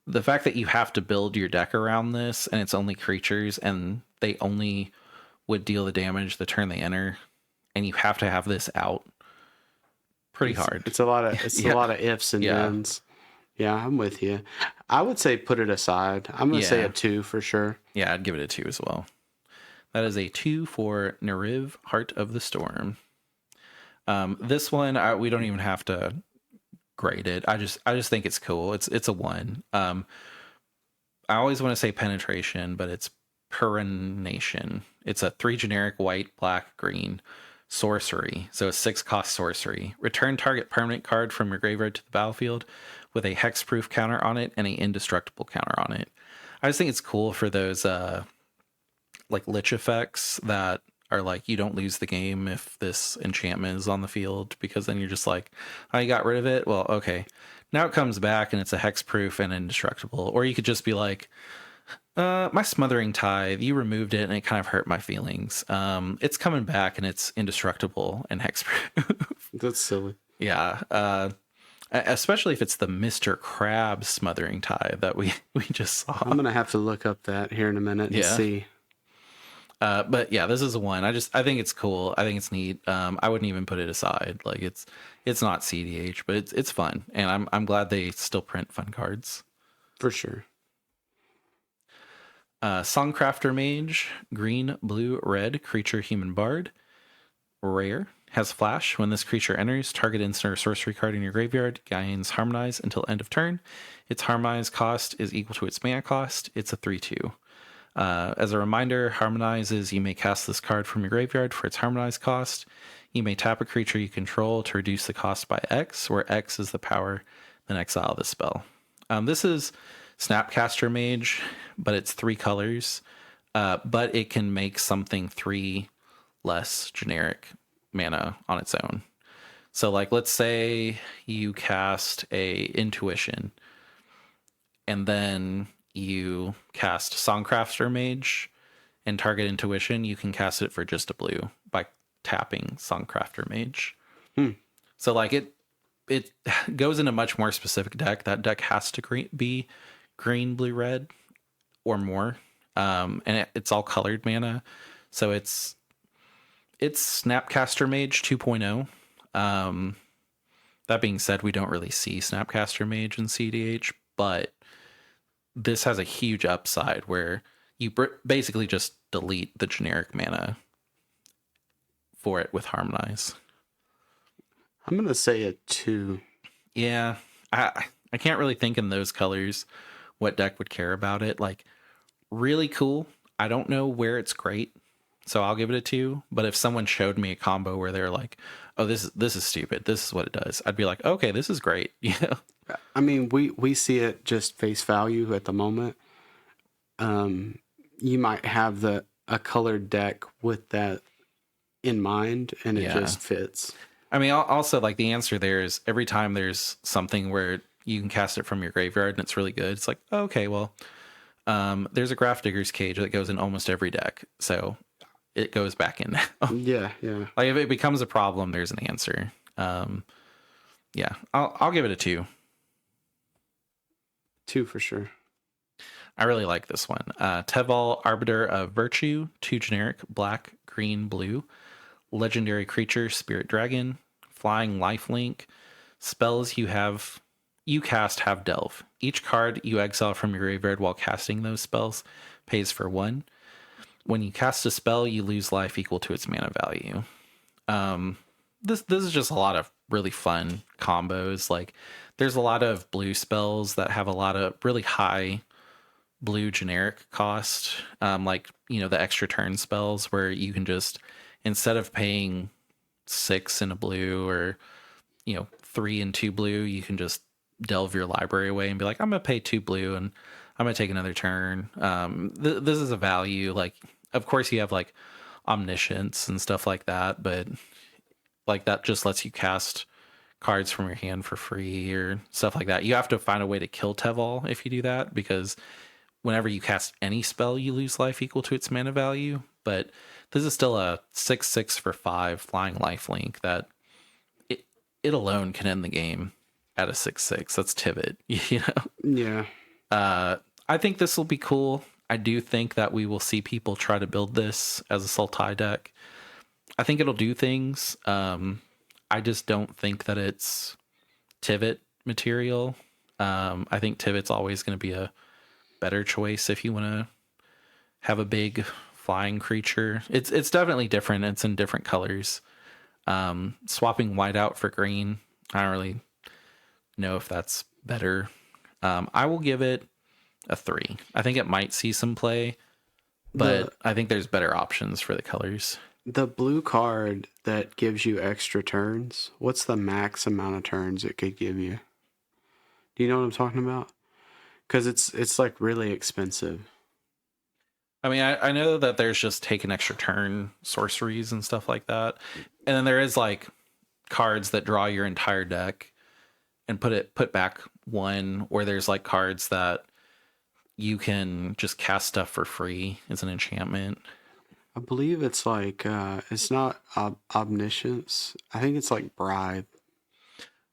the fact that you have to build your deck around this and it's only creatures and they only would deal the damage the turn they enter, and you have to have this out pretty hard. It's a lot of a lot of ifs and thens. Yeah, I'm with you. I would say put it aside. I'm gonna say a 2 for sure. Yeah, I'd give it a 2 as well. That is a 2 for Nariv, Heart of the Storm. This one, we don't even have to grade it. I just think it's cool. It's a 1. I always want to say penetration, but it's perenation. It's a 3 generic white, black, green sorcery. So a 6 cost sorcery. Return target permanent card from your graveyard to the battlefield with a hexproof counter on it and an indestructible counter on it. I just think it's cool for those like lich effects that are like, you don't lose the game if this enchantment is on the field, because then you're just like, oh, you got rid of it? Well, okay. Now it comes back and it's a hexproof and indestructible. Or you could just be like, my Smothering Tithe, you removed it and it kind of hurt my feelings. It's coming back and it's indestructible and hexproof. That's silly. Yeah. Especially if it's the Mr. Crab Smothering Tithe that we just saw. I'm going to have to look up that here in a minute and see. But yeah, this is a 1. I think it's cool. I think it's neat. I wouldn't even put it aside. Like it's not CDH, but it's fun, and I'm glad they still print fun cards. For sure. Songcrafter Mage, green, blue, red, creature, human bard, rare, has flash. When this creature enters, target instant or sorcery card in your graveyard gains Harmonize until end of turn. Its Harmonize cost is equal to its mana cost. It's a 3/2. As a reminder, Harmonizes, you may cast this card from your graveyard for its Harmonize cost. You may tap a creature you control to reduce the cost by X, where X is the power, then exile the spell. This is Snapcaster Mage, but it's 3 colors. But it can make something 3 less generic mana on its own. So like, let's say you cast a Intuition, and then you cast Songcrafter Mage and target Intuition, you can cast it for just a blue by tapping Songcrafter Mage. Hmm. So like it goes in a much more specific deck. That deck has to be green, blue, red, or more. And it's all colored mana. So it's Snapcaster Mage 2.0. That being said, we don't really see Snapcaster Mage in CDH, but this has a huge upside where you basically just delete the generic mana for it with Harmonize. I'm going to say a 2. Yeah, I can't really think in those colors what deck would care about it. Like, really cool. I don't know where it's great, so I'll give it a 2. But if someone showed me a combo where they're like, "Oh, this is stupid. This is what it does," I'd be like, "Okay, this is great." Yeah. I mean, we see it just face value at the moment. You might have a colored deck with that in mind, and it just fits. I mean, also, like, the answer there is every time there's something where you can cast it from your graveyard and it's really good, it's like, oh, okay, well, there's a Grafdigger's Cage that goes in almost every deck, so it goes back in now. Yeah. Like, if it becomes a problem, there's an answer. Yeah, I'll give it a 2. 2 for sure. I really like this one. Teval, Arbiter of Virtue, 2 generic, black, green, blue. Legendary creature, Spirit Dragon. Flying lifelink. Spells you cast have delve. Each card you exile from your graveyard while casting those spells pays for 1. When you cast a spell, you lose life equal to its mana value. This is just a lot of really fun combos. Like, there's a lot of blue spells that have a lot of really high blue generic cost, like, the extra turn spells where you can just, instead of paying 6 in a blue or 3 and 2 blue, you can just delve your library away and be like, I'm gonna pay 2 blue and I'm gonna take another turn. This is a value. Like, of course you have like omniscience and stuff like that, but like, that just lets you cast cards from your hand for free or stuff like that. You have to find a way to kill Teval if you do that, because whenever you cast any spell, you lose life equal to its mana value. But this is still a 6/6 for 5 flying lifelink that it alone can end the game at a 6/6. That's Tivit, Yeah. I think this will be cool. I do think that we will see people try to build this as a Sultai deck. I think it'll do things. I just don't think that it's Tivit material. I think Tivit's always going to be a better choice if you want to have a big flying creature. It's definitely different. It's in different colors. Swapping white out for green, I don't really know if that's better. I will give it a 3. I think it might see some play, but I think there's better options for the colors. The blue card that gives you extra turns, what's the max amount of turns it could give you? Do you know what I'm talking about? Because it's like really expensive. I mean, I know that there's just take an extra turn sorceries and stuff like that. And then there is like cards that draw your entire deck and put back 1, or there's like cards that you can just cast stuff for free as an enchantment. I believe it's like, it's not omniscience. I think it's like bribe.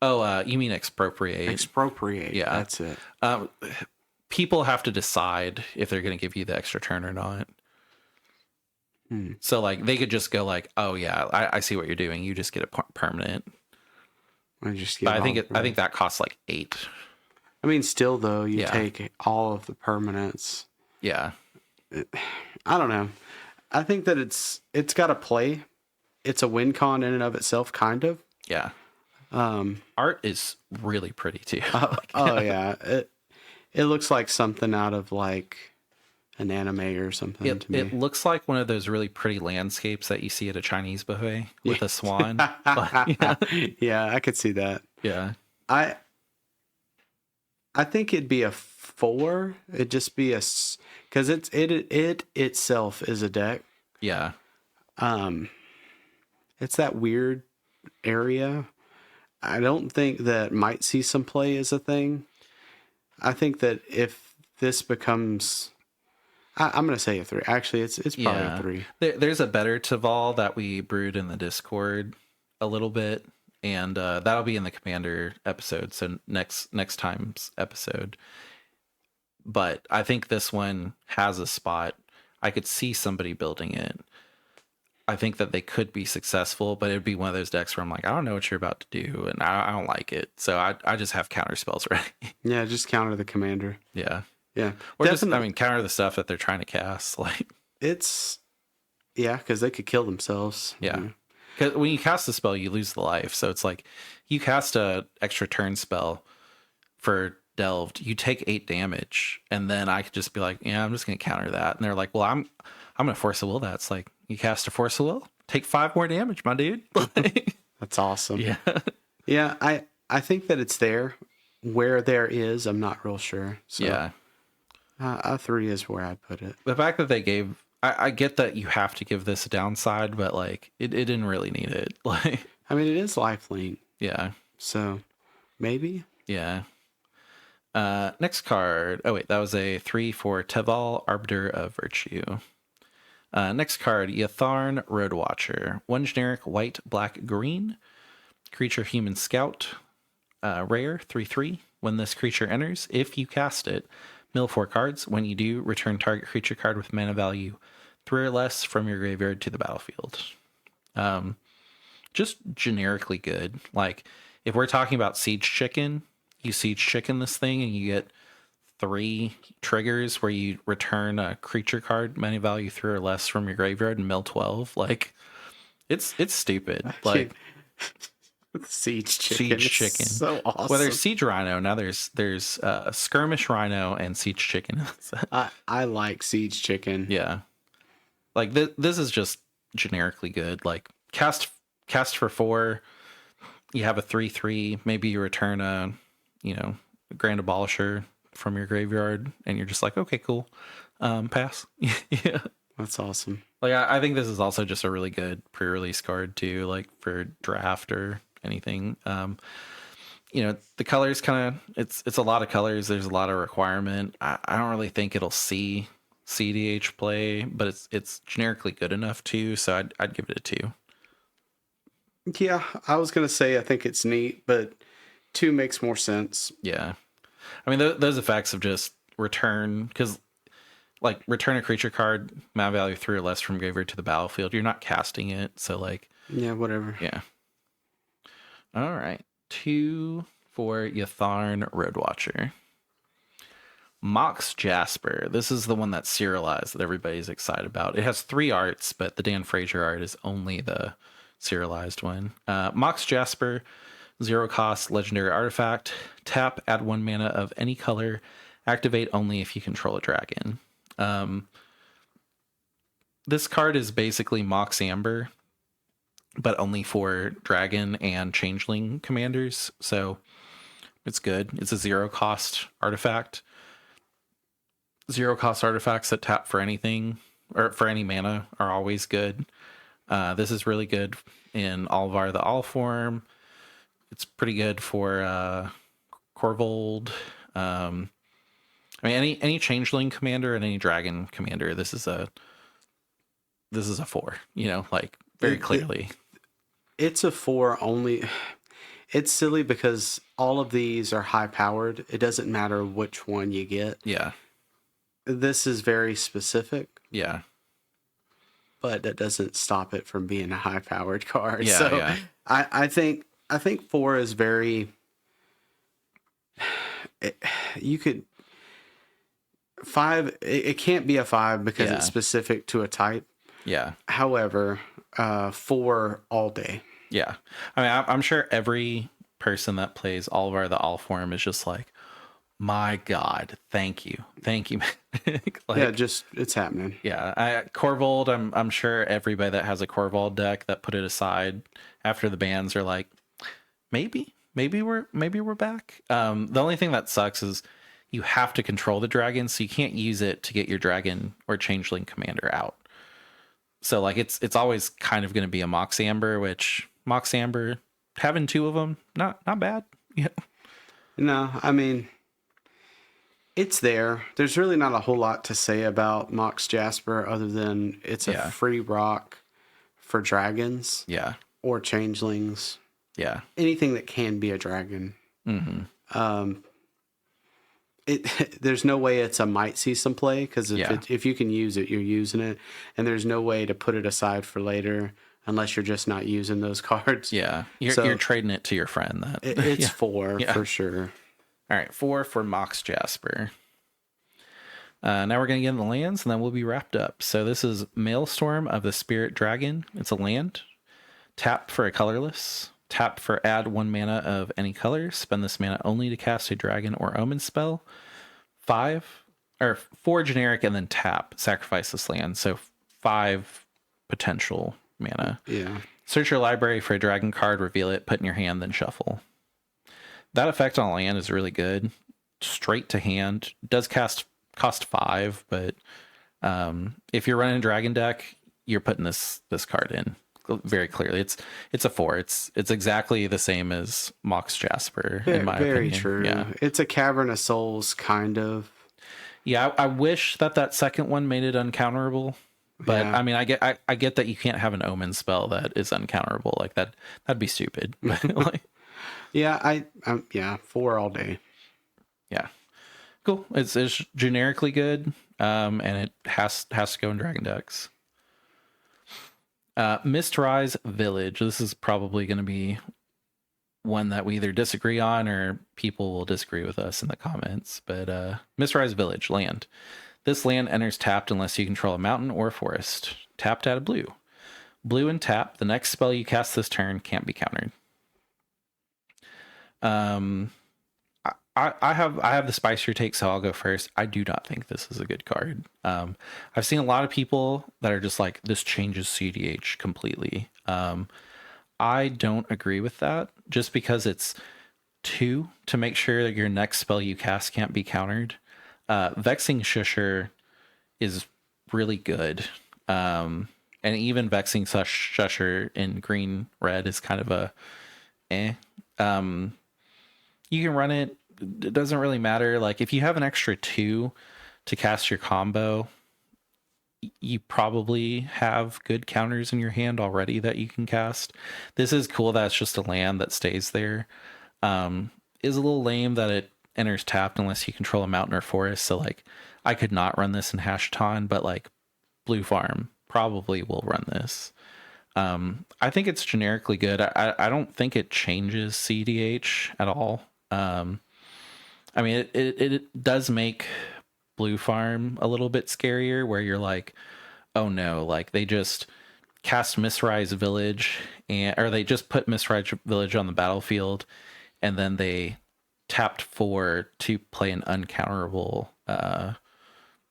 Oh, you mean expropriate? Expropriate. Yeah, that's it. People have to decide if they're going to give you the extra turn or not. So like, they could just go like, oh yeah, I see what you're doing. You just get a permanent. I think that costs like 8. I mean, still though, you take all of the permanents. Yeah. I don't know. I think that it's got to play. It's a win con in and of itself, kind of. Yeah. Art is really pretty too. Yeah. It looks like something out of like an anime or something to me. It looks like one of those really pretty landscapes that you see at a Chinese buffet with a swan. Yeah, I could see that. Yeah. I think it'd be a 4. It'd just be because it itself is a deck. Yeah. It's that weird area. I don't think that might see some play as a thing. I think that if this becomes I'm gonna say a 3. Actually, it's probably a 3. There's a better Taval that we brewed in the Discord a little bit, and that'll be in the Commander episode, so next time's episode. But I think this one has a spot. I could see somebody building it. I think that they could be successful, but it'd be one of those decks where I'm like, I don't know what you're about to do, and I don't like it. So I just have counter spells ready. Yeah, just counter the commander. Yeah. Yeah. Or definitely. Just, counter the stuff that they're trying to cast. Like, yeah, because they could kill themselves. Yeah. Because when you cast the spell, you lose the life. So it's like, you cast a extra turn spell for Delved, you take 8 damage, and then I could just be like, yeah, I'm just going to counter that. And they're like, well, I'm going to Force of Will that. It's like, you cast a Force of Will, take 5 more damage, my dude. That's awesome. Yeah. Yeah, I think that it's there. Where there is, I'm not real sure. So, yeah. A 3 is where I put it. The fact that they gave, I get that you have to give this a downside, but like, it didn't really need it. Like, I mean, it is lifelink. Yeah. So, maybe. Yeah. Next card. Oh wait, that was a 3 for Teval, Arbiter of Virtue. Next card, Yatharn, Roadwatcher. 1 generic, white, black, green. Creature, human scout. Rare, 3/3. When this creature enters, if you cast it, mill 4 cards. When you do, return target creature card with mana value 3 or less from your graveyard to the battlefield. Just generically good. Like, if we're talking about Siege Chicken, you Siege Chicken this thing and you get 3 triggers where you return a creature card, mana value 3 or less from your graveyard, and mill 12. Like, it's stupid. Like, Siege Chicken. So awesome. Well, there's Siege Rhino. Now there's Skirmish Rhino and Siege Chicken. I like Siege Chicken. Yeah. Like, this is just generically good. Like, cast for 4. You have a 3/3. Maybe you return a Grand Abolisher from your graveyard, and you're just like, okay, cool. Pass. Yeah. That's awesome. Like, I think this is also just a really good pre-release card too, like for draft or anything. The colors kind of, it's a lot of colors. There's a lot of requirement. I don't really think it'll see CDH play, but it's generically good enough too. So I'd give it a 2. Yeah, I was going to say, I think it's neat, but 2 makes more sense. Yeah. I mean, those effects of just return, because like return a creature card, mana value 3 or less from graveyard to the battlefield. You're not casting it. So like, yeah, whatever. Yeah. All right. 2 for Yatharn, Roadwatcher. Mox Jasper. This is the one that's serialized that everybody's excited about. It has 3 arts, but the Dan Frazier art is only the serialized one. Mox Jasper, 0 cost, legendary artifact. Tap, add 1 mana of any color. Activate only if you control a dragon. This card is basically Mox Amber, but only for dragon and changeling commanders. So it's good. It's a 0 cost artifact. 0 cost artifacts that tap for anything or for any mana are always good. This is really good in Alvar the Allform. It's pretty good for Korvold. I mean, any changeling commander and any dragon commander, this is a 4. Like, very clearly. It's a 4 only. It's silly because all of these are high powered. It doesn't matter which one you get. Yeah. This is very specific. Yeah. But that doesn't stop it from being a high powered card. Yeah, so yeah. I think 4 is very. You could 5. It can't be a 5 because it's specific to a type. Yeah. However, 4 all day. Yeah. I mean, I'm sure every person that plays Alvar the Allform is just like, my God, thank you. Like, yeah, just it's happening. Yeah. Korvold, I'm sure everybody that has a Korvold deck that put it aside after the bans are like, maybe we're back. The only thing that sucks is you have to control the dragon, so you can't use it to get your dragon or changeling commander out. So like it's always kind of going to be a Mox Amber, which Mox Amber, having 2 of them, not bad. Yeah. No, I mean, It's there. There's really not a whole lot to say about Mox Jasper other than it's a free rock for dragons. Yeah. Or changelings. Yeah. Anything that can be a dragon. Mm-hmm. There's no way it's a might see some play, because if you can use it, you're using it, and there's no way to put it aside for later unless you're just not using those cards. Yeah, you're trading it to your friend. It's 4 for sure. All right, 4 for Mox Jasper. Now we're going to get in the lands, and then we'll be wrapped up. So this is Maelstrom of the Spirit Dragon. It's a land. Tap for a colorless. Tap for add 1 mana of any color. Spend this mana only to cast a dragon or omen spell. 4 generic, and then tap. Sacrifice this land. So 5 potential mana. Yeah. Search your library for a dragon card, reveal it, put in your hand, then shuffle. That effect on land is really good. Straight to hand. Does cost 5, but if you're running a dragon deck, you're putting this card in very clearly. It's a 4. It's exactly the same as Mox Jasper, in my opinion. Very true. Yeah. It's a Cavern of Souls, kind of. Yeah, I wish that second one made it uncounterable. But I mean, I get that you can't have an omen spell that is uncounterable. Like that'd be stupid. Like, yeah, 4 all day. Yeah, cool. It's generically good, and it has to go in dragon decks. Mistrise Village. This is probably going to be one that we either disagree on or people will disagree with us in the comments. But Mistrise Village land. This land enters tapped unless you control a mountain or a forest. Tapped out of blue. Blue and tap. The next spell you cast this turn can't be countered. I have the spicier take, so I'll go first. I do not think this is a good card. I've seen a lot of people that are just like, this changes CDH completely. I don't agree with that, just because it's 2 to make sure that your next spell you cast can't be countered. Vexing Shusher is really good. And even Vexing Shusher in green red is kind of a you can run it. It doesn't really matter. Like, if you have an extra 2 to cast your combo, you probably have good counters in your hand already that you can cast. This is cool that it's just a land that stays there. Is a little lame that it enters tapped unless you control a mountain or forest. So like, I could not run this in Hashton, but like Blue Farm probably will run this. I think it's generically good. I don't think it changes CDH at all. I mean, it does make Blue Farm a little bit scarier, where you're like, oh no, like they just cast Mistrise Village, or they just put Mistrise Village on the battlefield, and then they tapped 4 to play an uncounterable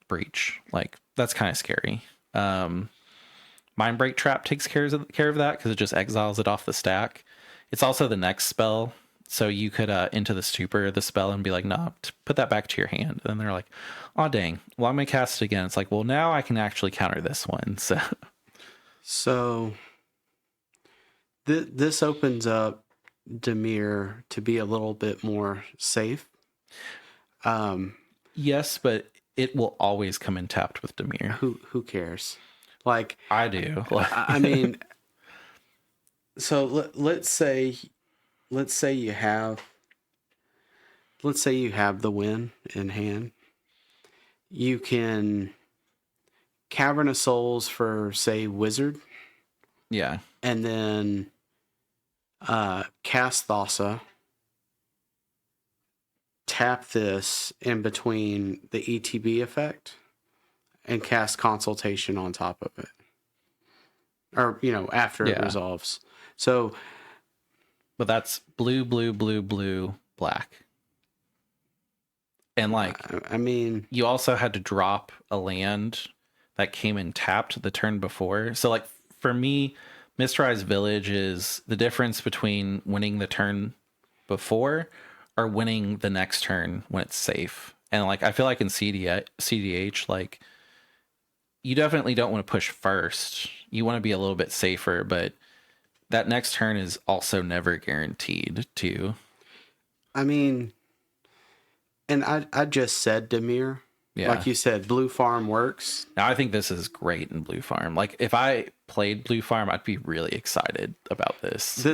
breach. Like, that's kind of scary. Mindbreak Trap takes care of that, because it just exiles it off the stack. It's also the next spell, so you could Into the Stupor the spell and be like, nah, put that back to your hand. And they're like, oh dang, well I'm gonna cast it again. It's like, well, now I can actually counter this one. So this opens up Dimir to be a little bit more safe. Yes, but it will always come in tapped with Dimir. Who cares? Like, I do. I mean, so let's say you have the win in hand. You can Cavern of Souls for, say, Wizard. Yeah. And then cast Thassa. Tap this in between the ETB effect and cast Consultation on top of it. Or, after it resolves. So, but that's blue, blue, blue, blue, black. And like, I mean, you also had to drop a land that came in tapped the turn before. So like, for me, Mistrise Village is the difference between winning the turn before or winning the next turn when it's safe. And like, I feel like in CDH, like, you definitely don't want to push first. You want to be a little bit safer, but that next turn is also never guaranteed to. I mean, And I just said Dimir. Yeah. Like you said, Blue Farm works. Now, I think this is great in Blue Farm. Like, if I played Blue Farm, I'd be really excited about this.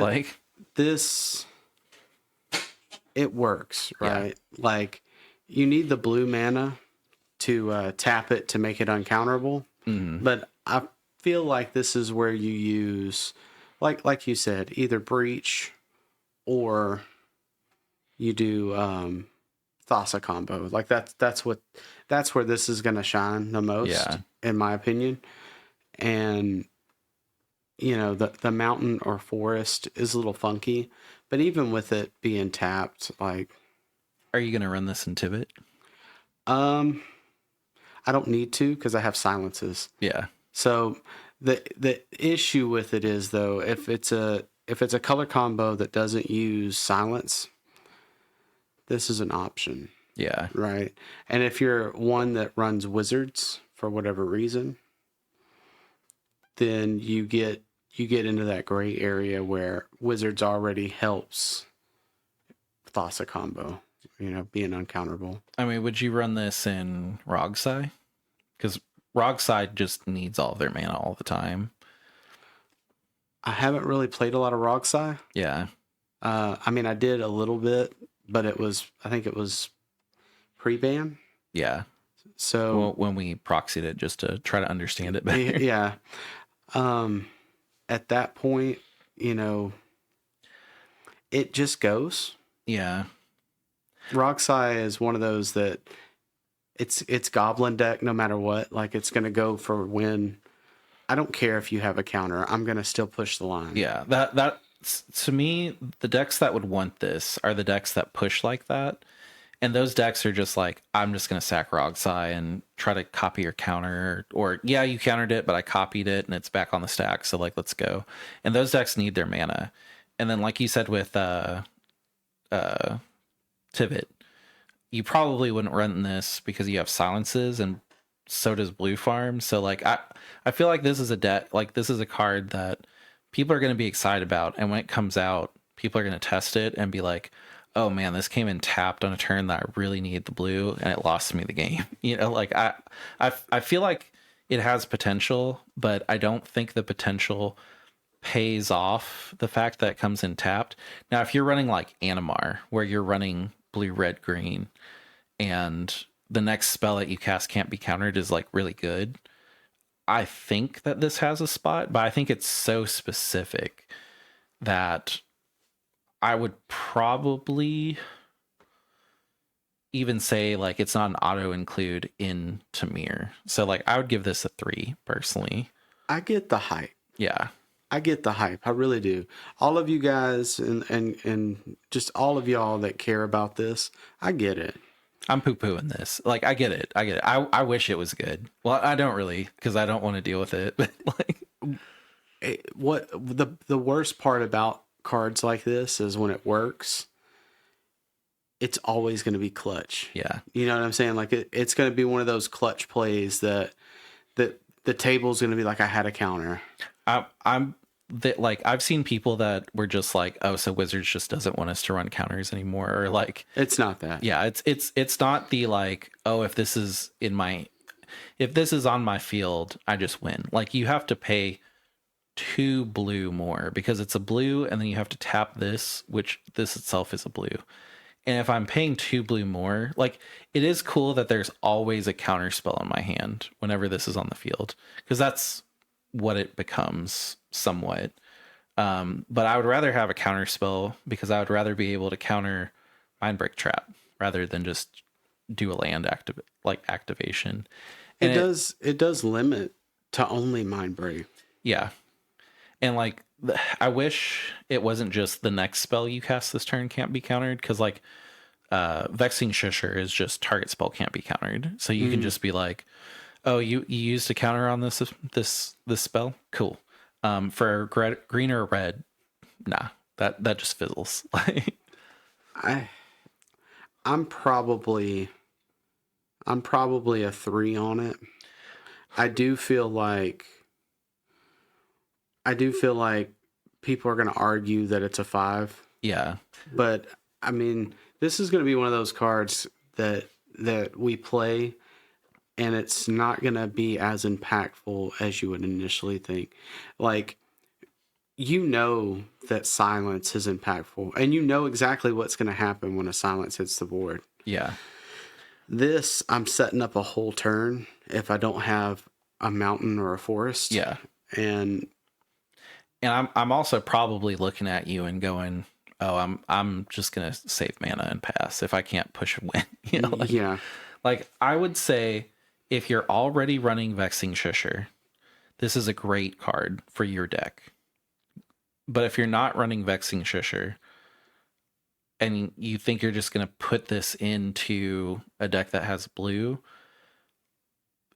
It works, right? Yeah. Like, you need the blue mana to tap it to make it uncounterable. Mm-hmm. But I feel like this is where you use, like you said, either Breach or you do Thassa combo. Like that's where this is going to shine the most, in my opinion. And the mountain or forest is a little funky, but even with it being tapped, like, are you going to run this in Tibet? I don't need to because I have silences. Yeah. So the issue with it is, though, if it's a color combo that doesn't use silence, this is an option. Yeah. Right. And if you're one that runs wizards for whatever reason, then you get into that gray area where wizards already helps Thassa combo, being uncounterable. I mean, would you run this in Rogsai? Because Rogsai just needs all of their mana all the time. I haven't really played a lot of Rogsai. Yeah. I mean, I did a little bit, but I think it was pre-ban. Yeah. So when we proxied it just to try to understand it better. Yeah. At that point, it just goes. Yeah. Rogsai is one of those that it's goblin deck no matter what. Like, it's going to go for win. I don't care if you have a counter. I'm going to still push the line. Yeah. That to me, the decks that would want this are the decks that push like that. And those decks are just like, I'm just going to sack Rogsai and try to copy your counter. Or, yeah, you countered it, but I copied it and it's back on the stack. So, like, let's go. And those decks need their mana. And then, like you said with Tivit, you probably wouldn't run this because you have silences, and so does Blue Farm. So, like, I feel like this is a deck, like, this is a card that people are going to be excited about. And when it comes out, people are going to test it and be like, oh man, this came in tapped on a turn that I really need the blue, and it lost me the game. Like, I feel like it has potential, but I don't think the potential pays off the fact that it comes in tapped. Now, if you're running like Animar, where you're running blue, red, green, and the next spell that you cast can't be countered is like really good, I think that this has a spot, but I think it's so specific that I would probably even say like it's not an auto include in Tamir. So like I would give this a 3 personally. I get the hype. Yeah. I get the hype. I really do. All of you guys and just all of y'all that care about this, I get it. I'm poo-pooing this. Like, I get it. I wish it was good. Well, I don't really, because I don't want to deal with it. But like, what the worst part about cards like this is when it works, it's always going to be clutch. Yeah. You know what I'm saying? Like, it's going to be one of those clutch plays that the table's going to be like, I had a counter. I've seen people that were just like, oh, so Wizards just doesn't want us to run counters anymore, or like, it's not that. Yeah, it's not the like, oh, if this is on my field, I just win. Like, you have to pay 2 blue more because it's a blue, and then you have to tap this, which this itself is a blue. And if I'm paying 2 blue more, like, it is cool that there's always a counter spell in my hand whenever this is on the field, because that's what it becomes somewhat. But I would rather have a counter spell because I would rather be able to counter Mindbreak Trap rather than just do a land activation. And it does limit to only Mindbreak. Yeah. And like, I wish it wasn't just the next spell you cast this turn can't be countered, because like Vexing Shusher is just target spell can't be countered. So you can just be like, oh, you used a counter on this spell? Cool. For green or red, nah, that just fizzles. I'm probably a 3 on it. I do feel like people are going to argue that it's a 5. Yeah. But I mean, this is going to be one of those cards that we play, and it's not going to be as impactful as you would initially think. Like, you know that silence is impactful, and you know exactly what's going to happen when a silence hits the board. Yeah. This, I'm setting up a whole turn if I don't have a mountain or a forest. Yeah. And I'm also probably looking at you and going, oh, I'm just gonna save mana and pass if I can't push a win. You know, yeah. Like, I would say if you're already running Vexing Shusher, this is a great card for your deck. But if you're not running Vexing Shusher and you think you're just going to put this into a deck that has blue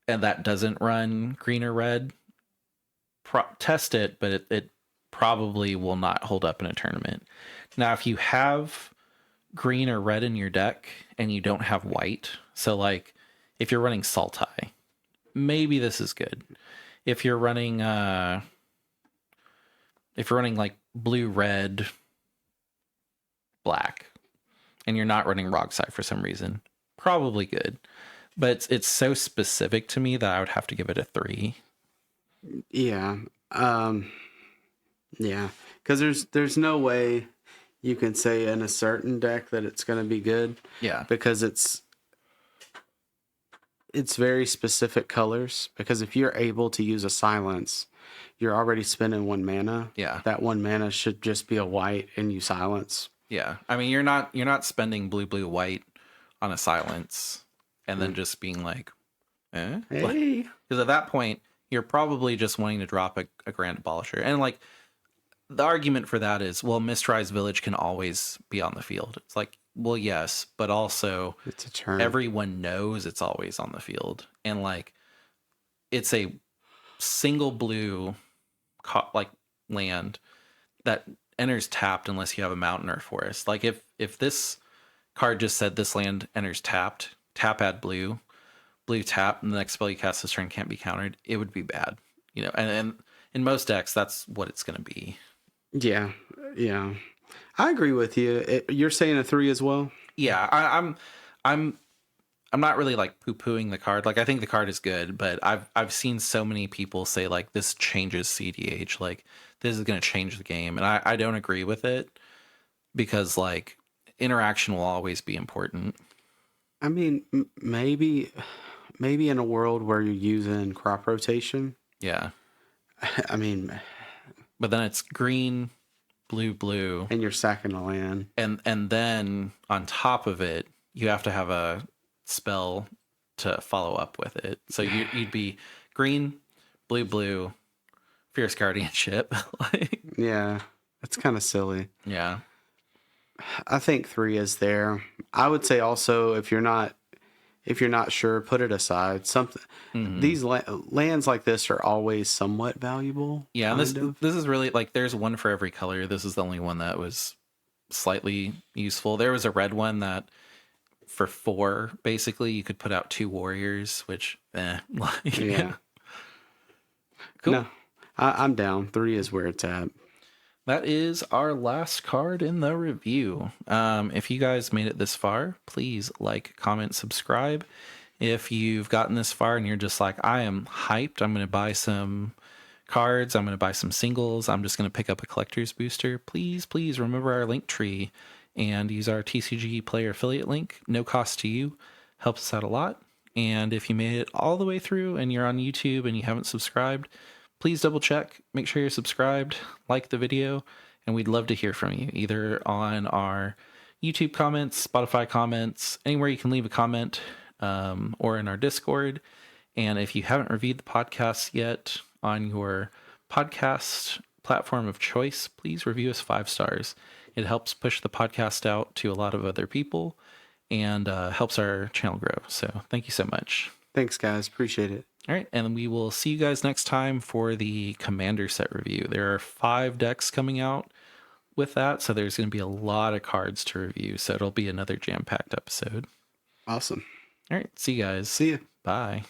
and that doesn't run green or red, test it, but it probably will not hold up in a tournament. Now, if you have green or red in your deck and you don't have white, so like if you're running Sultai, maybe this is good. If you're running like blue, red, black, and you're not running Rogsai for some reason, probably good. But it's so specific to me that I would have to give it a 3. Yeah. Yeah. Because there's no way you can say in a certain deck that it's going to be good. Yeah. Because it's very specific colors. Because if you're able to use a silence, you're already spending 1 mana. Yeah. That 1 mana should just be a white and you silence. Yeah. I mean, you're not spending blue, blue, white on a silence and then just being like, eh? Hey. Because at that point, you're probably just wanting to drop a Grand Abolisher. And like, the argument for that is, well, Mistrise Village can always be on the field. It's like, well, yes, but also it's a turn. Everyone knows it's always on the field. And like, it's a single blue like land that enters tapped unless you have a mountain or a forest. Like if this card just said this land enters tapped, tap add blue tap, and the next spell you cast this turn can't be countered, it would be bad. You know, and in most decks, that's what it's going to be. Yeah. Yeah. I agree with you. You're saying a 3 as well? Yeah, I'm not really like poo-pooing the card. Like, I think the card is good, but I've seen so many people say like this changes CDH, like this is going to change the game, and I don't agree with it because like interaction will always be important. I mean, maybe in a world where you're using crop rotation. Yeah. I mean, but then it's green, blue, blue, and you're sacking a land, and then on top of it, you have to have a spell to follow up with it. So you'd be green, blue, blue, Fierce Guardianship. Like, yeah, that's kind of silly. Yeah, I think 3 is there. I would say also if you're not sure, put it aside. Something these lands like this are always somewhat valuable. Yeah, and this is really like there's one for every color. This is the only one that was slightly useful. There was a red one that for 4 basically you could put out 2 warriors, which like, yeah. Cool. No, I'm down. 3 is where it's at. That is our last card in the review. If you guys made it this far, please like, comment, subscribe. If you've gotten this far and you're just like, I am hyped, I'm going to buy some cards, I'm going to buy some singles, I'm just going to pick up a collector's booster, please remember our link tree and use our TCG player affiliate link. No cost to you. Helps us out a lot. And if you made it all the way through and you're on YouTube and you haven't subscribed, please double check, make sure you're subscribed, like the video, and we'd love to hear from you, either on our YouTube comments, Spotify comments, anywhere you can leave a comment, or in our Discord. And if you haven't reviewed the podcast yet on your podcast platform of choice, please review us 5 stars. It helps push the podcast out to a lot of other people and helps our channel grow. So thank you so much. Thanks, guys. Appreciate it. All right, and we will see you guys next time for the Commander set review. There are 5 decks coming out with that, so there's going to be a lot of cards to review, so it'll be another jam-packed episode. Awesome. All right, see you guys. See you. Bye.